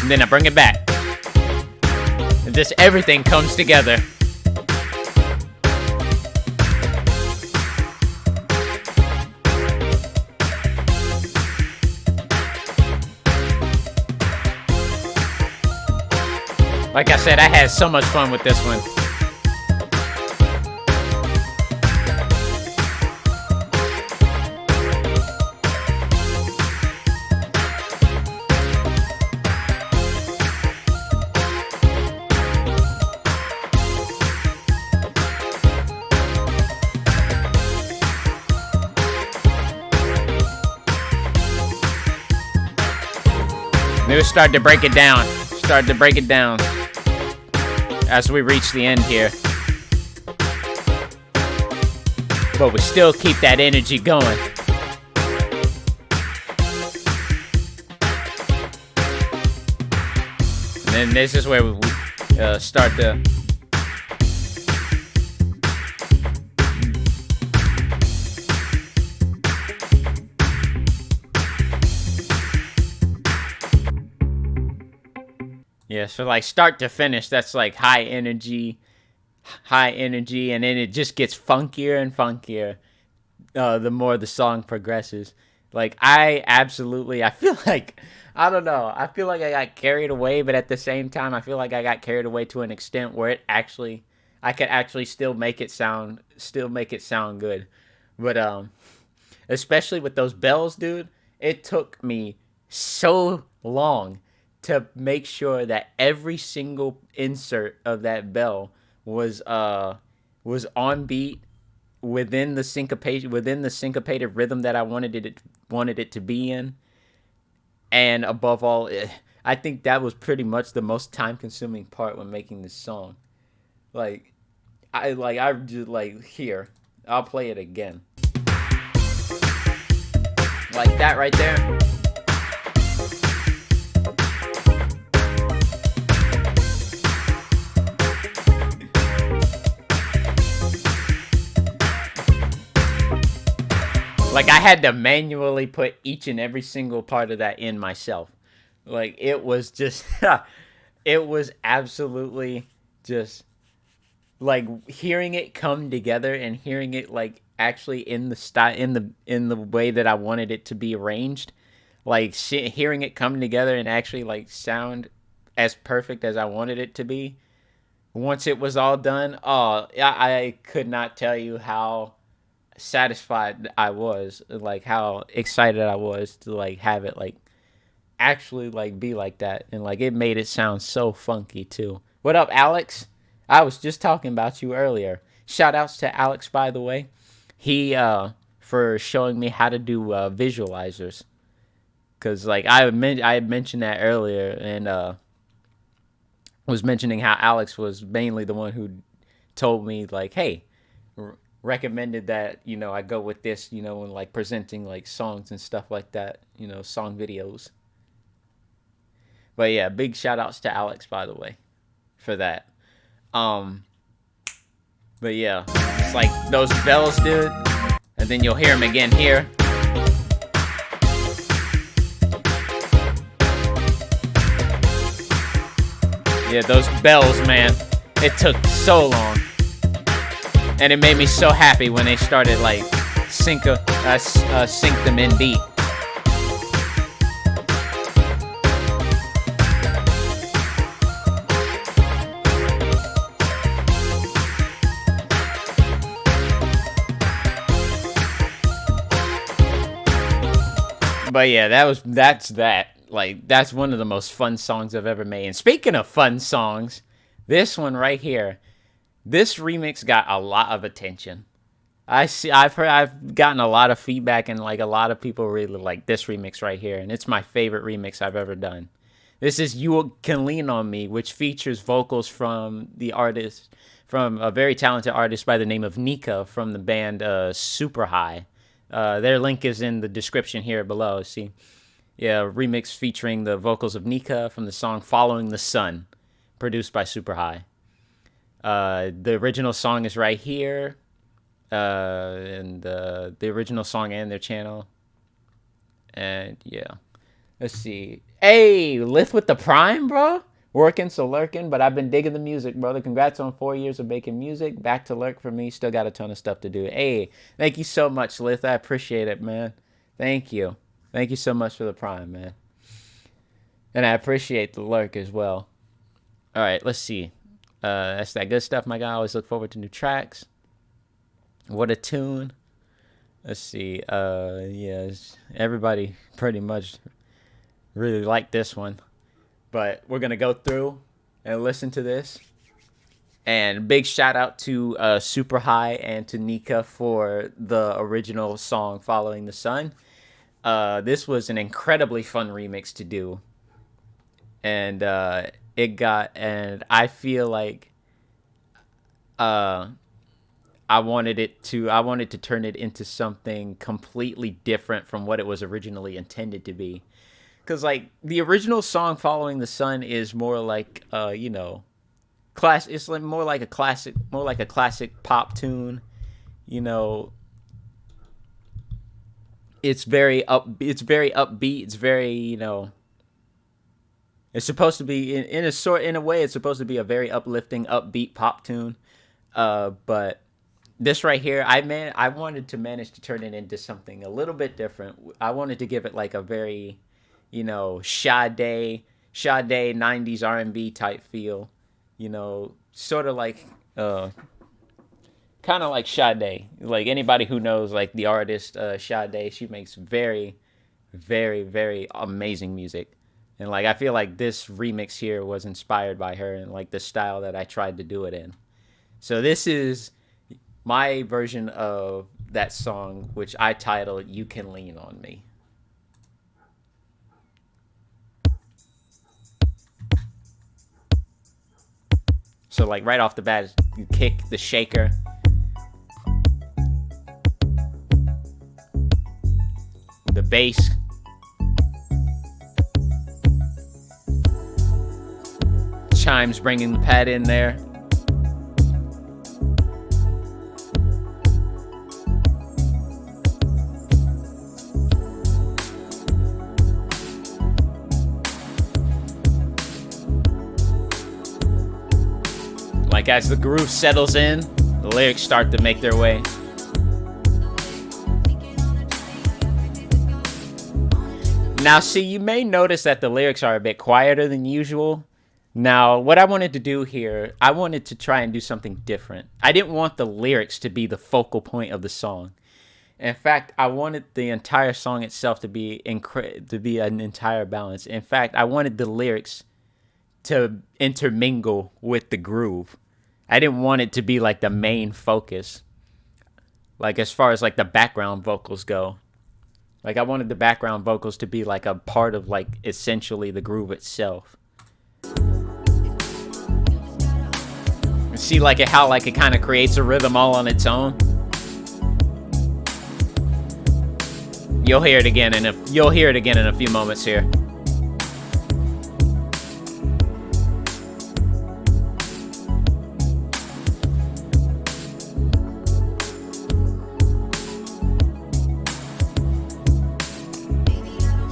And then I bring it back. And just everything comes together. Like I said, I had so much fun with this one. Maybe we started to break it down. As we reach the end here. But we still keep that energy going. And then this is where we start to... Yeah, so like start to finish, that's like high energy, and then it just gets funkier and funkier the more the song progresses. Like I feel like, I don't know, I feel like I got carried away, but at the same time, I feel like I got carried away to an extent where I could actually still make it sound good. But especially with those bells, dude, it took me so long to make sure that every single insert of that bell was on beat within the syncopated rhythm that I wanted it to be in. And above all, I think that was pretty much the most time consuming part when making this song. I just here, I'll play it again. Like that right there. Like, I had to manually put each and every single part of that in myself. Like, it was just, it was absolutely just, like, hearing it come together and hearing it, like, actually in the style, in the way that I wanted it to be arranged. Like, hearing it come together and actually, like, sound as perfect as I wanted it to be. Once it was all done, I could not tell you how satisfied I was, like how excited I was to like have it like actually like be like that, and like it made it sound so funky too. What up, Alex? I was just talking about you earlier. Shout outs to Alex, by the way. He for showing me how to do visualizers, because like I had mentioned that earlier, and was mentioning how Alex was mainly the one who told me like, hey, recommended that I go with this, when like presenting like songs and stuff like that, song videos. But yeah, big shout outs to Alex, by the way, for that. Um, but yeah, it's like those bells, dude, and then you'll hear them again here. Yeah, those bells, man. It took so long, and it made me so happy when they started like sync them in beat. But yeah, that's that. Like, that's one of the most fun songs I've ever made. And speaking of fun songs, this one right here, this remix got a lot of attention. I've gotten a lot of feedback, and like a lot of people really like this remix right here, and it's my favorite remix I've ever done. This is "You Can Lean on Me," which features vocals from a very talented artist by the name of Nika from the band Super High. Their link is in the description here below. See, yeah, remix featuring the vocals of Nika from the song "Following the Sun," produced by Super High. The original song is right here, and the original song and their channel. And yeah, let's see. Hey, Lith with the Prime, bro. Working, so lurking, but I've been digging the music, brother. Congrats on 4 years of making music. Back to lurk for me. Still got a ton of stuff to do. Hey, thank you so much, Lith. I appreciate it, man. Thank you. Thank you so much for the Prime, man. And I appreciate the lurk as well. All right, let's see. That's that good stuff, my guy. I always look forward to new tracks. What a tune. Let's see. Yeah, everybody pretty much really liked this one. But we're going to go through and listen to this. And big shout out to Super High and to Nika for the original song "Following the Sun." This was an incredibly fun remix to do. And I feel like I wanted to turn it into something completely different from what it was originally intended to be. Because like the original song "Following the Sun" is more like it's like more like a classic pop tune. It's very upbeat. It's very it's supposed to be in a way it's supposed to be a very uplifting, upbeat pop tune. But this right here, I wanted to manage to turn it into something a little bit different. I wanted to give it like a very Sade 90s R&B type feel, sort of like kind of like Sade. Like anybody who knows like the artist Sade, she makes very, very, very amazing music. And like I feel like this remix here was inspired by her and like the style that I tried to do it in. So this is my version of that song, which I titled "You Can Lean on Me." So like right off the bat, you kick the shaker. The bass. Chimes bringing the pad in there. Like as the groove settles in, the lyrics start to make their way. Now see, you may notice that the lyrics are a bit quieter than usual. Now, what I wanted to do here, I wanted to try and do something different. I didn't want the lyrics to be the focal point of the song. In fact, I wanted the entire song itself to be an entire balance. In fact, I wanted the lyrics to intermingle with the groove. I didn't want it to be like the main focus. Like as far as like the background vocals go. Like I wanted the background vocals to be like a part of like essentially the groove itself. See like how like it kind of creates a rhythm all on its own. You'll hear it again in a few moments here.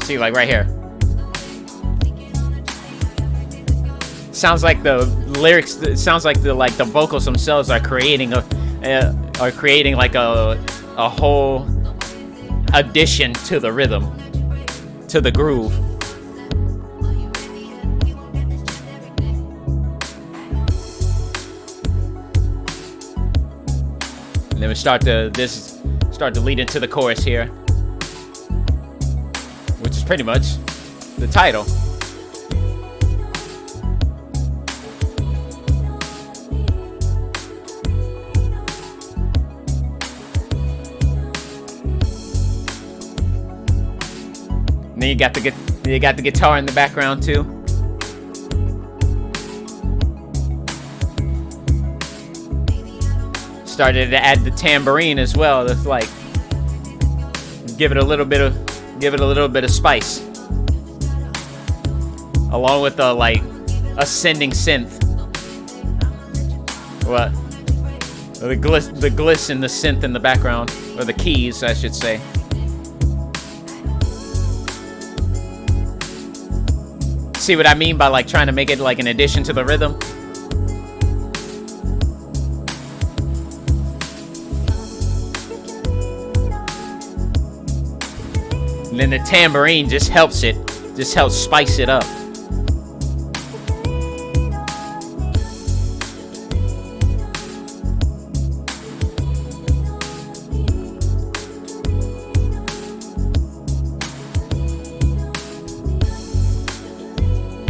See, like right here. Sounds like the lyrics. It sounds like the vocals themselves are creating like a whole addition to the rhythm, to the groove. And then we start to lead into the chorus here, which is pretty much the title. And then you got the guitar in the background too. Started to add the tambourine as well. That's like give it a little bit of spice, along with the like ascending synth. What? The gliss in the synth in the background, or the keys, I should say. See what I mean by like trying to make it like an addition to the rhythm? And then the tambourine just helps spice it up.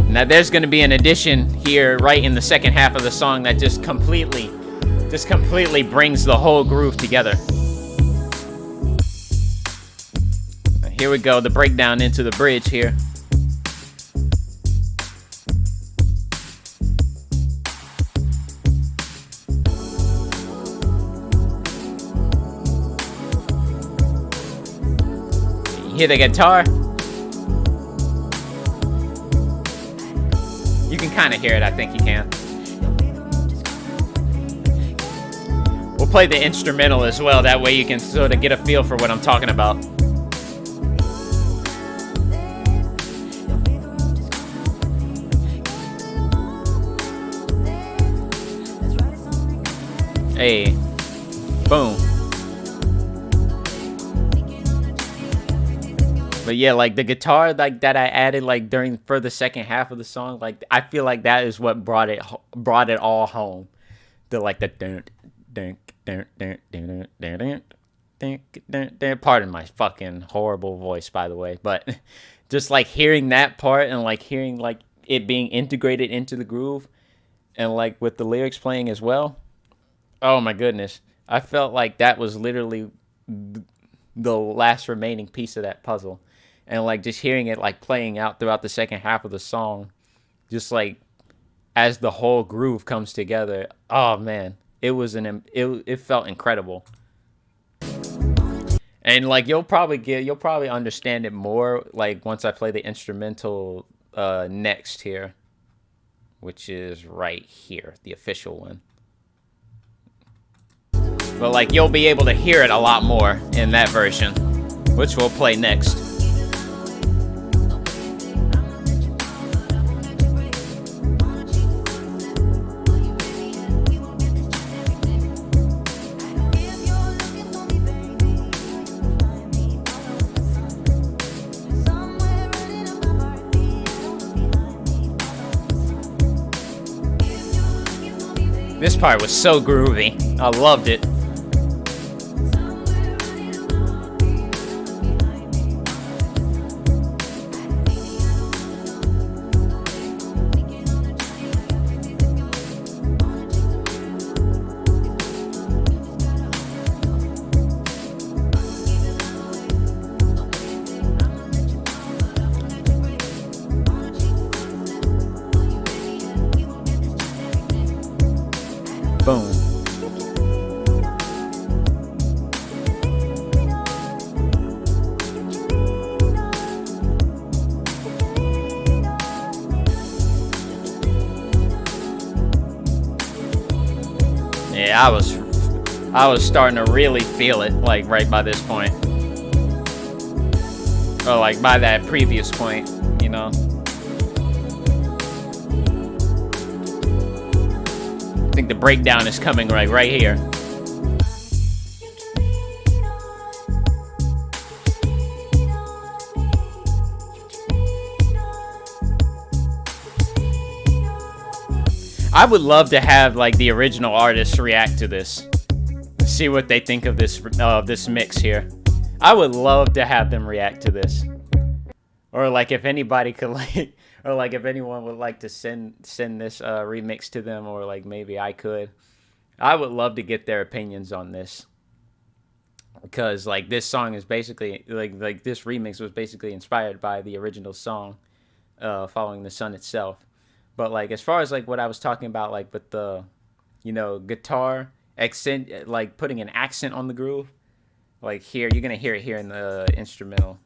Now there's going to be an addition here right in the second half of the song that just completely brings the whole groove together. Here we go, the breakdown into the bridge here. You hear the guitar? You can kind of hear it, I think you can. We'll play the instrumental as well, that way you can sort of get a feel for what I'm talking about. Hey, boom. But yeah, like the guitar like that I added like for the second half of the song, like I feel like that is what brought it all home. The like the pardon my fucking horrible voice, by the way, but just like hearing that part and like hearing like it being integrated into the groove and like with the lyrics playing as well. Oh my goodness. I felt like that was literally the last remaining piece of that puzzle. And like just hearing it like playing out throughout the second half of the song, just like as the whole groove comes together. Oh man, it felt incredible. And like you'll probably understand it more like once I play the instrumental next here, which is right here, the official one. But like you'll be able to hear it a lot more in that version, which we'll play next. This part was so groovy. I loved it. Boom. Yeah, I was starting to really feel it, like right by this point. Or like by that previous point, you know. I think the breakdown is coming right here. I would love to have like the original artists react to this, see what they think of this mix here. I would love to have them react to this, or like if anybody could like, or like if anyone would like to send this remix to them, or like maybe I could. I would love to get their opinions on this, because like this song is basically like this remix was basically inspired by the original song, Following the Sun itself. But like as far as like what I was talking about, like with the, you know, guitar accent, like putting an accent on the groove, like here you're gonna hear it here in the instrumental.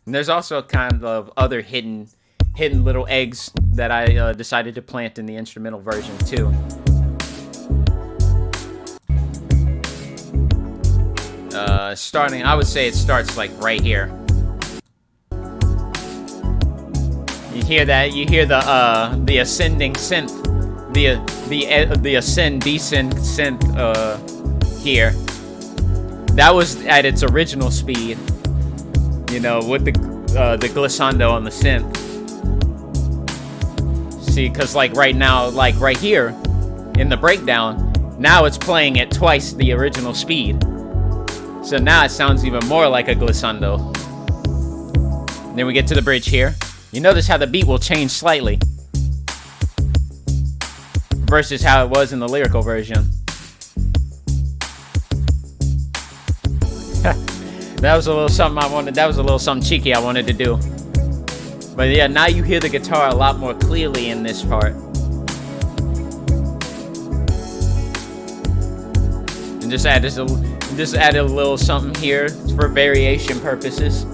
And there's also kind of other hidden little eggs that I decided to plant in the instrumental version too. Starting, I would say it starts like right here. You hear that? You hear the ascending synth, the ascend descend synth here. That was at its original speed, you know, with the glissando on the synth. See, because like right now, like right here in the breakdown, now it's playing at twice the original speed. So now it sounds even more like a glissando. And then we get to the bridge here. You notice how the beat will change slightly versus how it was in the lyrical version. That was a little something I wanted. That was a little something cheeky I wanted to do. But yeah, now you hear the guitar a lot more clearly in this part. And just added a little something here for variation purposes.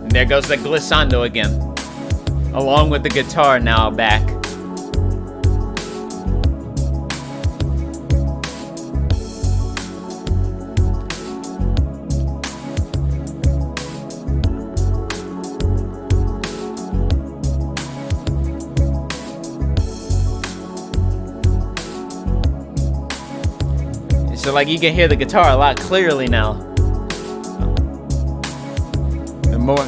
And there goes the glissando again, along with the guitar now back. So like you can hear the guitar a lot clearly now. And more.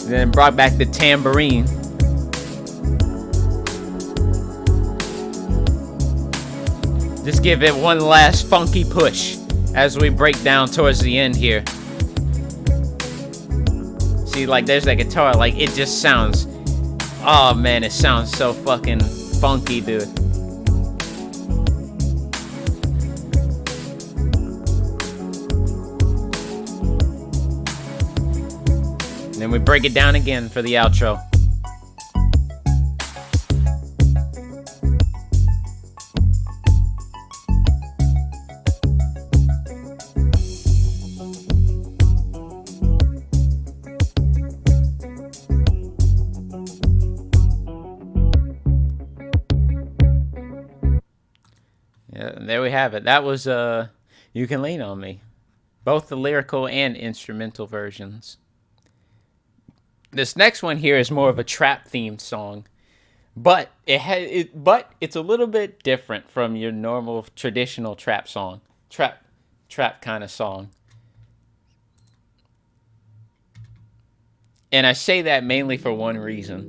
Then brought back the tambourine. Just give it one last funky push as we break down towards the end here. See, like there's that guitar, like it just sounds, oh man, it sounds so fucking funky, dude. And then we break it down again for the outro. Yeah, and there we have it. That was You Can Lean on Me. Both the lyrical and instrumental versions. This next one here is more of a trap themed song, but it's a little bit different from your normal traditional trap song, trap kind of song. And I say that mainly for one reason.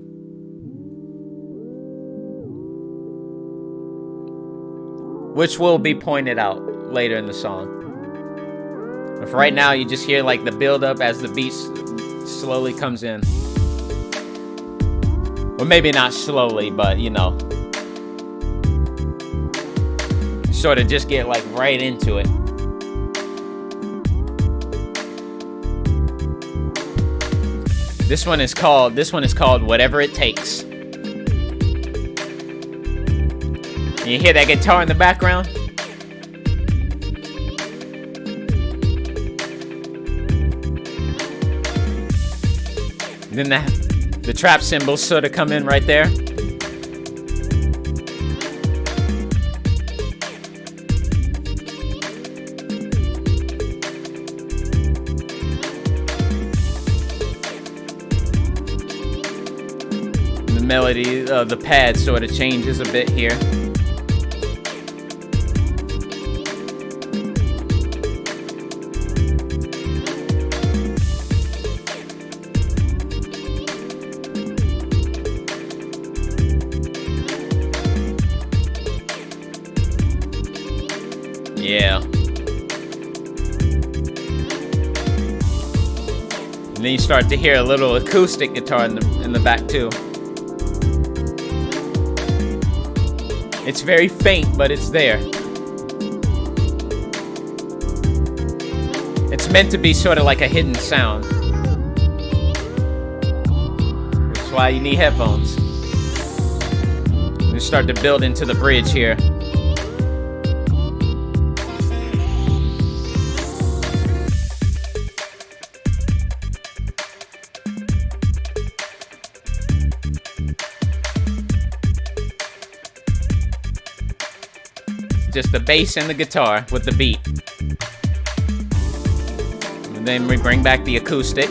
Which will be pointed out later in the song. But for right now, you just hear like the build up as the beat slowly comes in. Or maybe not slowly, but you know. You sort of just get like right into it. This one is called Whatever It Takes. You hear that guitar in the background? Then the trap cymbals sort of come in right there. The melody of the pad sort of changes a bit here. Yeah. And then you start to hear a little acoustic guitar in the back too. It's very faint, but it's there. It's meant to be sort of like a hidden sound. That's why you need headphones. You start to build into the bridge here. Just the bass and the guitar with the beat. And then we bring back the acoustic.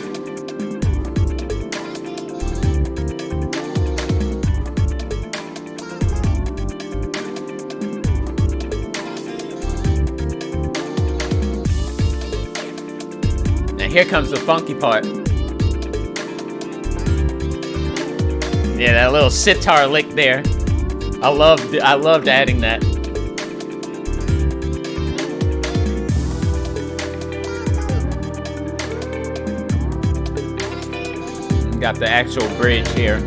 Now here comes the funky part. Yeah, that little sitar lick there. I loved adding that. Got the actual bridge here.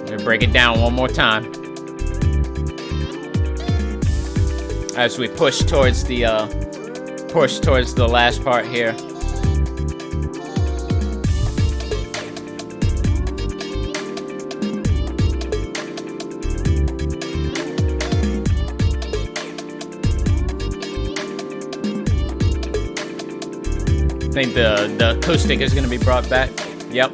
Let me break it down one more time. As we push towards the last part here. I think the acoustic is going to be brought back. Yep.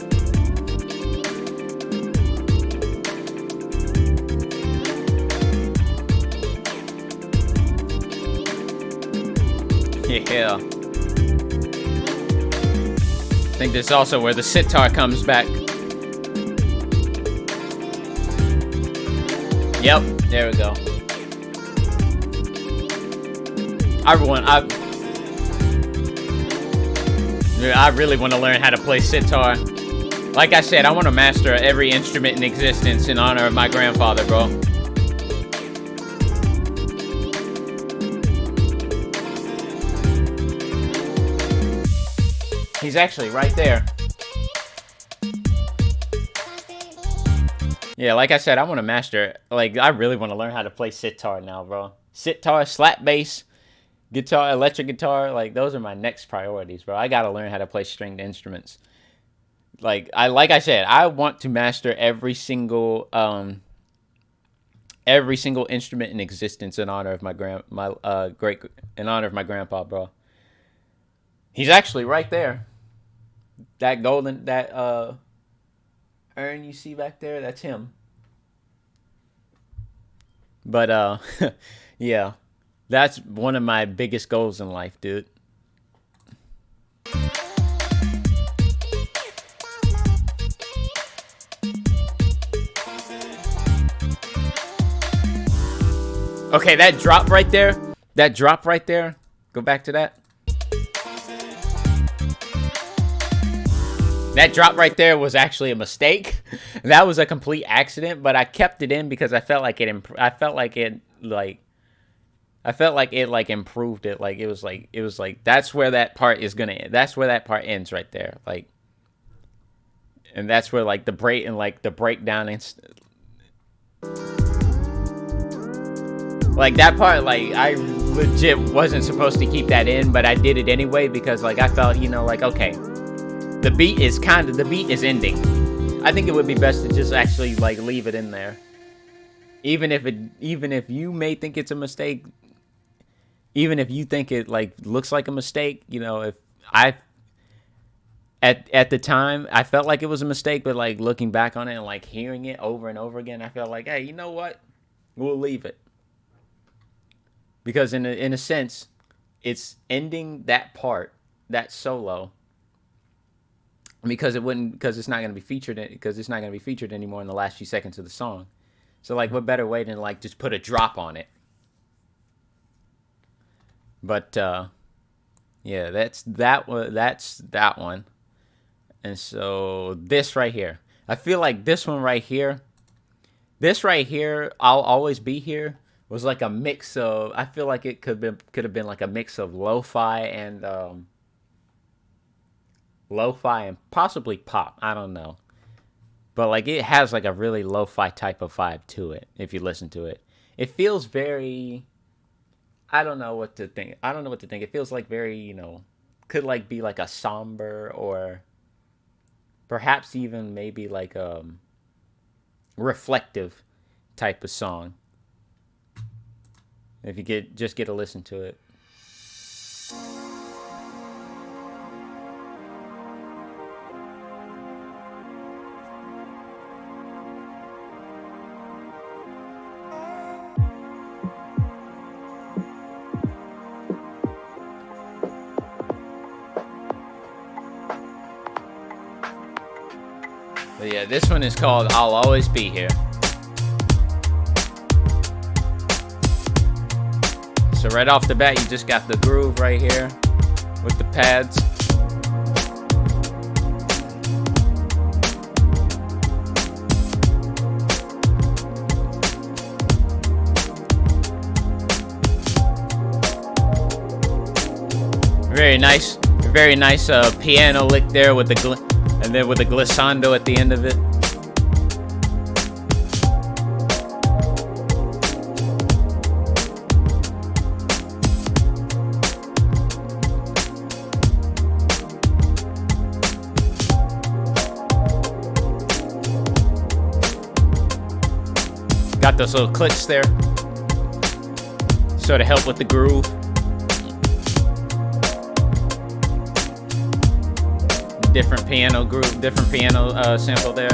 Yeah. I think this is also where the sitar comes back. Yep, there we go. I really want to learn how to play sitar. Like I said, I want to master every instrument in existence in honor of my grandfather, bro. He's actually right there. Yeah, like I said, I want to master. Like, I really want to learn how to play sitar now, bro. Sitar, slap bass, guitar, electric guitar, like those are my next priorities, bro. I gotta learn how to play stringed instruments. Like I said, I want to master every single instrument in existence in honor of my grandpa, bro. He's actually right there. That urn you see back there, that's him. But yeah. That's one of my biggest goals in life, dude. Okay, that drop right there. Go back to that. That drop right there was actually a mistake. That was a complete accident, but I kept it in because I felt like it improved it. Like it was like that's where that part is gonna end. That's where that part ends right there. Like, and that's where like the breakdown and Like that part, like I legit wasn't supposed to keep that in, but I did it anyway because like I felt, you know, like okay, the beat is ending. I think it would be best to just actually like leave it in there. Even if you may think it's a mistake, even if you think it like looks like a mistake, you know, if I at the time I felt like it was a mistake, but like looking back on it and like hearing it over and over again, I felt like, hey, you know what? We'll leave it. Because in a sense, it's ending that part, that solo, because it's not going to be featured anymore in the last few seconds of the song. So like, what better way than like just put a drop on it? But yeah, that's that one. And so this right here, I feel like this right here, I'll always be here, was like a mix of, I feel like it could have been like a mix of lo-fi and possibly pop. I don't know. But like it has like a really lo-fi type of vibe to it if you listen to it. It feels very, I don't know what to think. It feels like very, you know, could like be like a somber or perhaps even maybe like reflective type of song. If you get a listen to it. But yeah, this one is called I'll Always Be Here. So right off the bat, you just got the groove right here with the pads. Very nice piano lick there with the glissando at the end of it. Got those little clicks there, sort of help with the groove. Different piano sample there.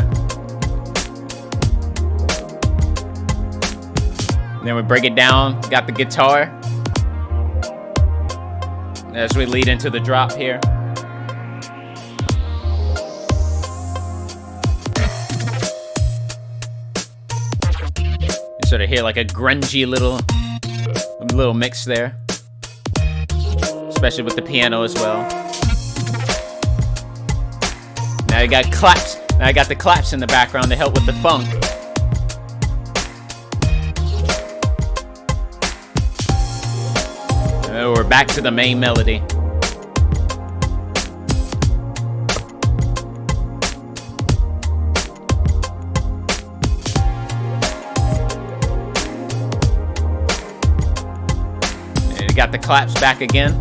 Then we break it down. Got the guitar as we lead into the drop here. You sort of hear like a grungy little mix there, especially with the piano as well. Now you got claps. Now I got the claps in the background to help with the funk. And we're back to the main melody. And you got the claps back again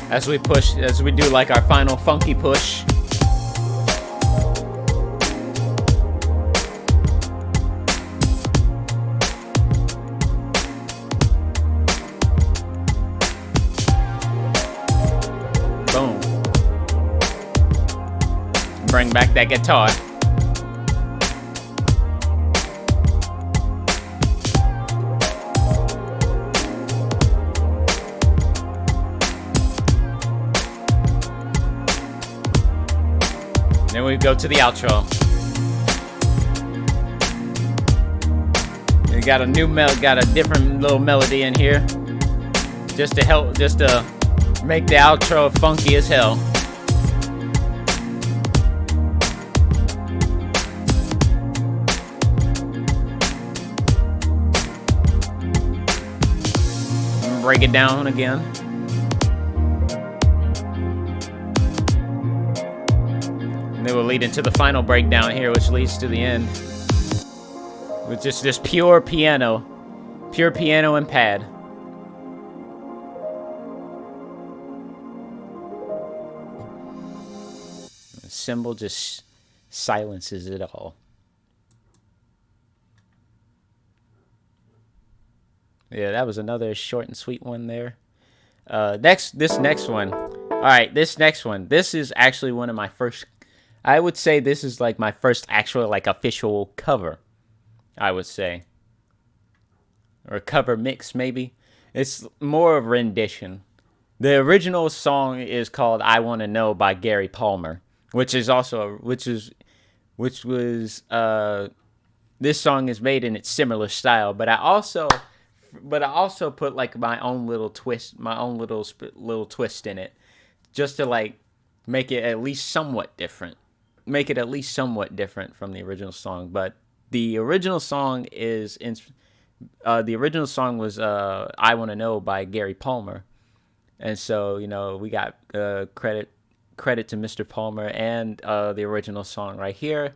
as we do like our final funky push. Bring back that guitar. Then we go to the outro. We got a different little melody in here, just to make the outro funky as hell. Break it down again. And then we'll lead into the final breakdown here, which leads to the end. With just this pure piano Pure piano and pad. The cymbal just silences it all. Yeah, that was another short and sweet one there. This next one. All right, this next one. This is actually one of my first. I would say this is like my first actual like official cover. I would say, or a cover mix maybe. It's more of rendition. The original song is called "I Want to Know" by Gary Palmer, which is also which was this song is made in its similar style. But I also put like my own little twist, my own little twist in it, just to like make it at least somewhat different. Make it at least somewhat different from the original song. But the original song was "I Want to Know" by Gary Palmer, and so we got credit to Mr. Palmer and the original song right here.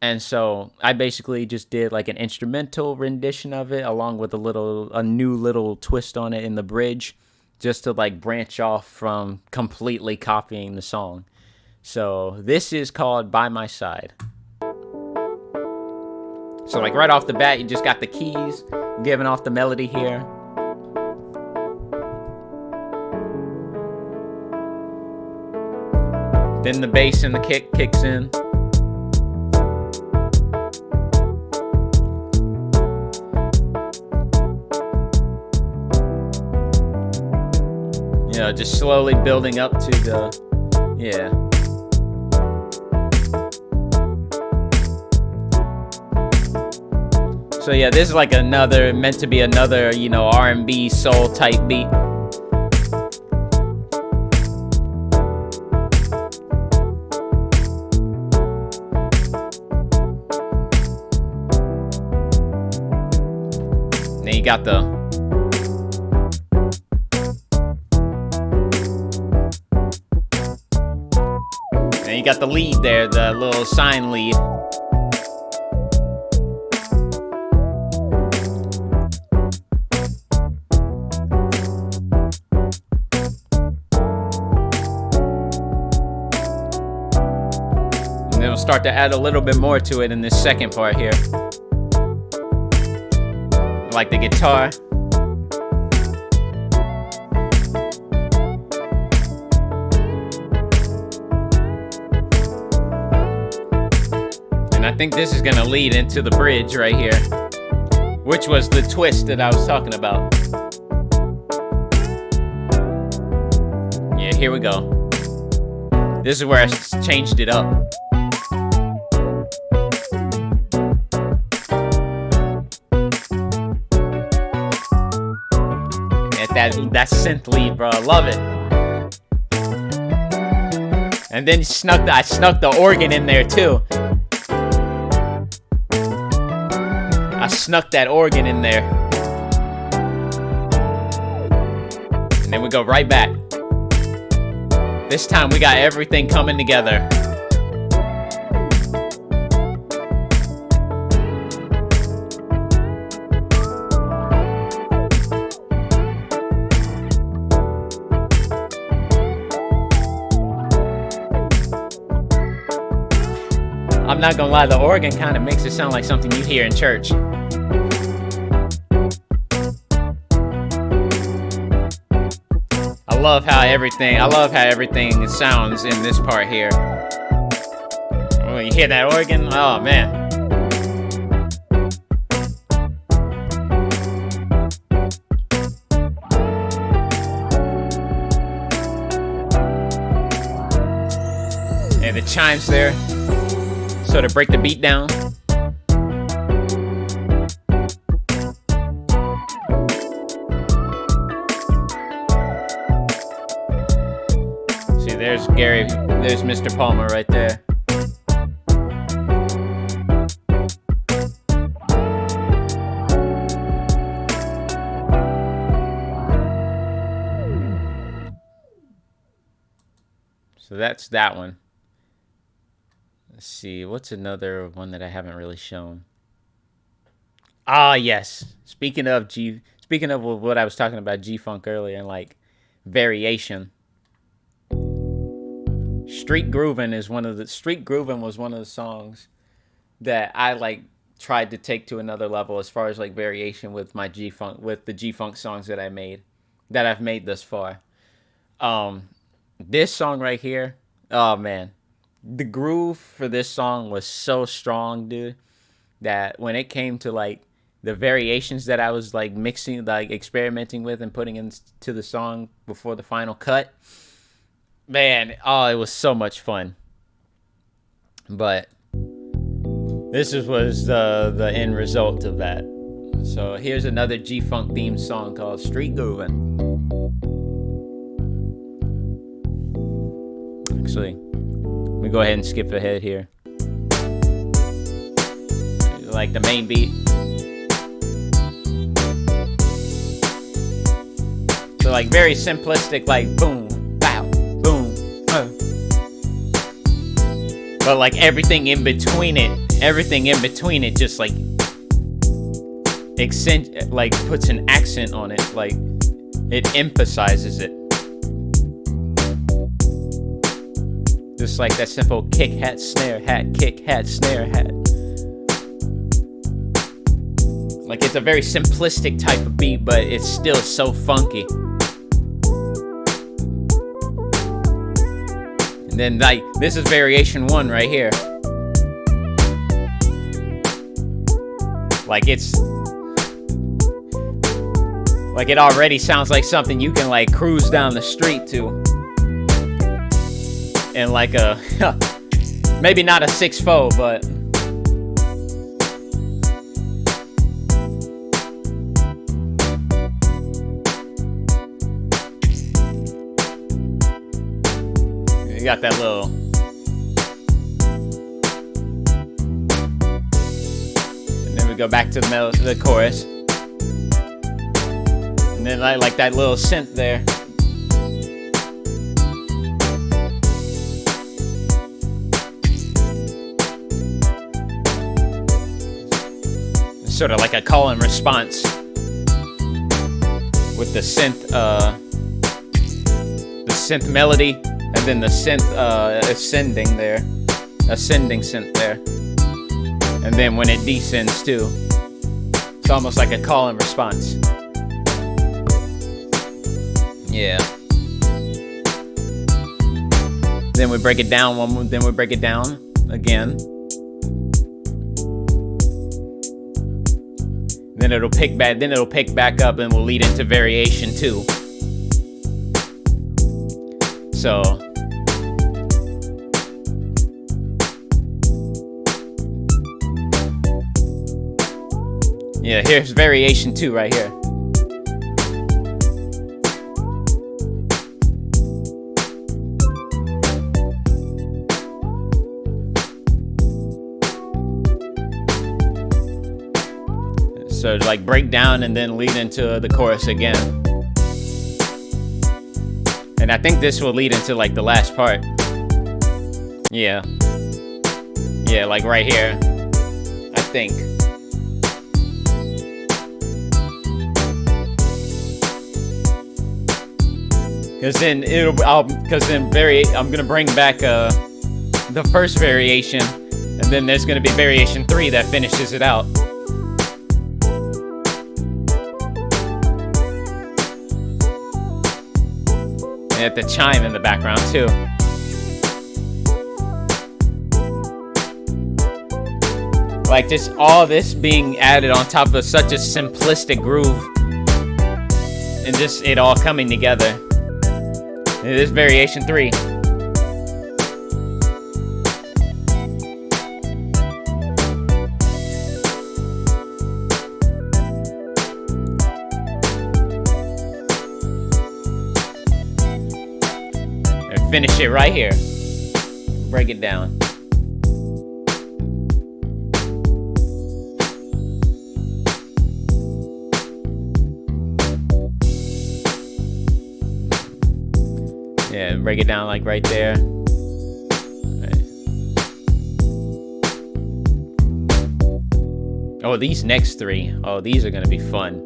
And so I basically just did like an instrumental rendition of it, along with a new little twist on it in the bridge, just to like branch off from completely copying the song. So this is called "By My Side." So like right off the bat, you just got the keys giving off the melody here. Then the bass and the kick kicks in. Just slowly building up to the, yeah. So yeah, this is like meant to be another, R&B soul type beat. Then you got the lead there, the little sign lead. And then we'll start to add a little bit more to it in this second part here. Like the guitar. I think this is gonna lead into the bridge right here, which was the twist that I was talking about. Yeah, here we go. This is where I changed it up. And that synth lead, bro, I love it. And then I snuck the organ in there too. I snuck that organ in there. And then we go right back. This time we got everything coming together. I'm not gonna lie, the organ kind of makes it sound like something you hear in church. I love how everything sounds in this part here. When you hear that organ, oh man. And the chimes there sort of break the beat down. See, there's Mr. Palmer right there. So that's that one. Let's see, what's another one that I haven't really shown? Ah, yes. Speaking of what I was talking about G-Funk earlier and like variation. Street Groovin was one of the songs that I like tried to take to another level as far as like variation with my the G-Funk songs that I've made thus far. This song right here, oh man, the groove for this song was so strong, dude, that when it came to like the variations that I was like mixing, like experimenting with and putting into the song before the final cut, man, oh, it was so much fun. But this was the end result of that. So here's another G-Funk themed song called Street Groovin'. Actually, let me go ahead and skip ahead here. Like the main beat. So like very simplistic, like boom, bow, boom, but like everything in between it just like puts an accent on it, like it emphasizes it. Just like that simple kick, hat, snare, hat, kick, hat, snare, hat. Like it's a very simplistic type of beat, but it's still so funky. And then like this is variation 1 right here. Like it already sounds like something you can like cruise down the street to. And like maybe not a 6-4, but you got that little, and then we go back to the chorus, and then like that little synth there. Sort of like a call and response with the synth melody, and then the synth ascending synth there, and then when it descends too, it's almost like a call and response. Yeah. Then we break it down again. Then it'll pick back up and will lead into variation 2. So yeah, here's variation 2 right here. So like break down and then lead into the chorus again. And I think this will lead into like the last part. Yeah. Yeah, like right here, I think. I'm gonna bring back the first variation, and then there's gonna be variation 3 that finishes it out. And at the chime in the background too. Like just all this being added on top of such a simplistic groove, and just it all coming together. And this variation 3. And finish it right here. Break it down. Yeah, break it down like right there. Right. Oh, these next 3. Oh, these are going to be fun.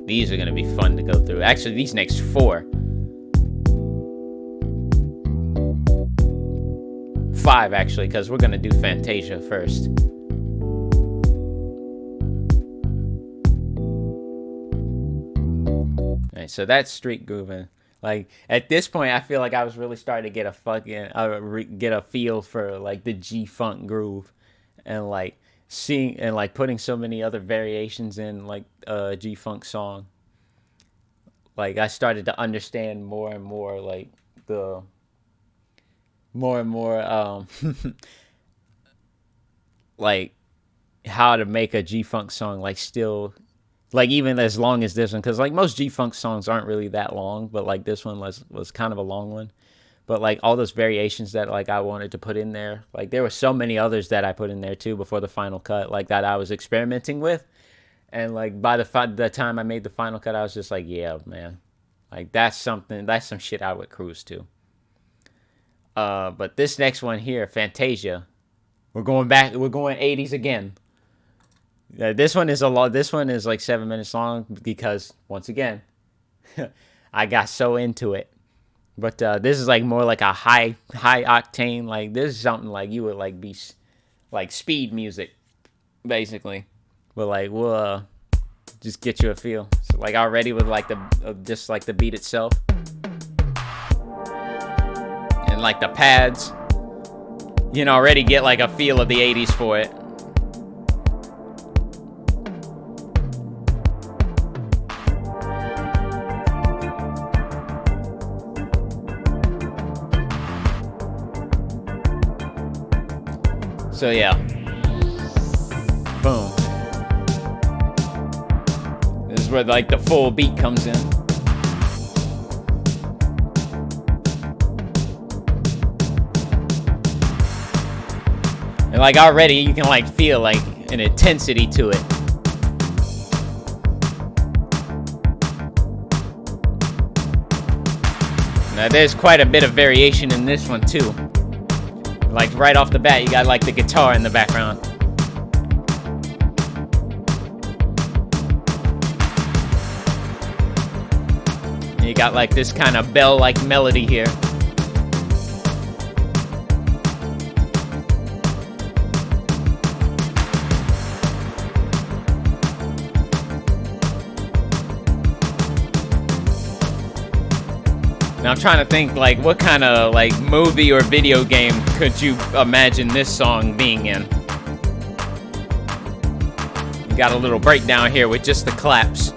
These are going to be fun to go through. Actually, these next 4. 5, actually, because we're going to do Fantasia first. All right, so that's street grooving. Like, at this point, I feel like I was really starting to get a get a feel for, like, the G-funk groove. And, like, seeing and, like, putting so many other variations in, like, a G-funk song. Like, I started to understand more and more, like, the... More and more, like, how to make a G-funk song, like, still... Like, even as long as this one, because, like, most G-funk songs aren't really that long, but, like, this one was kind of a long one. But, like, all those variations that, like, I wanted to put in there, like, there were so many others that I put in there, too, before the final cut, like, that I was experimenting with. And, like, by the time I made the final cut, I was just like, yeah, man. Like, that's some shit I would cruise to. But this next one here, Fantasia, we're going 80s again. This one is like 7 minutes long because, once again, I got so into it. But this is like more like a high octane. Like, this is something like you would like be like speed music, basically. But like we'll just get you a feel. So, like, already with like just like the beat itself and like the pads, you know, already get like a feel of the 80s for it. So yeah, boom. This is where like the full beat comes in. And like already you can like feel like an intensity to it. Now there's quite a bit of variation in this one too. Like, right off the bat, you got, like, the guitar in the background. And you got, like, this kind of bell-like melody here. Now I'm trying to think, like, what kind of, like, movie or video game could you imagine this song being in? You got a little breakdown here with just the claps.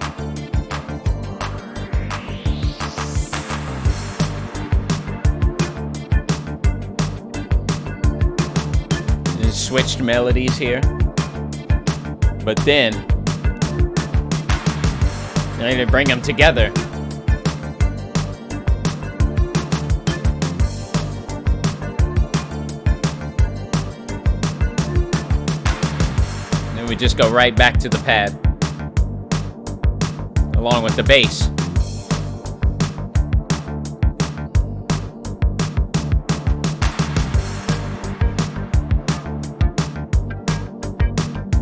And switched melodies here. But then, I need to bring them together. We just go right back to the pad along with the bass.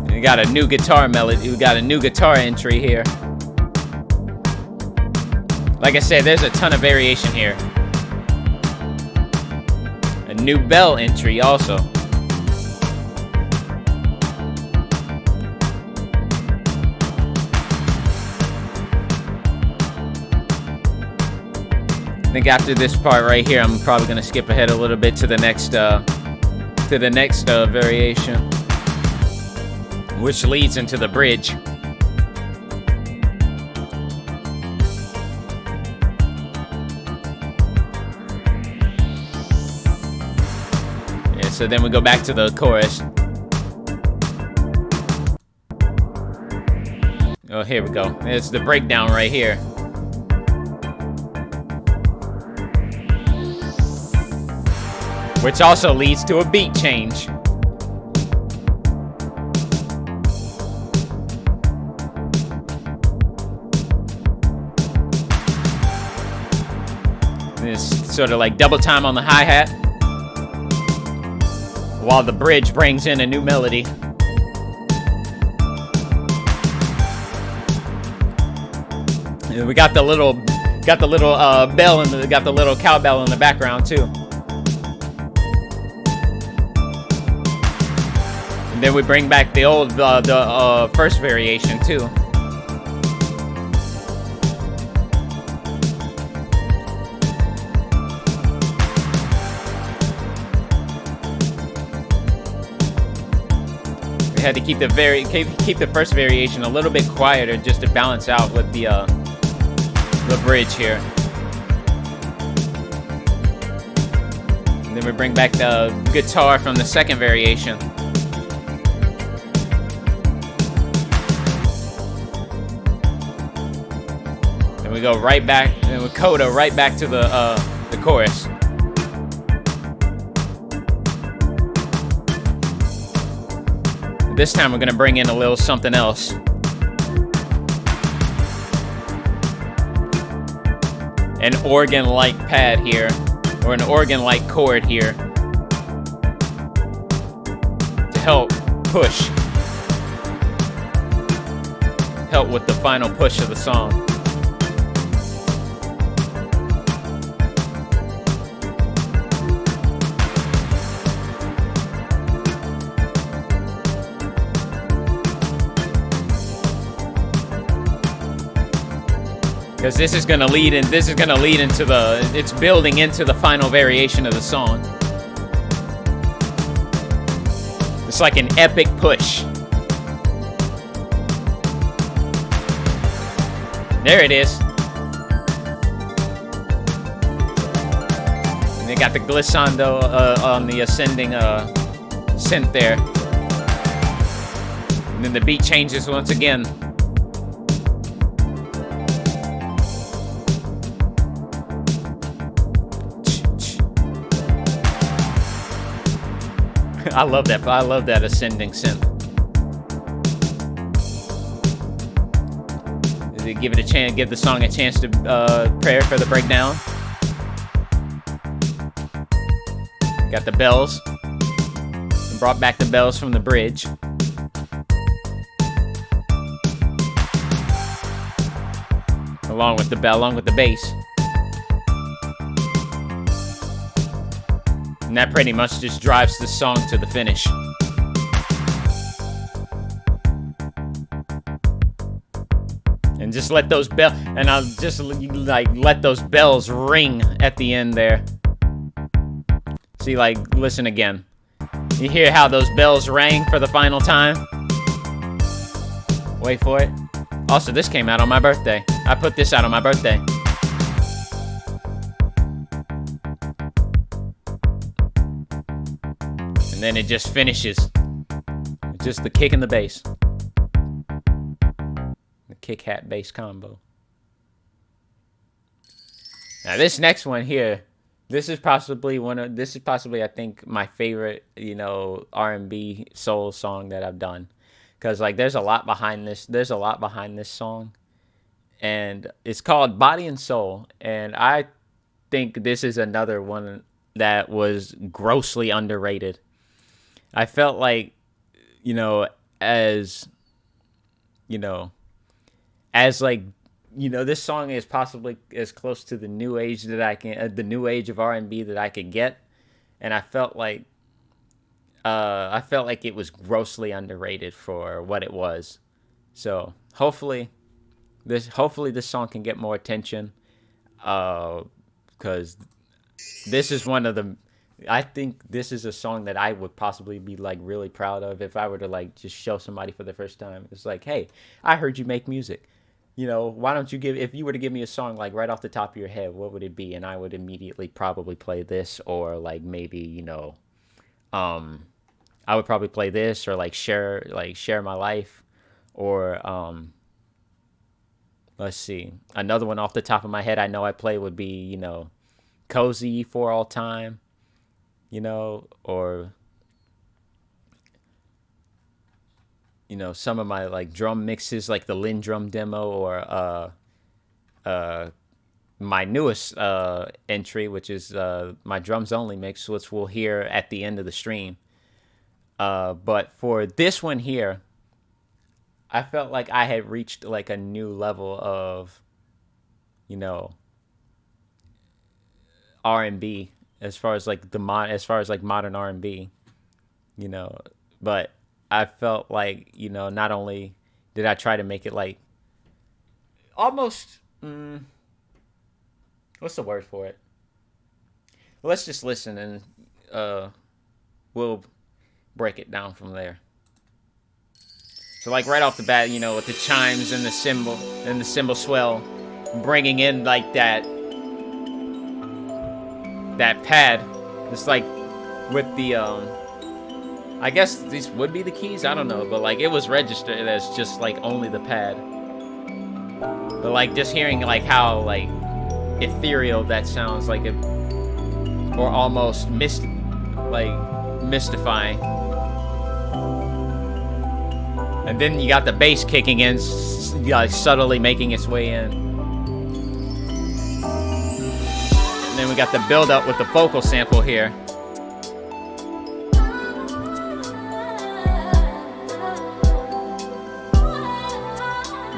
And we got a new guitar melody. We got a new guitar entry here. Like I said, there's a ton of variation here. A new bell entry also. I think after this part right here, I'm probably gonna skip ahead a little bit to the next variation, which leads into the bridge. Yeah, so then we go back to the chorus. Oh, here we go. It's the breakdown right here. Which also leads to a beat change. It's sort of like double time on the hi-hat, while the bridge brings in a new melody. And we got the little bell and got the little cowbell in the background too. And then we bring back the old first variation too. We had to keep the first variation a little bit quieter just to balance out with the bridge here. And then we bring back the guitar from the second variation. And we go right back, and we coda right back to the chorus. This time we're gonna bring in a little something else. An organ-like pad here, or an organ-like chord here, to help with the final push of the song. Because this is gonna lead into it's building into the final variation of the song. It's like an epic push. There it is. And they got the glissando on the ascending synth there. And then the beat changes once again. I love that ascending synth. Give the song a chance to prepare for the breakdown. Got the bells. And brought back the bells from the bridge. Along with the bass. And that pretty much just drives the song to the finish. And just let those I'll just let those bells ring at the end there. See, listen again. You hear how those bells rang for the final time? Wait for it. Also, this came out on my birthday. I put this out on my birthday. And then it just finishes. It's just the kick and the bass. The kick hat bass combo. Now this next one here, this is possibly I think my favorite, R&B soul song that I've done. Cause there's a lot behind this. There's a lot behind this song. And it's called Body and Soul. And I think this is another one that was grossly underrated. I felt like, this song is possibly as close to the new age the new age of R&B that I could get, and I felt like it was grossly underrated for what it was. So hopefully this song can get more attention, because this is one of the. I think this is a song that I would possibly be really proud of if I were to just show somebody for the first time. It's hey, I heard you make music. Why don't you if you were to give me a song right off the top of your head, what would it be? And I would immediately probably play this, or maybe, I would probably play this, or share my life, or let's see, another one off the top of my head I know I play would be, Cozy for All Time. Or some of my drum mixes, the Lin drum demo, or my newest entry, which is my drums only mix, which we'll hear at the end of the stream. But for this one here, I felt like I had reached a new level of you know, R&B as far as like modern R&B, you know, but I felt like, you know, not only did I try to make it like almost what's the word for it? Let's just listen and we'll break it down from there. So like right off the bat, you know, with the chimes and the cymbal swell, bringing in like that pad. It's like with the I guess these would be the keys. I don't know, but like it was registered as just like only the pad. But like just hearing like how like ethereal that sounds, like it, or almost mystifying. And then you got the bass kicking in, like subtly making its way in. And then we got the build up with the vocal sample here.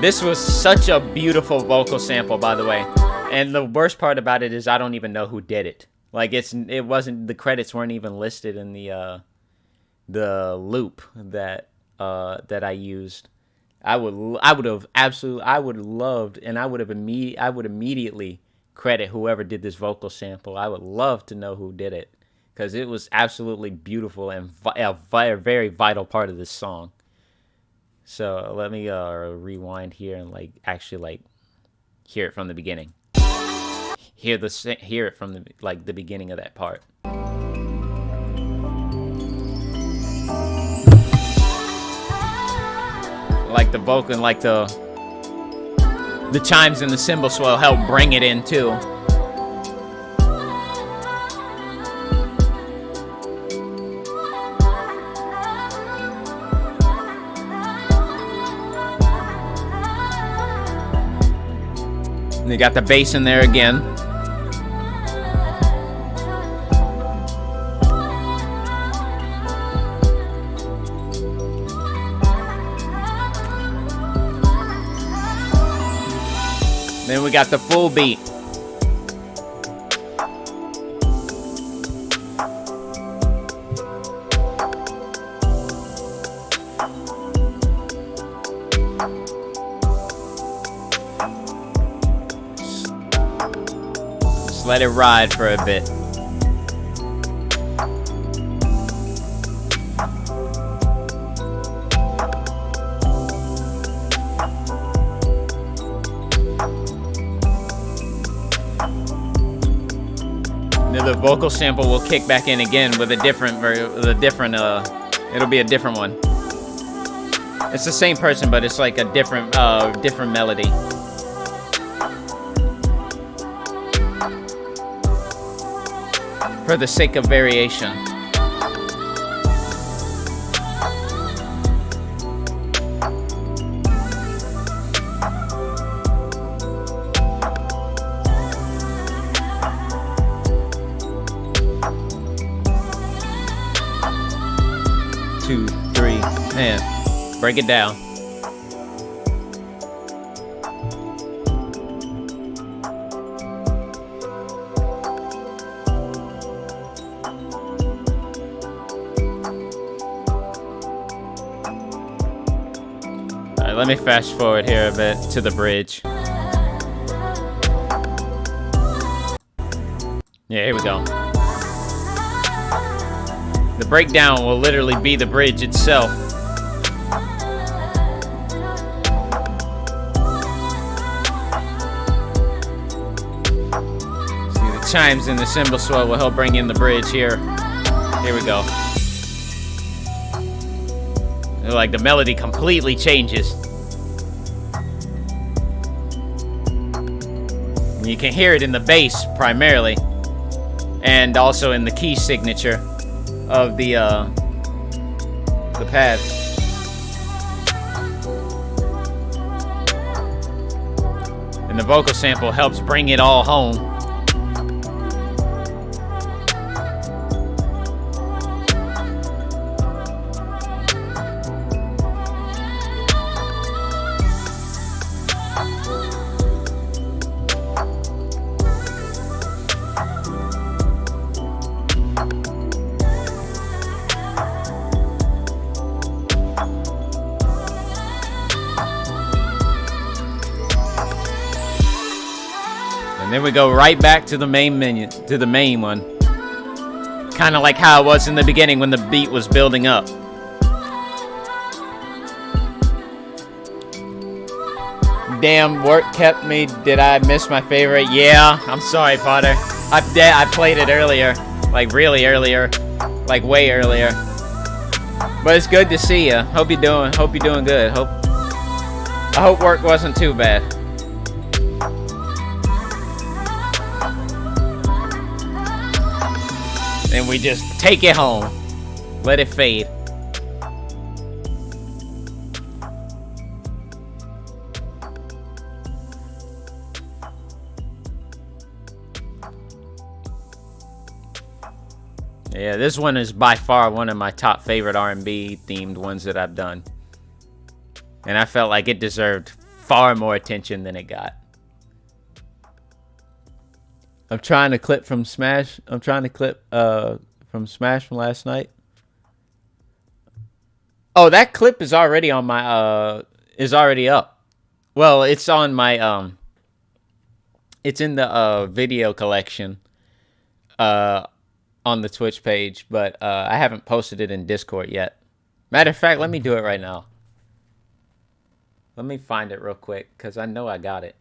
This was such a beautiful vocal sample, by the way. And the worst part about it is I don't even know who did it. Like it wasn't, the credits weren't even listed in the loop that I used. I would immediately credit whoever did this vocal sample. I would love to know who did it, because it was absolutely beautiful and a very vital part of this song. So let me rewind here and like actually like hear it from the beginning. Hear it from the beginning of that part. Like the vocal and like the chimes and the cymbal swell help bring it in too. And you got the bass in there again. Then we got the full beat. Just let it ride for a bit. The vocal sample will kick back in again with it'll be a different one. It's the same person, but it's like a different melody. For the sake of variation. Two, three, and break it down. All right, let me fast forward here a bit to the bridge. Yeah, here we go. The breakdown will literally be the bridge itself. See, the chimes and the cymbal swell will help bring in the bridge here. Here we go. Like the melody completely changes. You can hear it in the bass primarily, and also in the key signature of the pad. And the vocal sample helps bring it all home. And then we go right back to the main menu, to the main one. Kind of like how it was in the beginning when the beat was building up. Damn, work kept me. Did I miss my favorite? Yeah, I'm sorry, Potter. I played it earlier. Like, really earlier. Like, way earlier. But it's good to see you. Hope you're doing good. I hope work wasn't too bad. And we just take it home. Let it fade. Yeah, this one is by far one of my top favorite R&B themed ones that I've done. And I felt like it deserved far more attention than it got. I'm trying to clip from Smash. I'm trying to clip from Smash from last night. Oh, that clip is already on my is already up. Well, it's on my it's in the video collection on the Twitch page, but I haven't posted it in Discord yet. Matter of fact, let me do it right now. Let me find it real quick cuz I know I got it.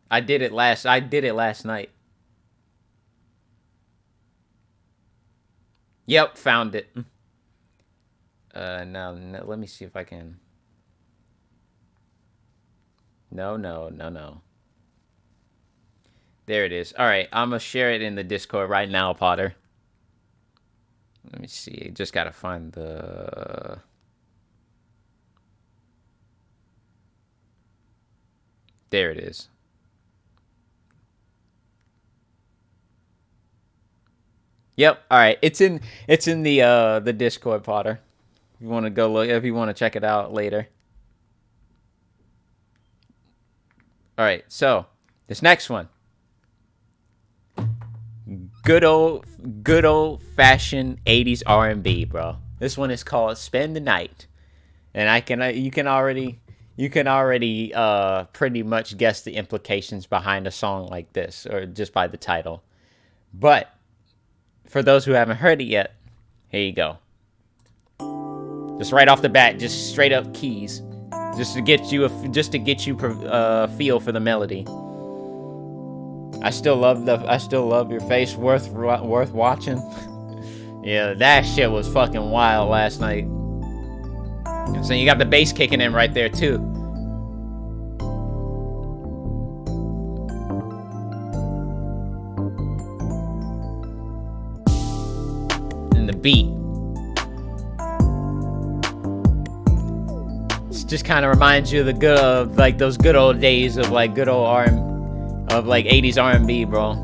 I did it last night. Yep, found it. Now let me see if I can. No. There it is. All right, I'm going to share it in the Discord right now, Potter. Let me see. Just got to find the... There it is. Yep. All right. It's in the Discord, Potter. If you want to go look, if you want to check it out later. All right. So this next one, good old fashioned 80s R&B, bro. This one is called "Spend the Night," and you can already pretty much guess the implications behind a song like this, or just by the title. But for those who haven't heard it yet, here you go. Just right off the bat, just straight up keys, just to get you feel for the melody. I still love your face. Worth watching. Yeah, that shit was fucking wild last night. So you got the bass kicking in right there too. And the beat. It just kind of reminds you of the good, like those good old days of like good old like 80s R&B, bro.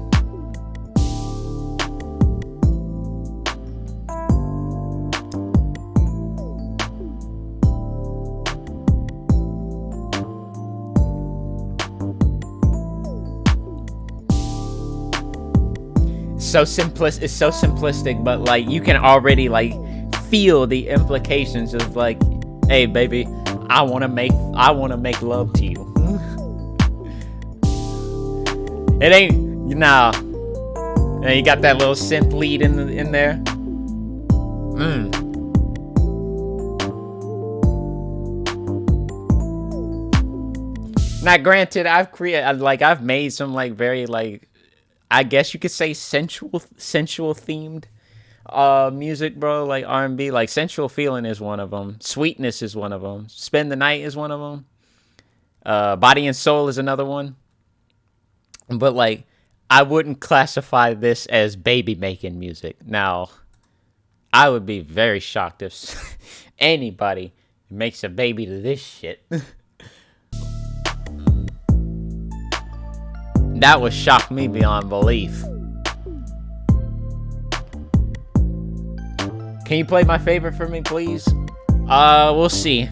It's so simplistic, but like you can already like feel the implications of like, hey baby, I wanna make love to you. It ain't and you got that little synth lead in there. Now granted, I've made some like very like, I guess you could say sensual themed music, bro, like R&B. Like Sensual Feeling is one of them. Sweetness is one of them. Spend the Night is one of them. Body and Soul is another one. But like, I wouldn't classify this as baby making music. Now, I would be very shocked if anybody makes a baby to this shit. That would shock me beyond belief. Can you play my favorite for me, please? We'll see.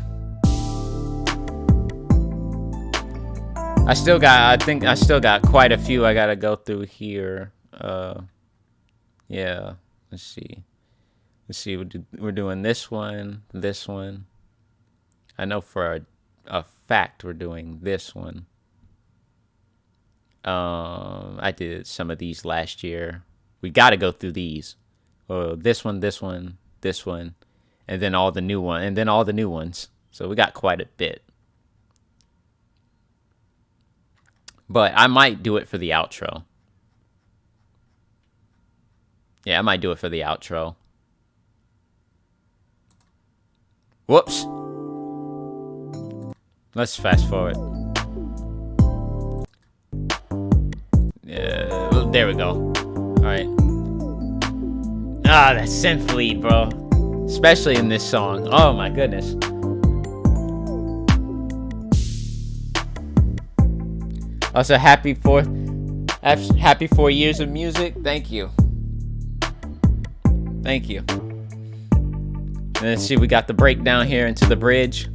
I think I still got quite a few I gotta go through here. Yeah. Let's see. We're doing this one. I know for a fact we're doing this one. I did some of these last year. We got to go through these. This one, and then all the new one, and then all the new ones. So we got quite a bit. But I might do it for the outro. Yeah, I might do it for the outro. Whoops. Let's fast forward. Yeah, there we go. Alright. Ah, that synth lead, bro. Especially in this song. Oh my goodness. Also, happy 4 years of music. Thank you. Thank you. And let's see, we got the breakdown here into the bridge.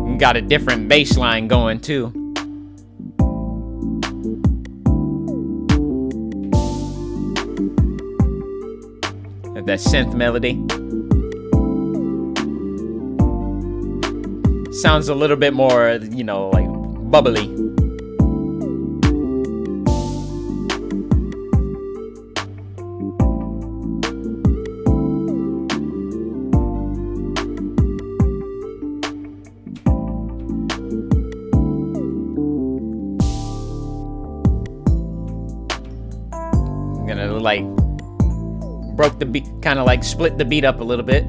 We got a different bass line going too. That synth melody. Sounds a little bit more, you know, like bubbly. I'm gonna like broke the beat, kind of like split the beat up a little bit.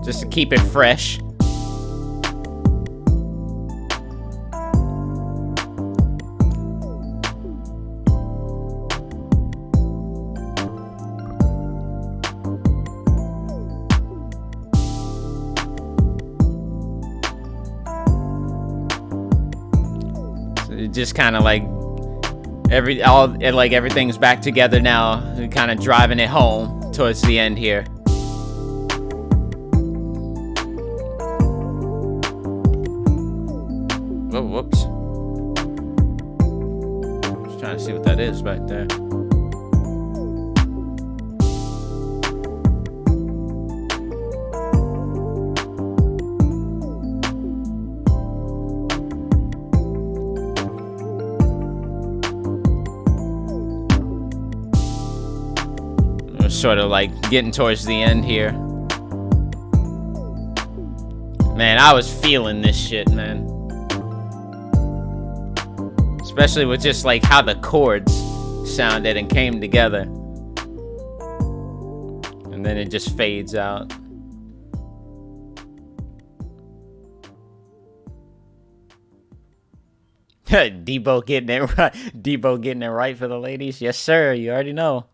Just to keep it fresh. So it just kind of like everything's back together now. We're kind of driving it home towards the end here. Oh, whoops. Just trying to see what that is back there. We're sort of like getting towards the end here. Man, I was feeling this shit, man. Especially with just like how the chords sounded and came together. And then it just fades out. Debo getting it right. Debo getting it right for the ladies. Yes, sir. You already know.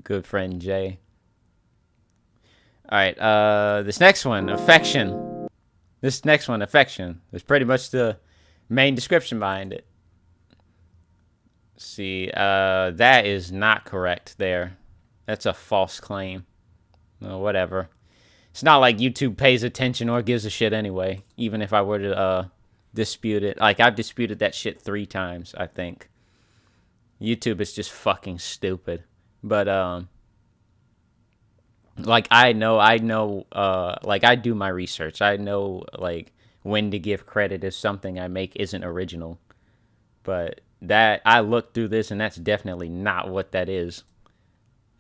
Good friend Jay. All right. This next one, affection. This next one, affection. Is pretty much the main description behind it. See, that is not correct there. That's a false claim. No, whatever. It's not like YouTube pays attention or gives a shit anyway, even if I were to dispute it. Like, I've disputed that shit 3 times, I think. YouTube is just fucking stupid. But, like, I know, like, I do my research. I know, like, when to give credit if something I make isn't original. But that, I looked through this and that's definitely not what that is.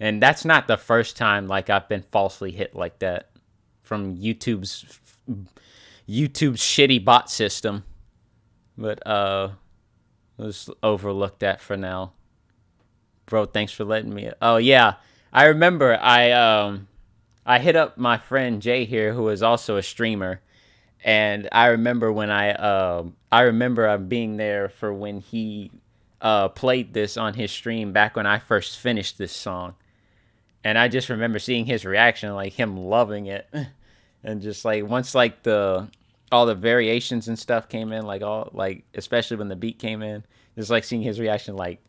And that's not the first time like I've been falsely hit like that from YouTube's shitty bot system. But let's overlook that for now. Bro, thanks for letting me. Oh yeah, I remember I hit up my friend Jay here, who is also a streamer. And I remember when I remember being there for when he played this on his stream back when I first finished this song. And I just remember seeing his reaction, like him loving it. And just like once like all the variations and stuff came in, like especially when the beat came in, just like seeing his reaction like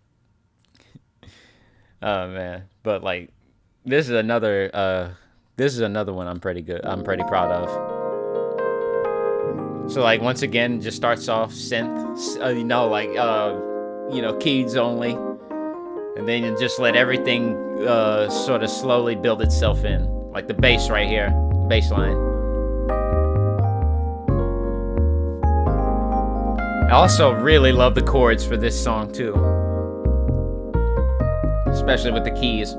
oh man. But like this is another one I'm pretty proud of. So like once again, just starts off synth, keys only, And then you just let everything sort of slowly build itself in. Like the bass right here, bass line. I also really love the chords for this song too. Especially with the keys.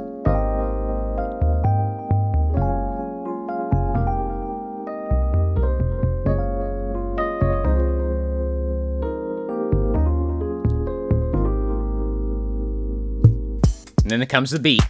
And then it comes the beat.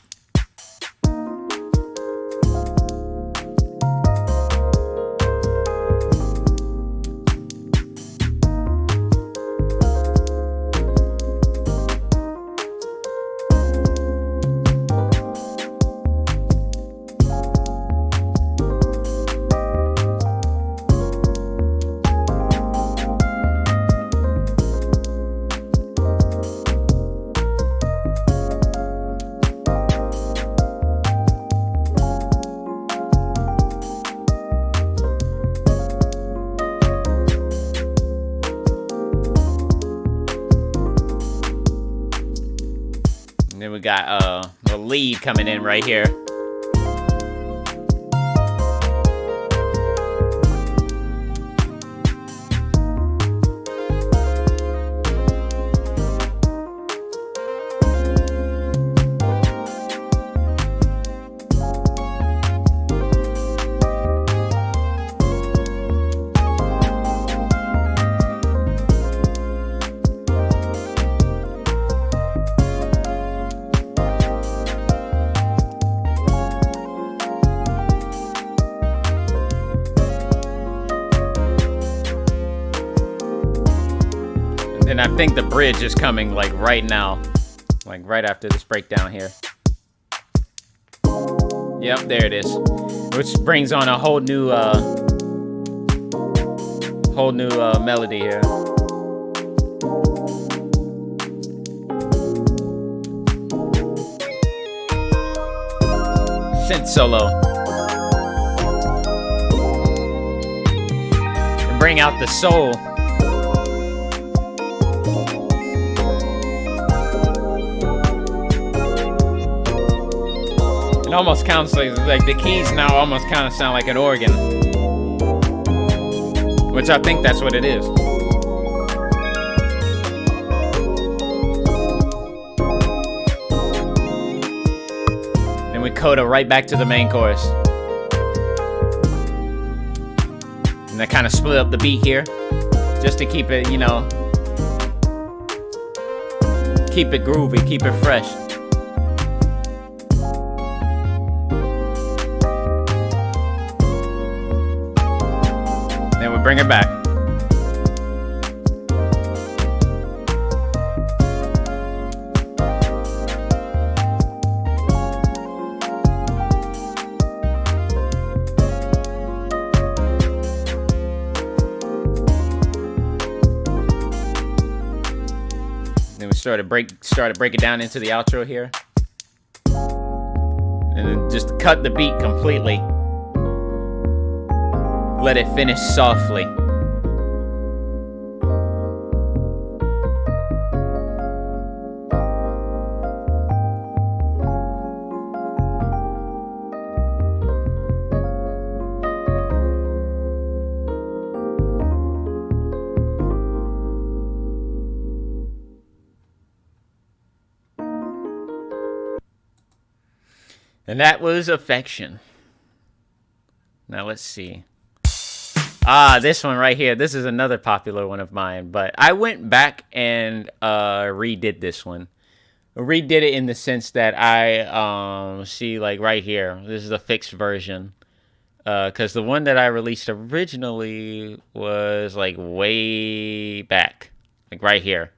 Then we got the lead coming in right here. And I think the bridge is coming like right now. Like right after this breakdown here. Yep, there it is. Which brings on a whole new melody here. Synth solo. And bring out the soul. It almost sounds like the keys now almost kind of sound like an organ. Which I think that's what it is. Then we coda right back to the main chorus. And I kind of split up the beat here. Just to keep it, you know, keep it groovy, keep it fresh. Then we bring her back. Then we started break it down into the outro here. And then just cut the beat completely. Let it finish softly. And that was Affection. Now let's see. This one right here. This is another popular one of mine. But I went back and redid this one. Redid it in the sense that I see like right here. This is a fixed version. Because the one that I released originally was like way back. Like right here.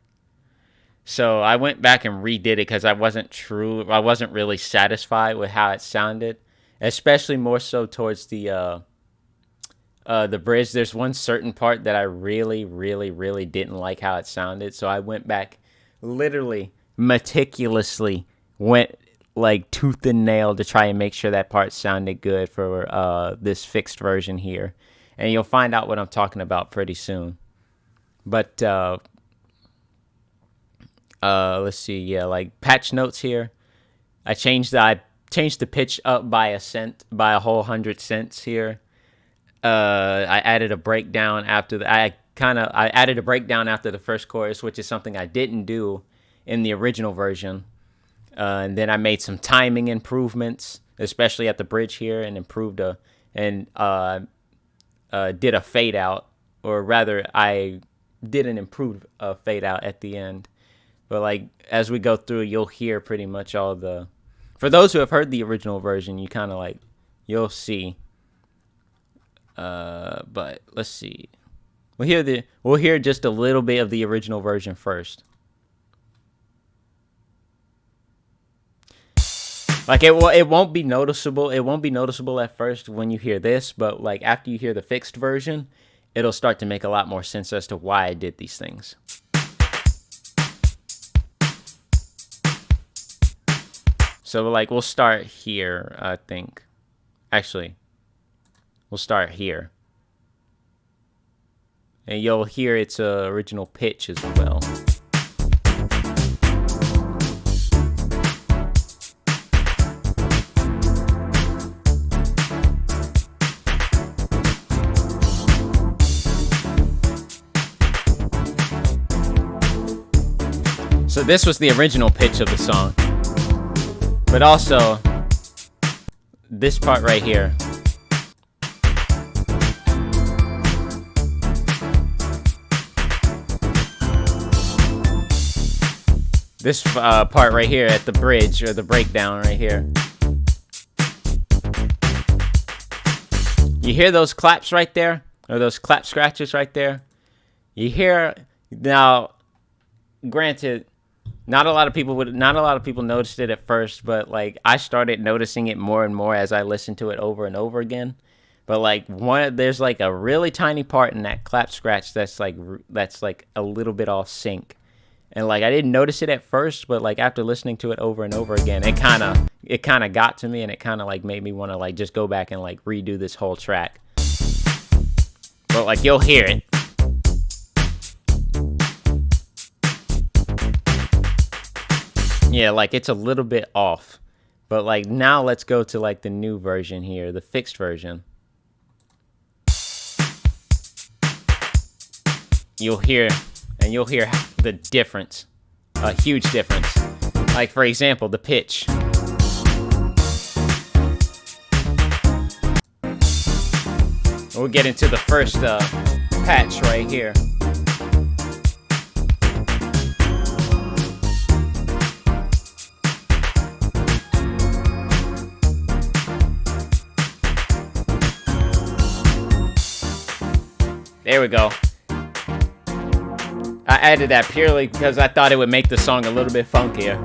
So I went back and redid it because I wasn't really satisfied with how it sounded. Especially more so towards the bridge. There's one certain part that I really, really, really didn't like how it sounded. So I went back, literally, meticulously, went like tooth and nail to try and make sure that part sounded good for this fixed version here. And you'll find out what I'm talking about pretty soon. But let's see, yeah, like patch notes here. I changed the pitch up by a cent, by a whole 100 cents here. I added a breakdown after I added a breakdown after the first chorus, which is something I didn't do in the original version. And then I made some timing improvements, especially at the bridge here, and did a fade out, or rather, I did an improved fade out at the end. But like as we go through, you'll hear pretty much all the. For those who have heard the original version, you kind of like you'll see. But let's see. We'll hear just a little bit of the original version first. Like it won't be noticeable. It won't be noticeable at first when you hear this, but like after you hear the fixed version, it'll start to make a lot more sense as to why I did these things. So like we'll start here, I think. Actually, we'll start here. And you'll hear its original pitch as well. So this was the original pitch of the song. But also, this part right here. This part right here at the bridge, or the breakdown right here. You hear those claps right there? Or those clap scratches right there? You hear, now, granted, not a lot of people noticed it at first, but like I started noticing it more and more as I listened to it over and over again. But like there's like a really tiny part in that clap scratch that's like a little bit off sync, and like I didn't notice it at first, but like after listening to it over and over again, it kind of got to me, and it kind of like made me want to like just go back and like redo this whole track. But like you'll hear it. Yeah, like it's a little bit off. But like now let's go to like the new version here, the fixed version. You'll hear the difference, a huge difference. Like for example, the pitch. We'll get into the first patch right here. There we go. I added that purely because I thought it would make the song a little bit funkier.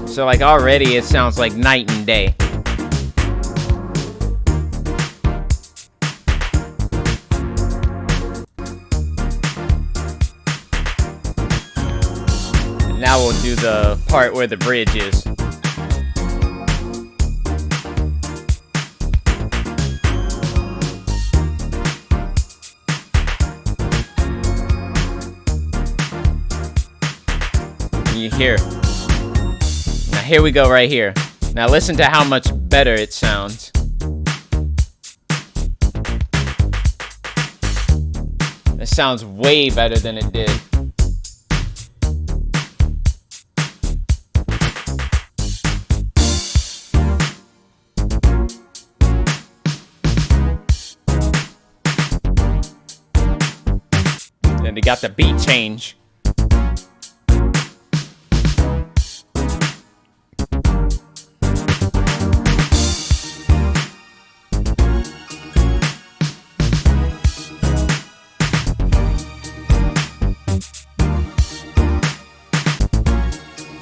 So like already it sounds like night and day. Now we'll do the part where the bridge is. You hear. Now here we go right here. Now listen to how much better it sounds. It sounds way better than it did. And they got the beat change.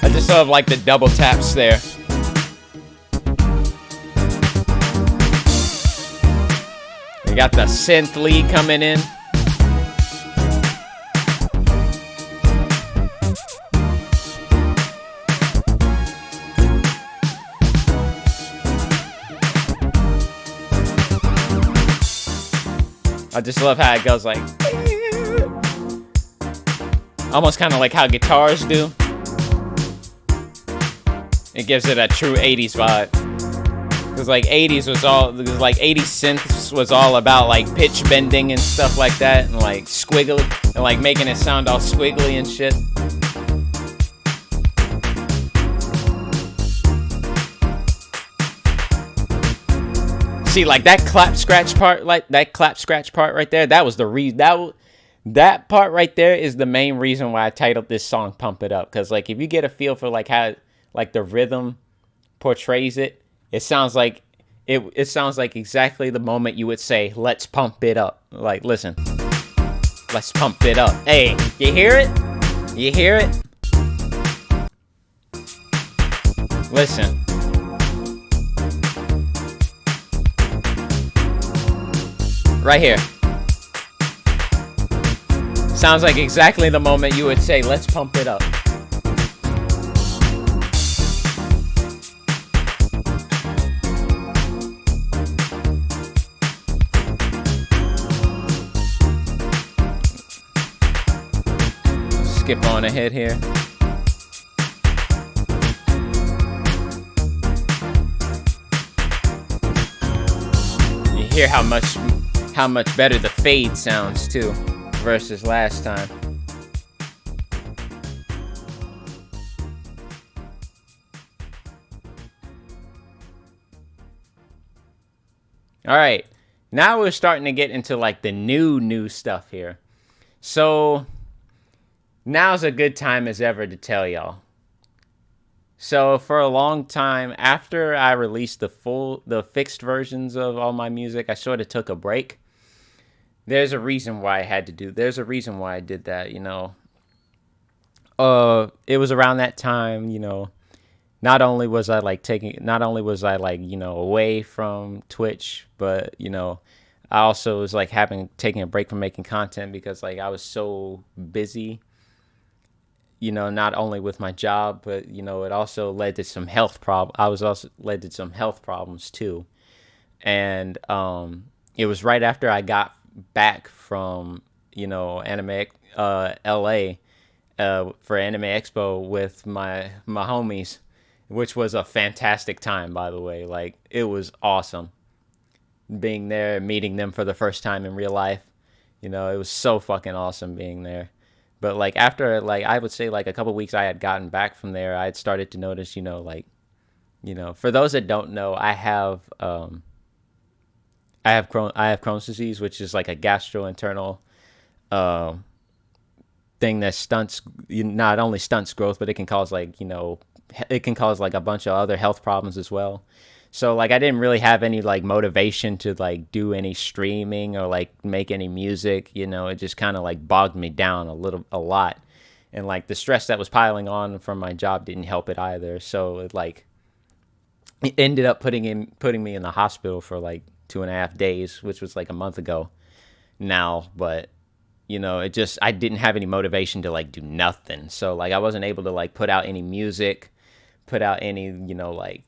I just love like the double taps there. We got the synth lead coming in. I just love how it goes like, almost kind of like how guitars do. It gives it a true 80s vibe. Because like 80s was all, because like 80s synths was all about like pitch bending and stuff like that, and like squiggly, and like making it sound all squiggly and shit. See, like that clap scratch part, right there, that was the reason. That part right there is the main reason why I titled this song "Pump It Up." Because like if you get a feel for like how like the rhythm portrays it, it sounds like it sounds like exactly the moment you would say, "Let's pump it up." Like, listen, let's pump it up. Hey, you hear it? You hear it? Listen. Right here. Sounds like exactly the moment you would say, let's pump it up. Skip on ahead here. You hear how much better the fade sounds too versus last time. All right, now we're starting to get into like the new stuff here. So now's a good time as ever to tell y'all. So for a long time after I released the fixed versions of all my music, I sort of took a break. There's a reason why I did that, you know. It was around that time, you know, not only was I you know, away from Twitch, but, you know, I also was like taking a break from making content because like I was so busy, you know, not only with my job, but, you know, it also led to some health problems too. And it was right after I got back from, you know, LA for Anime Expo with my homies, which was a fantastic time, by the way. Like, it was awesome being there, meeting them for the first time in real life. You know, it was so fucking awesome being there. But like after, like, I would say like a couple weeks I had gotten back from there, I had started to notice, you know, like, you know, for those that don't know, I have Crohn's disease, which is like a gastrointestinal thing that not only stunts growth, but it can cause like, you know, it can cause like a bunch of other health problems as well. So like I didn't really have any like motivation to like do any streaming or like make any music, you know. It just kind of like bogged me down a lot. And like the stress that was piling on from my job didn't help it either. So it ended up putting me in the hospital for like 2.5 days, which was like a month ago now. But you know, I didn't have any motivation to like do nothing. So like I wasn't able to like put out any music, put out any, you know, like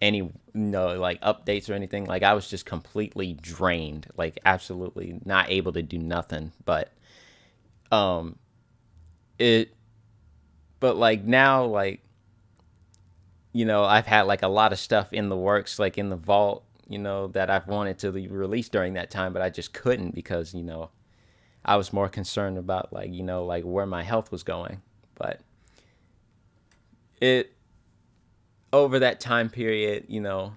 any, you know, like updates or anything. Like I was just completely drained, like absolutely not able to do nothing. But like now, like, you know, I've had like a lot of stuff in the works, like in the vault, you know, that I've wanted to release during that time, but I just couldn't because, you know, I was more concerned about like, you know, like where my health was going. But over that time period, you know,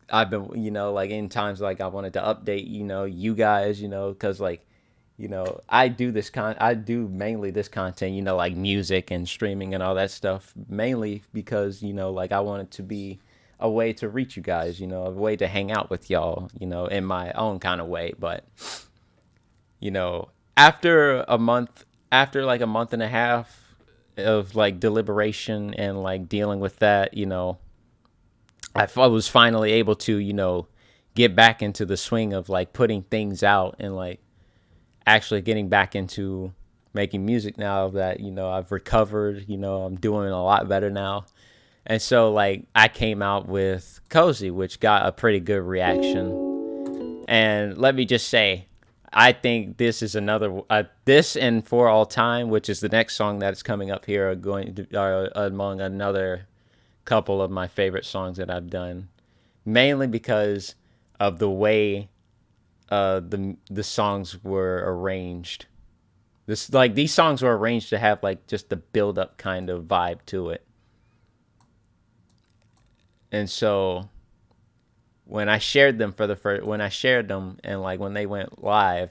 I've been, you know, like in times like I wanted to update, you know, you guys, you know, because like, you know, I do mainly this content, you know, like music and streaming and all that stuff, mainly because, you know, like I want it to be a way to reach you guys, you know, a way to hang out with y'all, you know, in my own kind of way. But, you know, after like a month and a half of like deliberation and like dealing with that, you know, I was finally able to, you know, get back into the swing of like putting things out and like actually getting back into making music now that, you know, I've recovered, you know, I'm doing a lot better now. And so like I came out with Cozy, which got a pretty good reaction. And let me just say, I think this is another this and For All Time, which is the next song that is coming up here, are going to are among another couple of my favorite songs that I've done, mainly because of the way the songs were arranged. This like these songs were arranged to have like just the build up kind of vibe to it. And so when I shared them for the first when I shared them and like when they went live,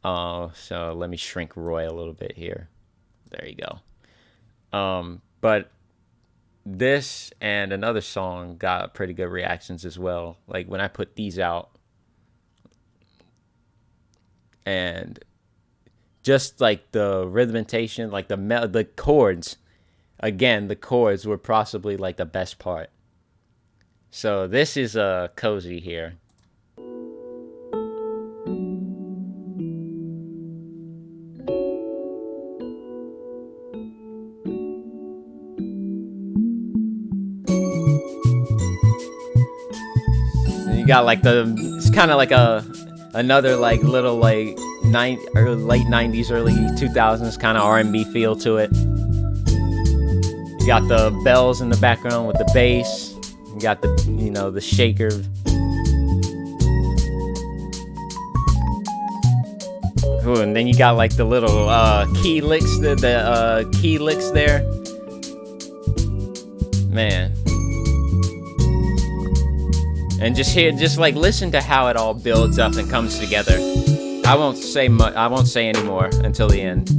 so let me shrink Roy a little bit here. There you go. But this and another song got pretty good reactions as well. Like when I put these out, and just like the rhythmentation, like the chords. Again, the chords were possibly like the best part. So this is cozy here. And you got like it's kind of like another like little like late 90s, early 2000s kind of R&B feel to it. You got the bells in the background with the bass. You got the the shaker. Ooh, and then you got like the little key licks, the key licks there. Man. And just like listen to how it all builds up and comes together. I won't say much. I won't say any more until the end.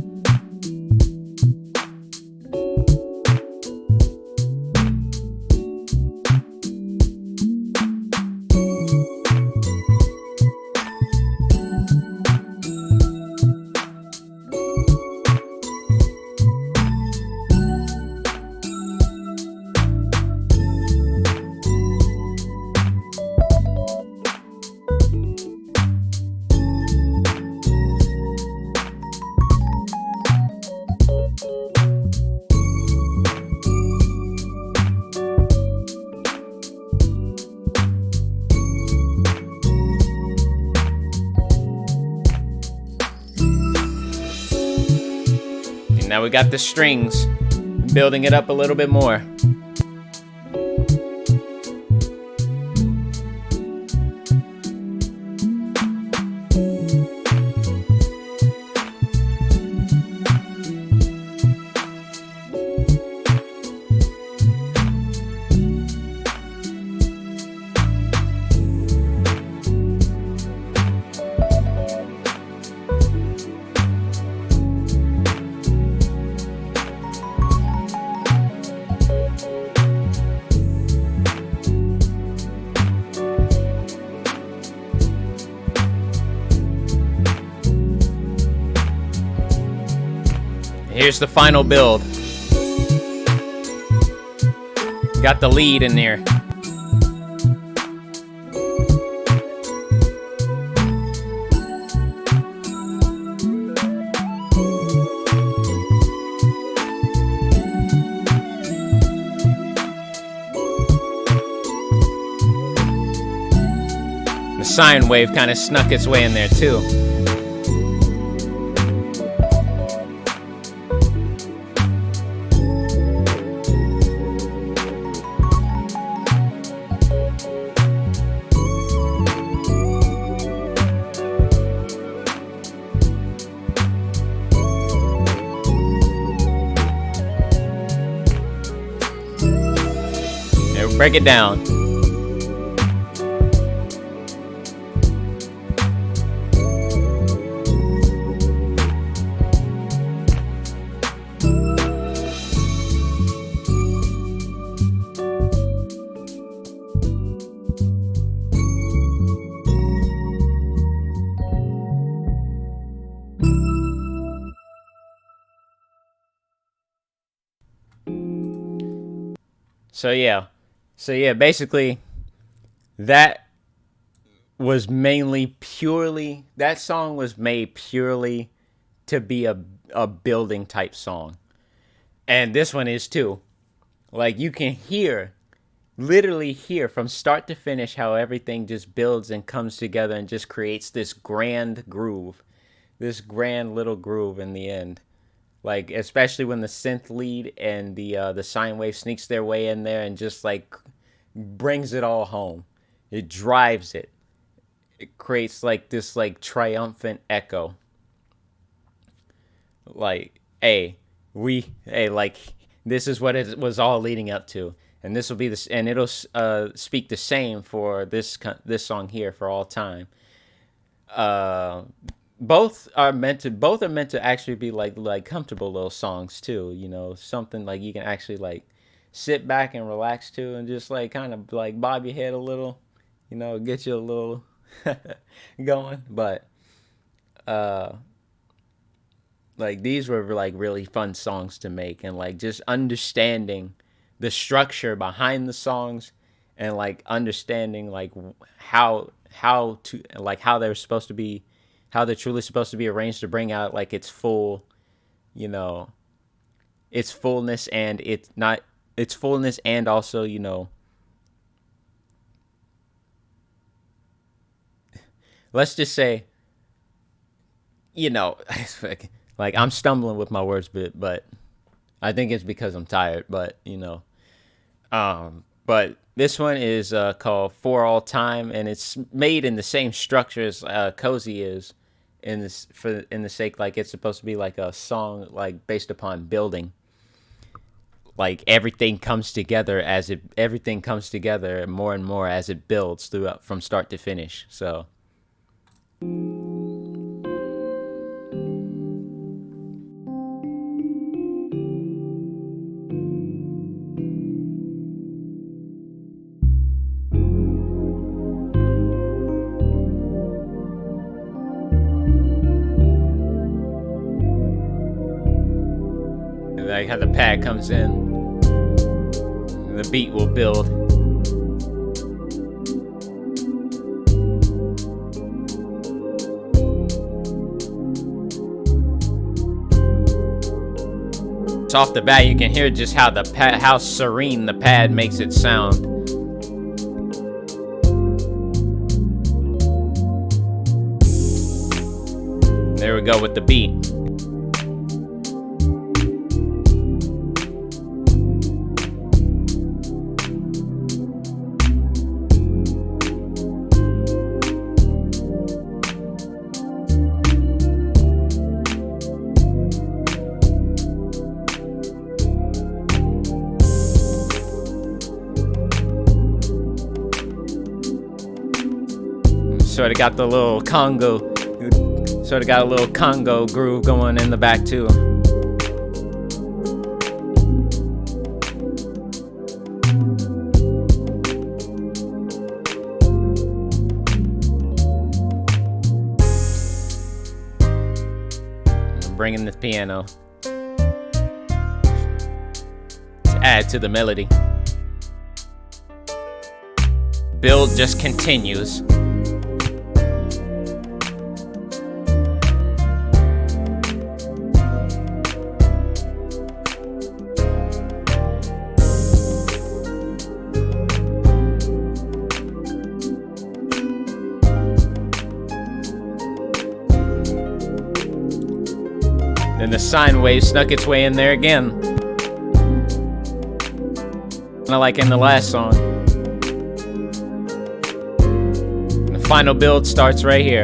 Now we got the strings, building it up a little bit more. Here's the final build. Got the lead in there. The sine wave kind of snuck its way in there too. Break it down. So yeah, basically that was mainly purely, that song was made purely to be a building type song. And this one is too. Like you can hear literally hear from start to finish how everything just builds and comes together and just creates this grand groove, this grand little groove in the end. Like especially when the synth lead and the sine wave sneaks their way in there and just like brings it all home. It drives it. It creates like this like triumphant echo. Like, hey, like this is what it was all leading up to, and this will be this, and it'll speak the same for this song here for all time. Uh, both are meant to actually be like comfortable little songs too. You know, something like you can actually like sit back and relax to, and just like kind of like bob your head a little. You know, get you a little going, but uh like these were like really fun songs to make, and like just understanding the structure behind the songs, and like understanding like how to like how they're supposed to be, how they're truly supposed to be arranged to bring out like its full, you know, its fullness, and it's not its fullness, and also, you know, let's just say, you know, like I'm stumbling with my words, but I think it's because I'm tired. But you know, but this one is called For All Time, and it's made in the same structure as Cozy is, in the sake like it's supposed to be like a song like based upon building. Like everything comes together everything comes together more and more as it builds throughout from start to finish. So. Like how the pad comes in, the beat will build. So off the bat, you can hear just how how serene the pad makes it sound. There we go with the beat. Sort of got the little Congo, sort of got a little Congo groove going in the back too. Bringing the piano to add to the melody. Build just continues. Then the sine wave snuck its way in there again. Kinda like in the last song. And the final build starts right here.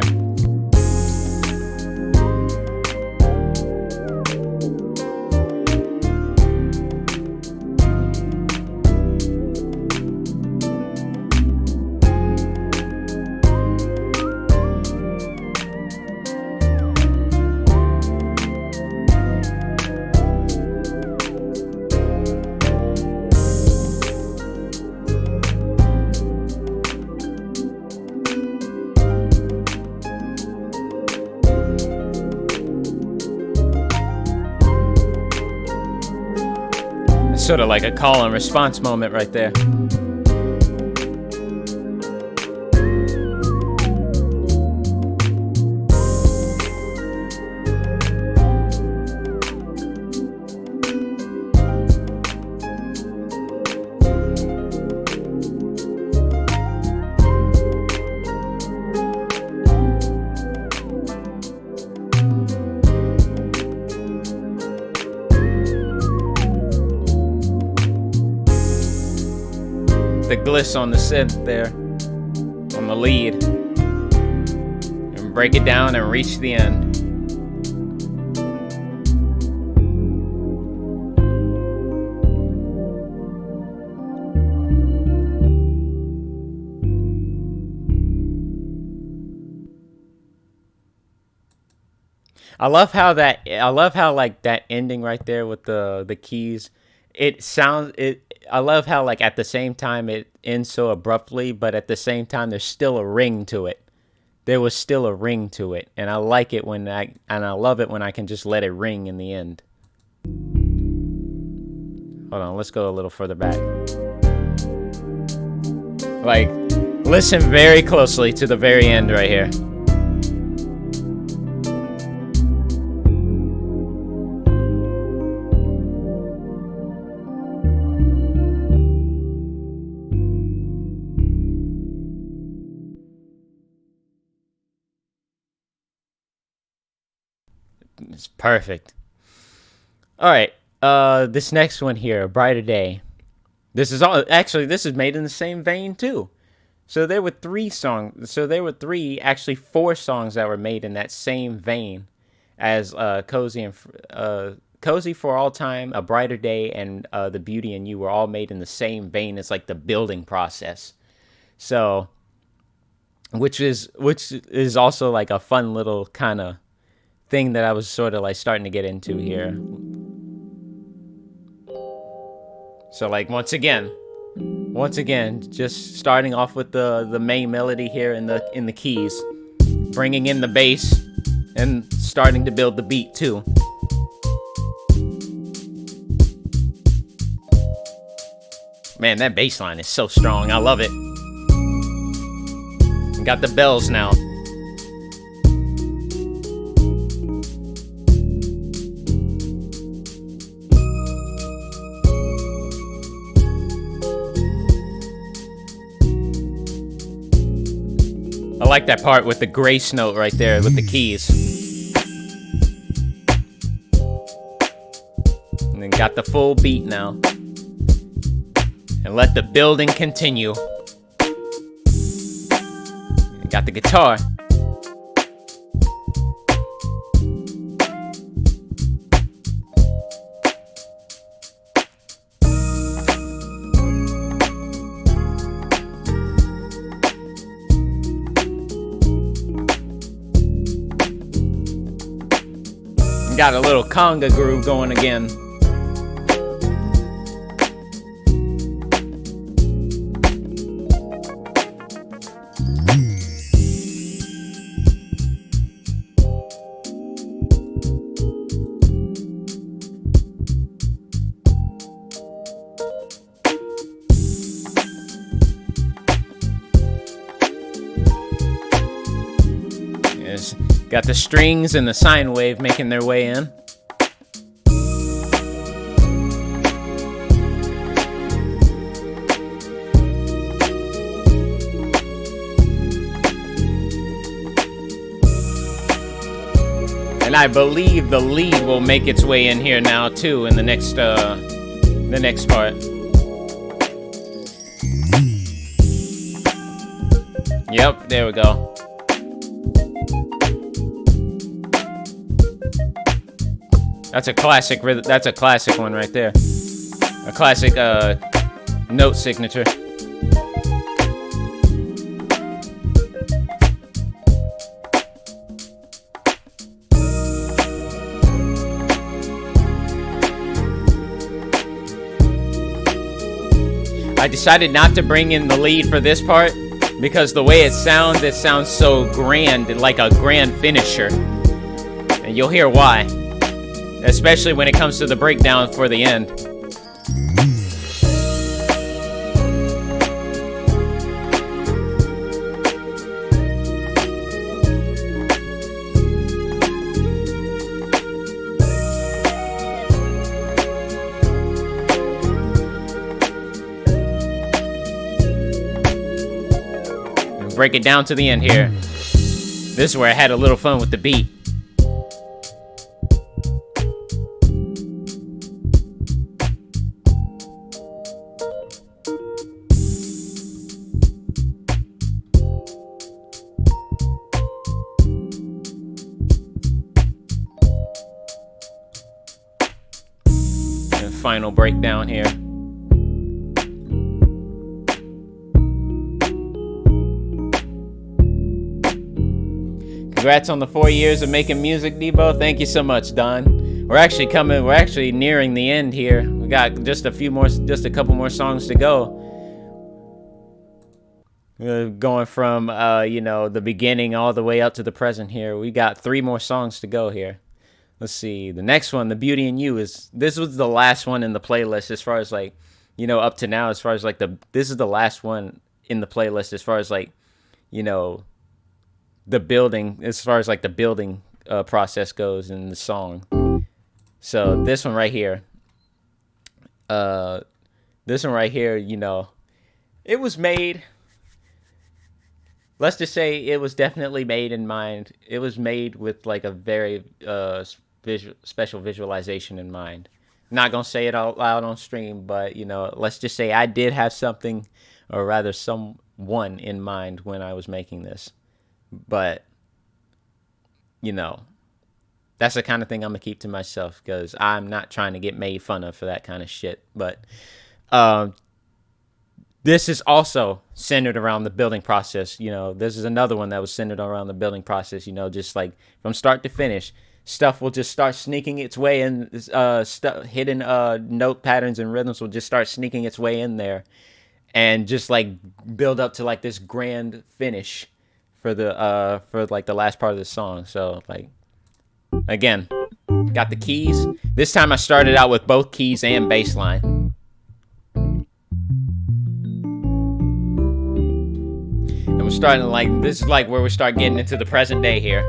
Sort of like a call and response moment right there. the gliss on the synth there, on the lead, and break it down and reach the end. I love how like that ending right there with the keys. I love how like at the same time it ends so abruptly, but at the same time there's still a ring to it. There was still a ring to it, and I like it I love it when I can just let it ring in the end. Hold on, let's go a little further back. Like, listen very closely to the very end right here. It's perfect. All right. This next one here, A Brighter Day. This is made in the same vein too. So there were actually 4 songs that were made in that same vein as Cozy for All Time, A Brighter Day, and The Beauty in You were all made in the same vein. It's like the building process. So, which is also like a fun little kind of thing that I was sort of like starting to get into here. So like once again, just starting off with the main melody here in the keys, bringing in the bass and starting to build the beat too. Man, that bass line is so strong. I love it. Got the bells now. I like that part with the grace note right there with the keys. And then got the full beat now. And let the building continue. And got the guitar. Got a little conga groove going again. Yes. Got the strings and the sine wave making their way in. And I believe the lead will make its way in here now too in the next part. Yep, there we go. That's a classic one right there. A classic note signature. I decided not to bring in the lead for this part because the way it sounds so grand, like a grand finisher. And you'll hear why. Especially when it comes to the breakdown for the end. And break it down to the end here. This is where I had a little fun with the beat. final breakdown here. Congrats on the 4 years of making music, Debo. Thank you so much, Don. We're actually nearing the end here. We got just a couple more songs to go. Going from the beginning all the way up to the present here. We got 3 more songs to go here. Let's see. The next one, The Beauty in You, this was the last one in the playlist as far as like, up to now, as far as like this is the last one in the playlist as far as like, the building, as far as like the building process goes in the song. So this one right here, it was made, let's just say it was definitely made in mind. It was made with like a very special visualization in mind. Not gonna say it out loud on stream, but let's just say I did have something, or rather someone in mind when I was making this. But that's the kind of thing I'm gonna keep to myself, because I'm not trying to get made fun of for that kind of shit. But this is also centered around the building process. This is another one that was centered around the building process. Just like from start to finish, stuff will just start sneaking its way in. Hidden note patterns and rhythms will just start sneaking its way in there, and just like build up to like this grand finish for like the last part of the song. So like, again, got the keys. This time I started out with both keys and bass line. And we're starting like, this is like where we start getting into the present day here.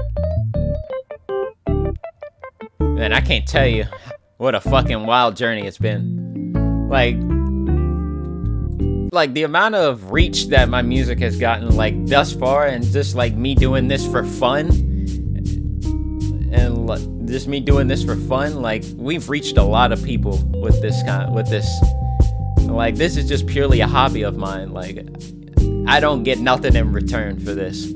Man, I can't tell you what a fucking wild journey it's been. Like the amount of reach that my music has gotten like thus far, and just like me doing this for fun, and just me doing this for fun, like we've reached a lot of people with this. Like this is just purely a hobby of mine. Like I don't get nothing in return for this.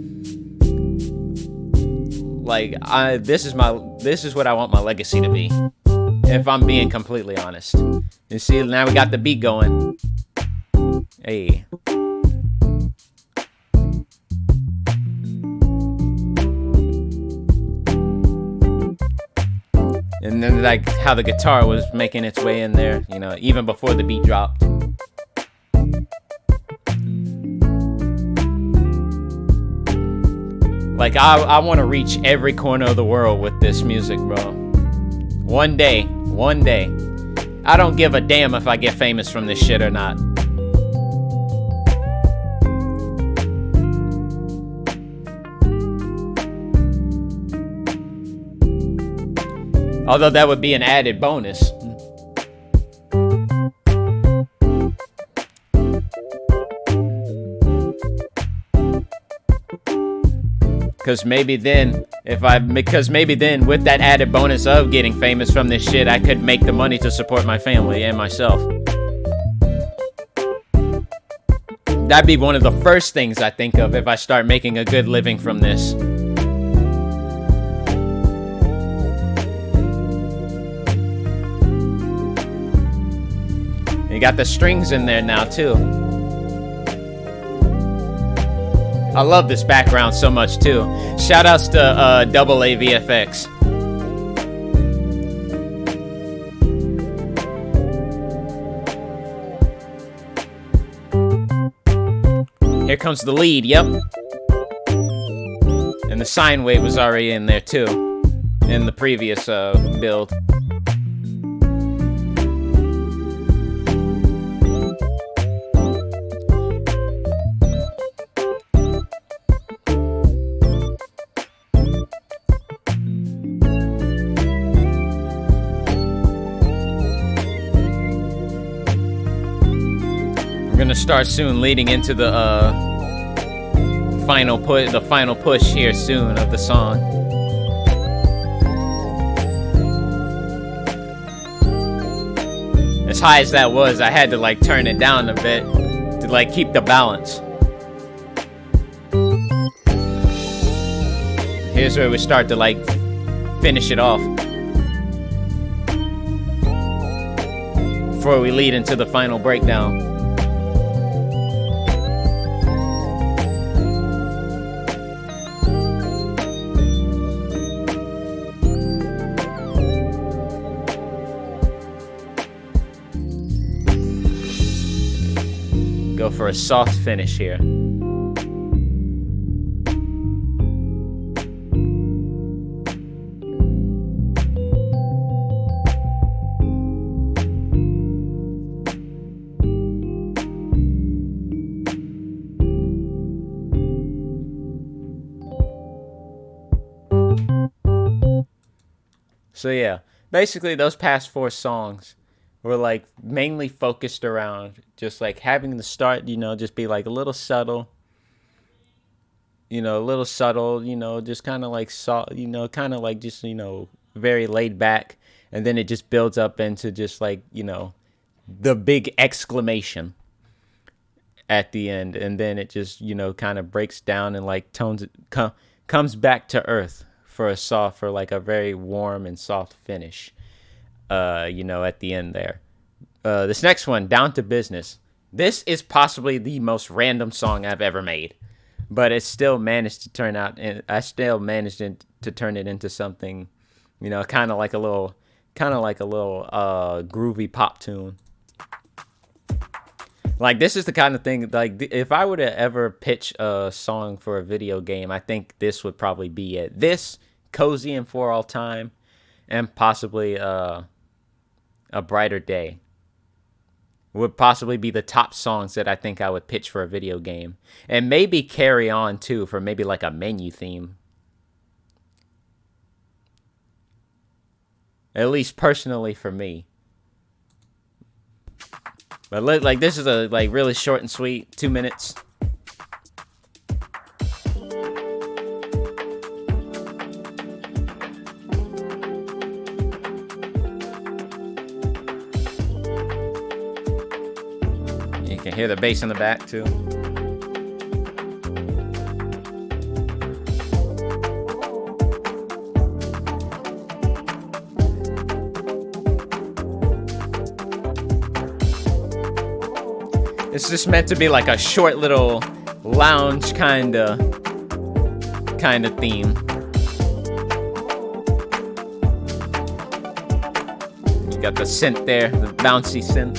Like this is what I want my legacy to be, if I'm being completely honest. You see, now we got the beat going. Hey. And then like how the guitar was making its way in there, even before the beat dropped. Like I want to reach every corner of the world with this music, bro. One day. I don't give a damn if I get famous from this shit or not. Although that would be an added bonus. Because maybe then with that added bonus of getting famous from this shit, I could make the money to support my family and myself. That'd be one of the first things I think of if I start making a good living from this. You got the strings in there now too. I love this background so much too. Shout outs to Double A VFX. Here comes the lead, yep. And the sine wave was already in there too, in the previous build. Gonna start soon, leading into the final push here soon of the song. As high as that was, I had to like turn it down a bit to like keep the balance. Here's where we start to like finish it off. before we lead into the final breakdown. Go for a soft finish here. So yeah, basically those past 4 songs were like mainly focused around just like having the start, just be like a little subtle, just kind of like kind of like just, very laid back. And then it just builds up into just like, the big exclamation at the end. And then it just, kind of breaks down and like comes back to earth for like a very warm and soft finish, at the end there. This next one, Down to Business. This is possibly the most random song I've ever made, but it still managed to turn out, and I still managed to turn it into something, kind of like a little groovy pop tune. Like, this is the kind of thing, like, if I were to ever pitch a song for a video game, I think this would probably be it. This, Cozy and For All Time, and possibly A Brighter Day would possibly be the top songs that I think I would pitch for a video game. And maybe Carry On, too, for maybe like a menu theme. At least personally for me. But like, this is a like really short and sweet, 2 minutes. You can hear the bass in the back too. It's just meant to be like a short little lounge kind of theme. You got the synth there, the bouncy synth.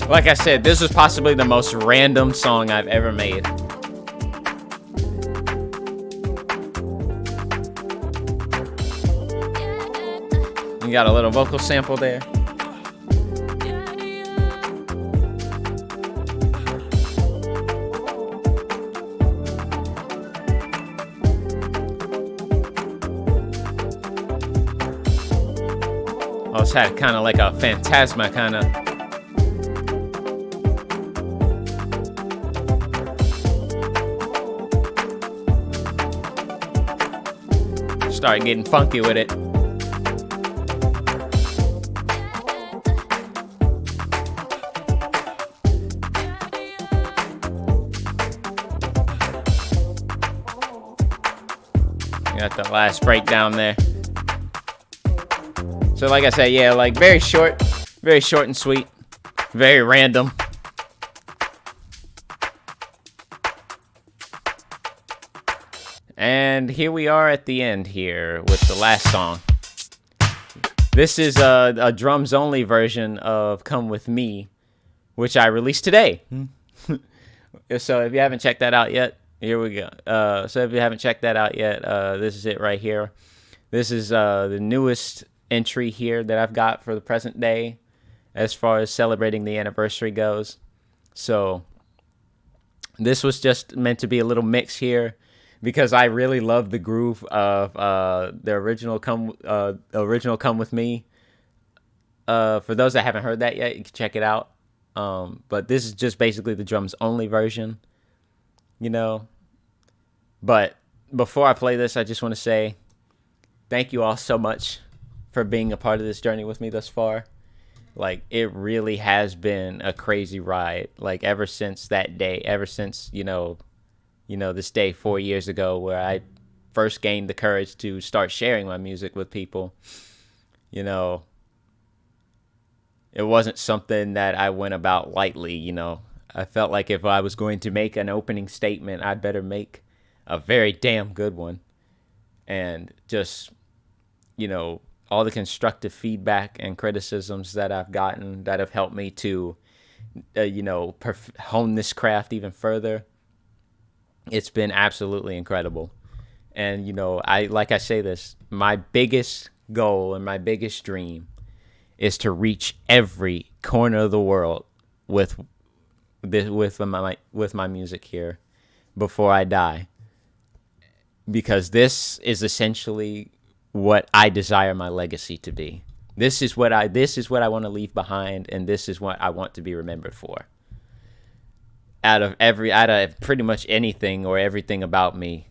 Like I said, this was possibly the most random song I've ever made. You got a little vocal sample there. Also had kind of like a Phantasma kind of. Start getting funky with it. Got the last breakdown there. So like I said, yeah, like very short and sweet, very random. And here we are at the end here with the last song. This is a drums only version of Come With Me, which I released today. So if you haven't checked that out yet, here we go. So if you haven't checked that out yet, this is it right here. This is the newest entry here that I've got for the present day as far as celebrating the anniversary goes. So this was just meant to be a little mix here, because I really love the groove of the original Come With Me. For those that haven't heard that yet, you can check it out. But this is just basically the drums only version, But before I play this, I just want to say thank you all so much for being a part of this journey with me thus far. Like, it really has been a crazy ride. Like, ever since that day, ever since, this day 4 years ago where I first gained the courage to start sharing my music with people, you know, it wasn't something that I went about lightly. I felt like if I was going to make an opening statement, I'd better make a very damn good one. And just, you know, all the constructive feedback and criticisms that I've gotten that have helped me to, hone this craft even further. It's been absolutely incredible. And, I say this, my biggest goal and my biggest dream is to reach every corner of the world with my music here before I die, because this is essentially what I desire my legacy to be. This is what I want to leave behind, and this is what I want to be remembered for. Out of pretty much anything or everything about me,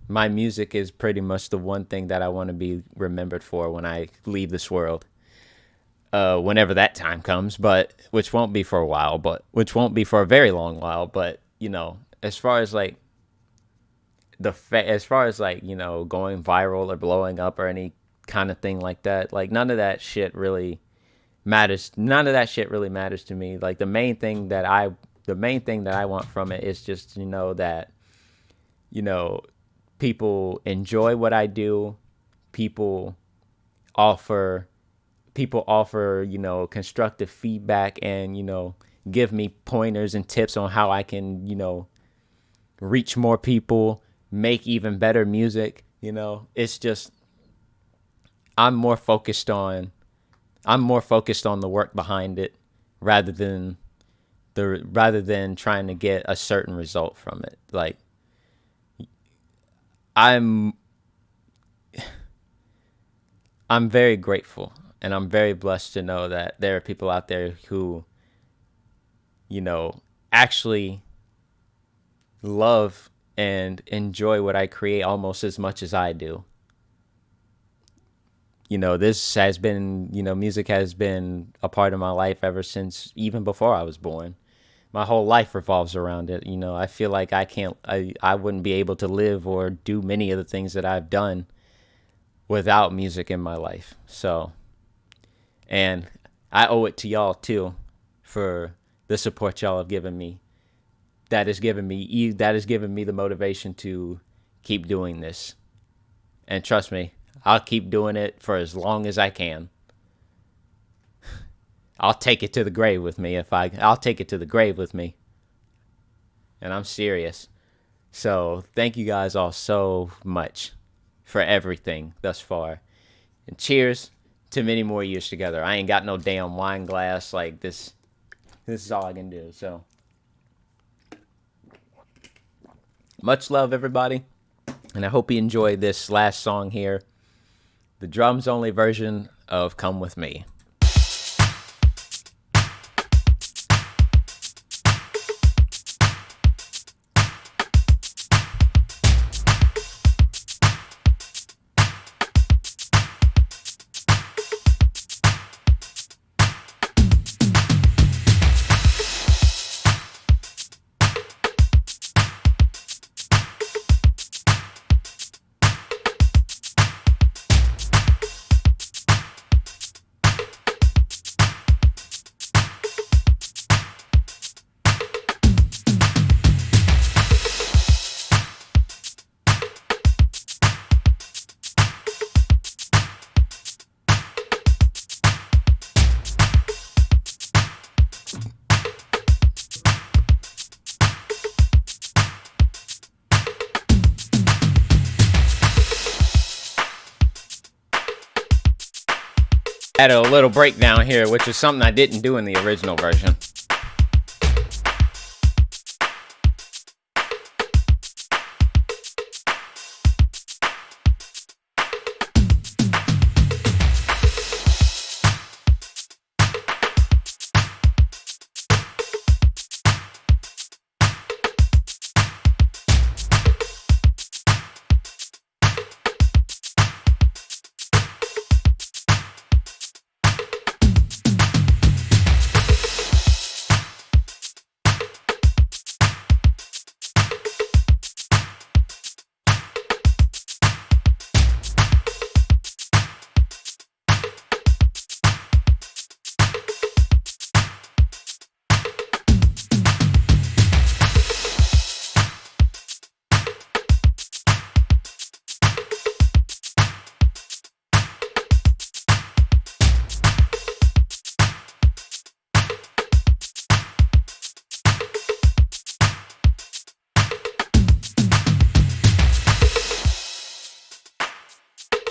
my music is pretty much the one thing that I want to be remembered for when I leave this world. Whenever that time comes, but which won't be for a while, but which won't be for a very long while. But as far as like going viral or blowing up or any kind of thing like that, like none of that shit really matters. None of that shit really matters to me. Like the main thing that I want from it is just that people enjoy what I do. People offer constructive feedback and give me pointers and tips on how I can reach more people, make even better music. It's just I'm more focused on the work behind it rather than trying to get a certain result from it. Like I'm very grateful. And I'm very blessed to know that there are people out there who, actually love and enjoy what I create almost as much as I do. This has been, music has been a part of my life ever since, even before I was born. My whole life revolves around it. I feel like I wouldn't be able to live or do many of the things that I've done without music in my life. So, and I owe it to y'all too for the support y'all have given me. That has given me the motivation to keep doing this. And trust me, I'll keep doing it for as long as I can. I'll take it to the grave with me I'll take it to the grave with me. And I'm serious. So, thank you guys all so much for everything thus far. And cheers to many more years together. I ain't got no damn wine glass. Like this is all I can do. So much love, everybody, and I hope you enjoy this last song here, the drums only version of Come With Me. Had a little breakdown here, which is something I didn't do in the original version.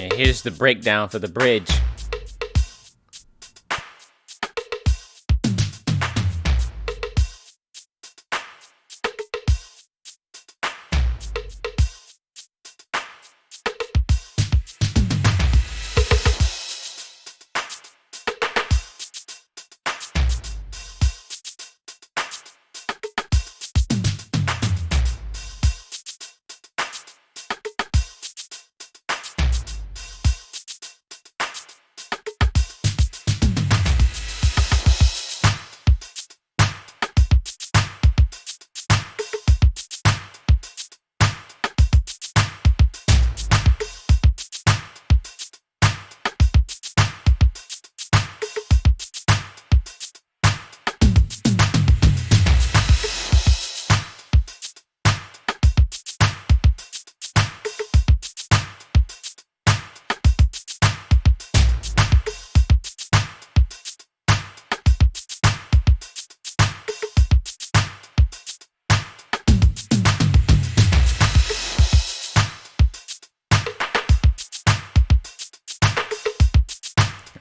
And here's the breakdown for the bridge.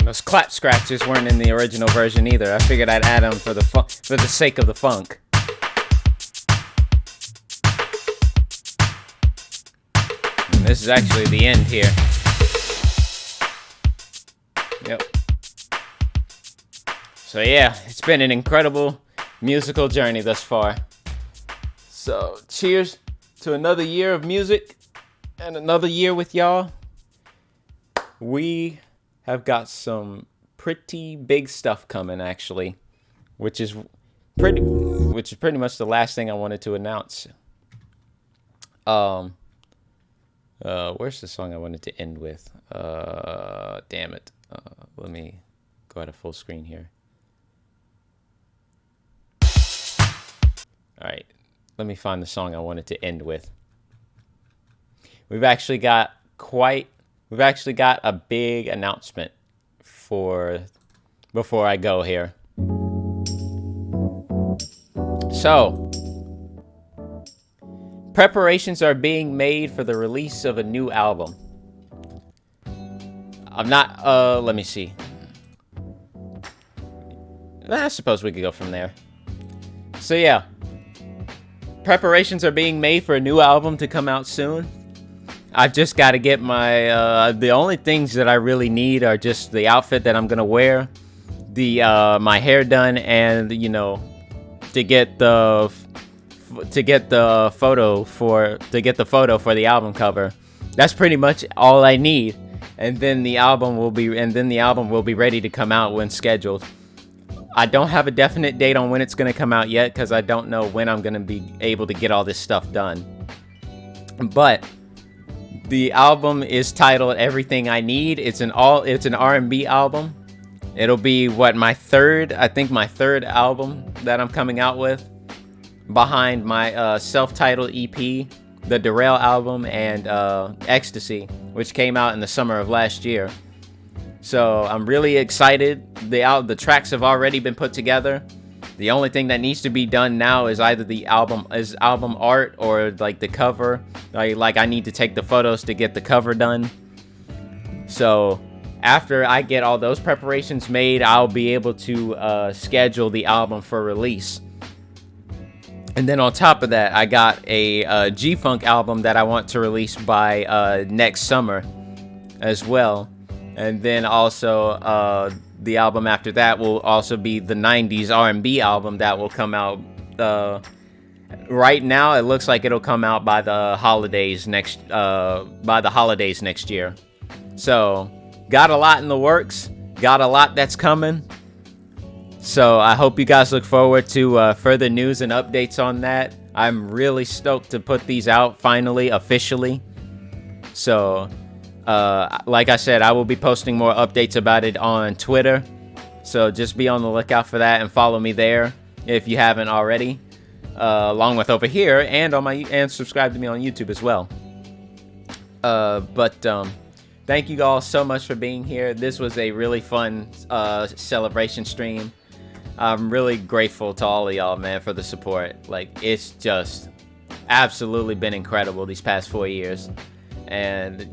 Those clap scratches weren't in the original version either. I figured I'd add them for the sake of the funk. And this is actually the end here. Yep. So yeah, it's been an incredible musical journey thus far. So cheers to another year of music and another year with y'all. We have got some pretty big stuff coming, actually, which is pretty much the last thing I wanted to announce. Where's the song I wanted to end with? Damn it. Let me go at a full screen here. All right, let me find the song I wanted to end with. We've actually got a big announcement before I go here. So, preparations are being made for the release of a new album. Let me see. I suppose we could go from there. So yeah, preparations are being made for a new album to come out soon. I've just got to get the only things that I really need are just the outfit that I'm going to wear, my hair done, and, to get the photo for the album cover. That's pretty much all I need. And then the album will be ready to come out when scheduled. I don't have a definite date on when it's going to come out yet, because I don't know when I'm going to be able to get all this stuff done. But the album is titled Everything I Need. It's an R&B album. It'll be my third album that I'm coming out with, behind my self-titled EP, the Derail album, and Ecstasy, which came out in the summer of last year. So I'm really excited. The tracks have already been put together. The only thing that needs to be done now is either the album art or like the cover. Like I need to take the photos to get the cover done. So after I get all those preparations made, I'll be able to schedule the album for release. And then on top of that, I got a G-Funk album that I want to release by next summer as well. And then also the album after that will also be the 90s R&B album that will come out. Right now, it looks like it'll come out by the holidays next year. So, got a lot in the works. Got a lot that's coming. So, I hope you guys look forward to further news and updates on that. I'm really stoked to put these out finally, officially. So, like I said, I will be posting more updates about it on Twitter. So just be on the lookout for that and follow me there if you haven't already. Along with over here and subscribe to me on YouTube as well. But thank you all so much for being here. This was a really fun celebration stream. I'm really grateful to all of y'all, man, for the support. Like, it's just absolutely been incredible these past 4 years. And,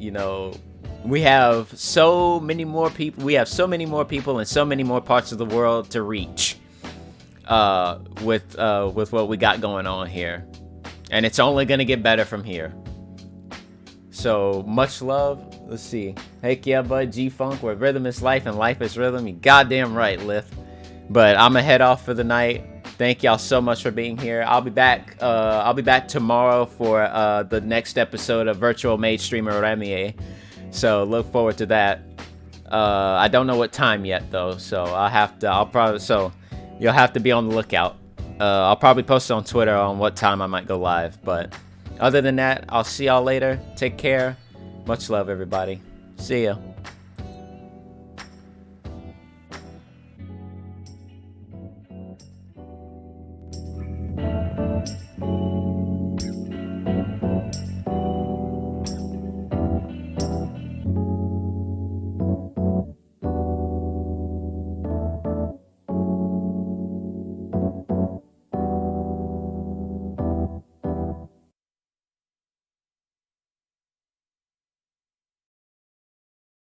We have so many more people. We have so many more people in so many more parts of the world to reach. With what we got going on here, and it's only gonna get better from here. So much love. Let's see. Heck yeah, bud. G-Funk, where rhythm is life and life is rhythm. You goddamn right, Lith. But I'm gonna head off for the night. Thank y'all so much for being here. I'll be back. I'll be back tomorrow for the next episode of Virtual Mage Streamer Remier. So look forward to that. I don't know what time yet though, so you'll have to be on the lookout. I'll probably post it on Twitter on what time I might go live. But other than that, I'll see y'all later. Take care. Much love, everybody. See ya.